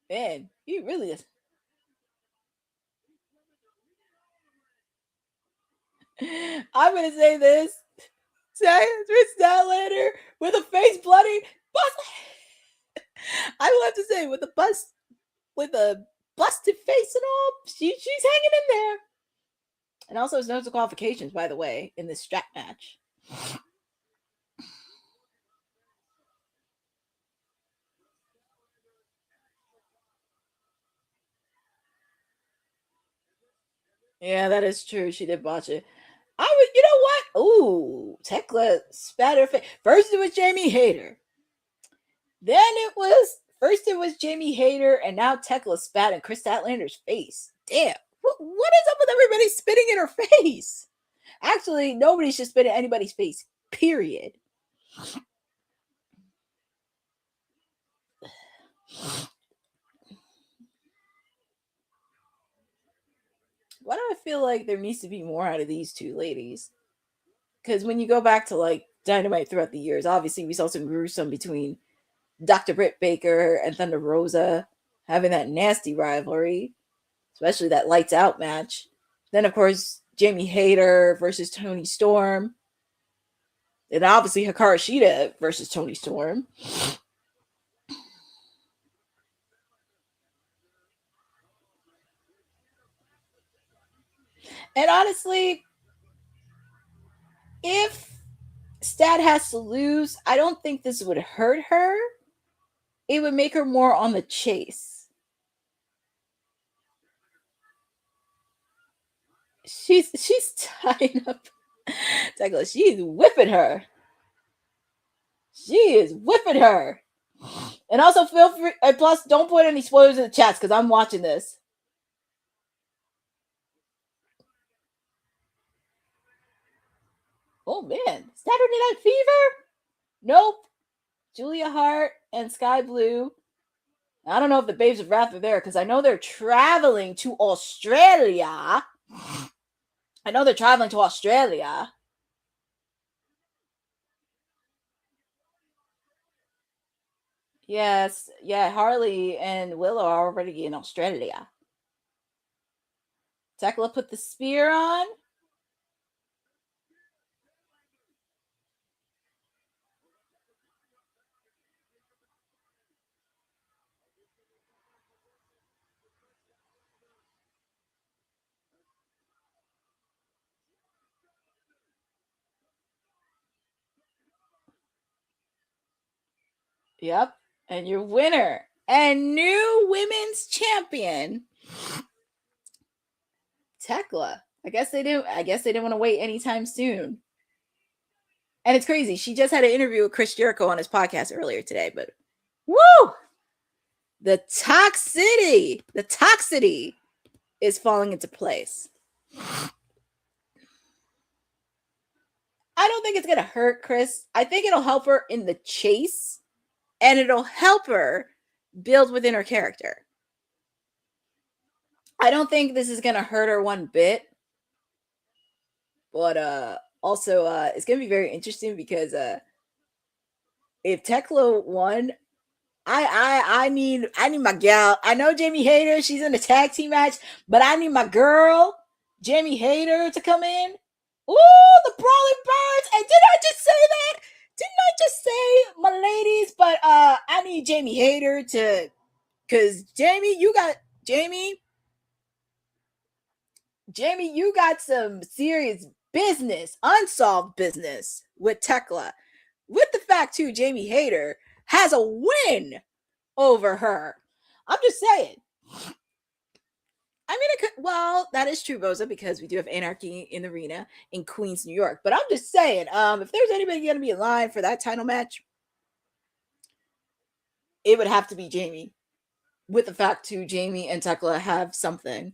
Man, he really is. I'm going to say this. Kris Statlander with a face bloody. I will have to say, with a busted face and all, she's hanging in there. And also, there's no disqualifications, by the way, in this strap match. Yeah, that is true. She did botch it. You know what? Ooh, Thekla spat her face. First it was Jamie Hayter. Then it was Jamie Hayter, and now Thekla spat in Kris Statlander's face. Damn. What is up with everybody spitting in her face? Actually, nobody should spit in anybody's face. Period. Why do I feel like there needs to be more out of these two ladies? Because when you go back to like Dynamite throughout the years, obviously we saw some gruesome between Dr. Britt Baker and Thunder Rosa. having that nasty rivalry, especially that lights out match. Then, of course, Jamie Hayter versus Toni Storm. And obviously Hikaru Shida versus Toni Storm. And honestly, if Stat has to lose, I don't think this would hurt her. It would make her more on the chase. She's tying up Thekla. She's whipping her. She is whipping her. And also feel free, and plus don't put any spoilers in the chats because I'm watching this. Oh man, Saturday Night Fever? Nope. Julia Hart and Sky Blue. I don't know if the Babes of Wrath are there because I know they're traveling to Australia. Yes, yeah, Harley and Willow are already in Australia. Thekla put the spear on. Yep. And your winner and new women's champion, Thekla. I guess they didn't want to wait anytime soon. And it's crazy. She just had an interview with Chris Jericho on his podcast earlier today, but woo! The toxicity is falling into place. I don't think it's going to hurt Chris. I think it'll help her in the chase, and it'll help her build within her character. I don't think this is going to hurt her one bit. But also it's going to be very interesting because if Thekla won, I need my gal. I know Jamie Hayter, she's in the tag team match, but I need my girl, Jamie Hayter, to come in. Ooh, the Brawling Birds. And did I just say that? Didn't I just say my ladies? But I need Jamie Hayter to, because Jamie, you got some serious business, unsolved business with Thekla. With the fact too, Jamie Hayter has a win over her. I'm just saying. I mean, it could, well, that is true, Boza, because we do have Anarchy in the Arena in Queens, New York. But I'm just saying, if there's anybody going to be in line for that title match, it would have to be Jamie. With the fact too, Jamie and Thekla have something.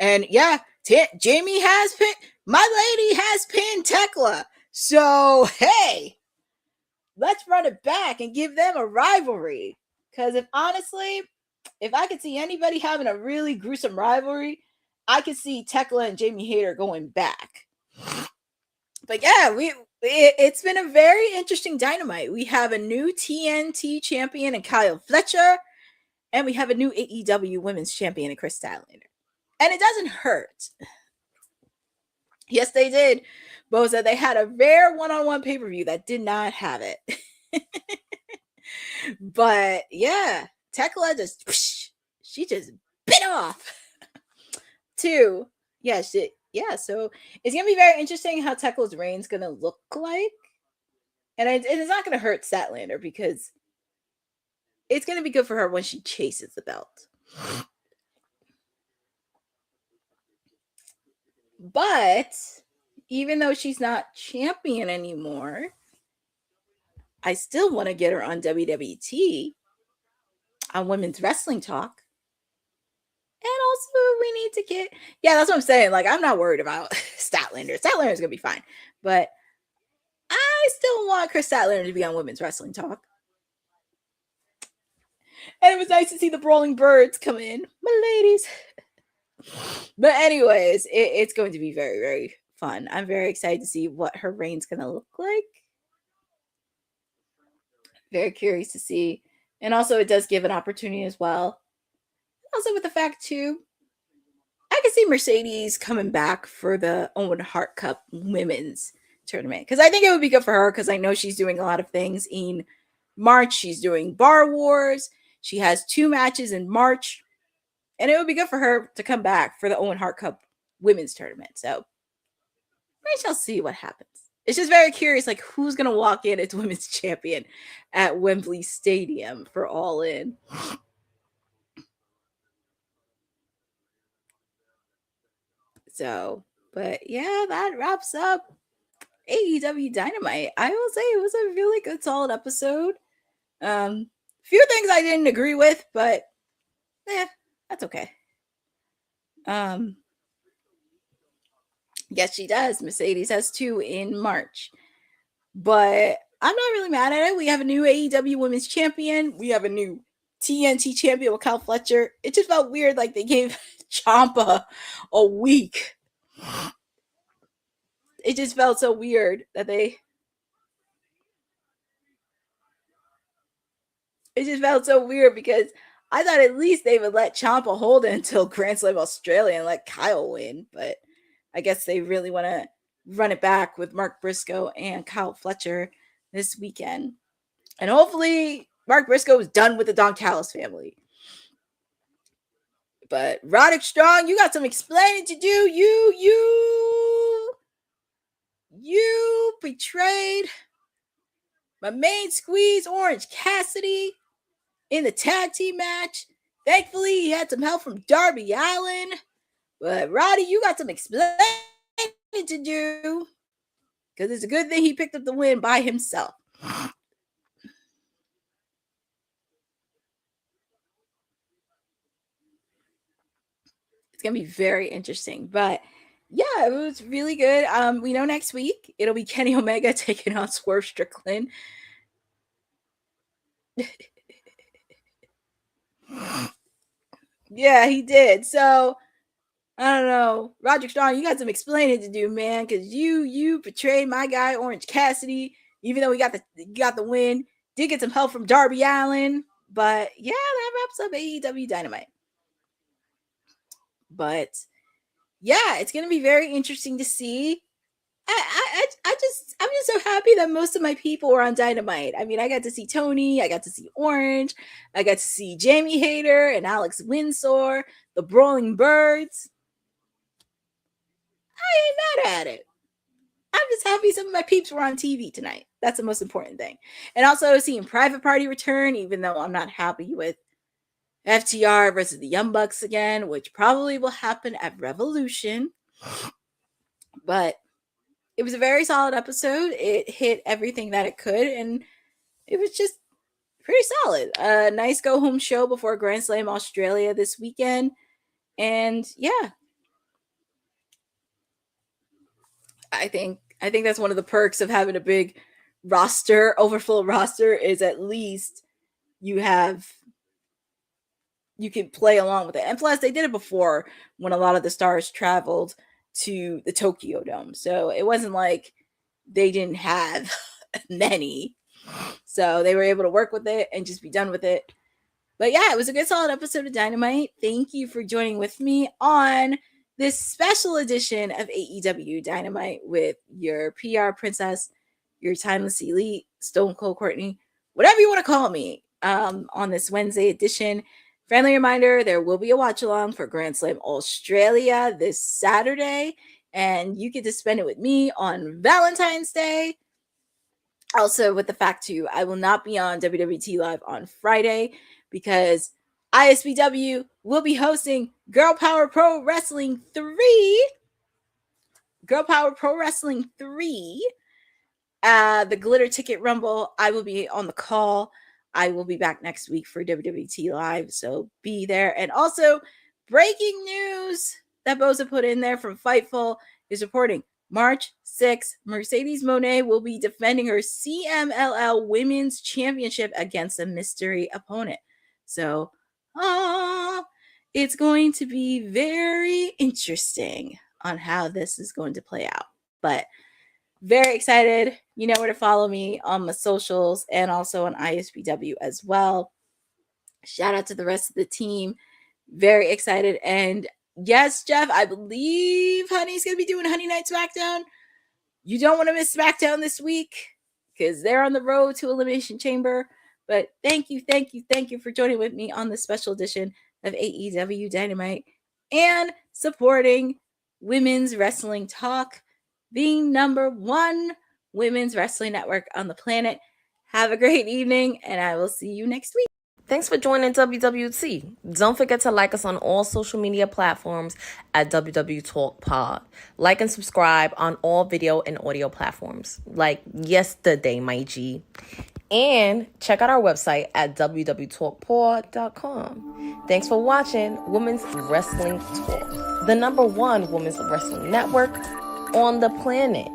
And yeah, Jamie has pinned, my lady has pinned Thekla. So, hey, let's run it back and give them a rivalry. Because if I could see anybody having a really gruesome rivalry, I could see Thekla and Jamie Hayter going back. But yeah, it's been a very interesting Dynamite. We have a new TNT champion in Kyle Fletcher, and we have a new AEW women's champion in Kris Statlander. And it doesn't hurt. Yes, they did. Boza, they had a rare one-on-one pay-per-view that did not have it. But yeah, Thekla she just bit off. So it's gonna be very interesting how Tekla's reign's gonna look like. And it's not gonna hurt Statlander because it's gonna be good for her when she chases the belt. But even though she's not champion anymore, I still want to get her on WWT on Women's Wrestling Talk. And also we need to get, that's what I'm saying. Like, I'm not worried about Statlander. Statlander is going to be fine. But I still want Kris Statlander to be on Women's Wrestling Talk. And it was nice to see the Brawling Birds come in. My ladies. But anyways, it's going to be very, very fun. I'm very excited to see what her reign's going to look like. Very curious to see. And also it does give an opportunity as well Also with the fact too, I can see Mercedes coming back for the Owen Hart Cup women's tournament because I think it would be good for her because I know she's doing a lot of things in March. She's doing Bar Wars. She has 2 matches in March, and it would be good for her to come back for the Owen Hart Cup women's tournament. So we shall see what happens. It's just very curious, like who's gonna walk in as women's champion at Wembley Stadium for All In. So, but yeah, that wraps up AEW Dynamite. I will say it was a really good, solid episode. Few things I didn't agree with, but that's okay. Yes, she does. Mercedes has 2 in March, but I'm not really mad at it. We have a new AEW Women's Champion. We have a new TNT Champion with Kyle Fletcher. It just felt weird, like they gave Ciampa a week. It just felt so weird that it just felt so weird because I thought at least they would let Ciampa hold it until Grand Slam Australia and let Kyle win, but I guess they really want to run it back with Mark Briscoe and Kyle Fletcher this weekend. And hopefully Mark Briscoe is done with the Don Callis family. But Roderick Strong, you got some explaining to do. You betrayed my main squeeze, Orange Cassidy, in the tag team match. Thankfully, he had some help from Darby Allin. But Roddy, you got some explaining to do. Because it's a good thing he picked up the win by himself. It's going to be very interesting. But yeah, it was really good. We know next week it'll be Kenny Omega taking on Swerve Strickland. Yeah, he did. So I don't know, Roderick Strong, you got some explaining to do, man, because you betrayed my guy Orange Cassidy, even though we got the win. Did get some help from Darby Allin, but yeah, that wraps up AEW Dynamite. But yeah, it's gonna be very interesting to see. I'm just so happy that most of my people were on Dynamite. I mean, I got to see Tony, I got to see Orange, I got to see Jamie Hayter and Alex Windsor, the Brawling Birds. I ain't mad at it. I'm just happy some of my peeps were on TV tonight. That's the most important thing. And also seeing Private Party return, even though I'm not happy with FTR versus the Young Bucks again, which probably will happen at Revolution. But it was a very solid episode. It hit everything that it could, and it was just pretty solid. A nice go-home show before Grand Slam Australia this weekend. And yeah, I think that's one of the perks of having a big roster, overflow roster, is at least you can play along with it. And plus, they did it before when a lot of the stars traveled to the Tokyo Dome. So it wasn't like they didn't have many. So they were able to work with it and just be done with it. But yeah, it was a good solid episode of Dynamite. Thank you for joining with me on this special edition of AEW Dynamite with your PR princess, your timeless elite, Stone Cold Courtney, whatever you want to call me, on this Wednesday edition. Friendly reminder, there will be a watch along for Grand Slam Australia this Saturday, and you get to spend it with me on Valentine's Day. Also, with the fact too, I will not be on WWT Live on Friday because ISBW will be hosting Girl Power Pro Wrestling 3. Girl Power Pro Wrestling 3. The Glitter Ticket Rumble. I will be on the call. I will be back next week for WWT Live, so be there. And also, breaking news that Boza put in there from Fightful is reporting March 6th, Mercedes Moné will be defending her CMLL Women's Championship against a mystery opponent. So, it's going to be very interesting on how this is going to play out. But very excited. You know where to follow me on my socials and also on ISBW as well. Shout out to the rest of the team. Very excited. And yes, Jeff, I believe Honey's going to be doing Honey Night SmackDown. You don't want to miss SmackDown this week because they're on the road to Elimination Chamber. But thank you for joining with me on this special edition of AEW Dynamite and supporting women's wrestling talk, being #1 women's wrestling network on the planet. Have a great evening, and I will see you next week. Thanks for joining WWT. Don't forget to like us on all social media platforms at WW Talk Pod. Like and subscribe on all video and audio platforms, like yesterday, my G. And check out our website at www.talkpod.com. Thanks for watching Women's Wrestling Talk, the #1 women's wrestling network on the planet.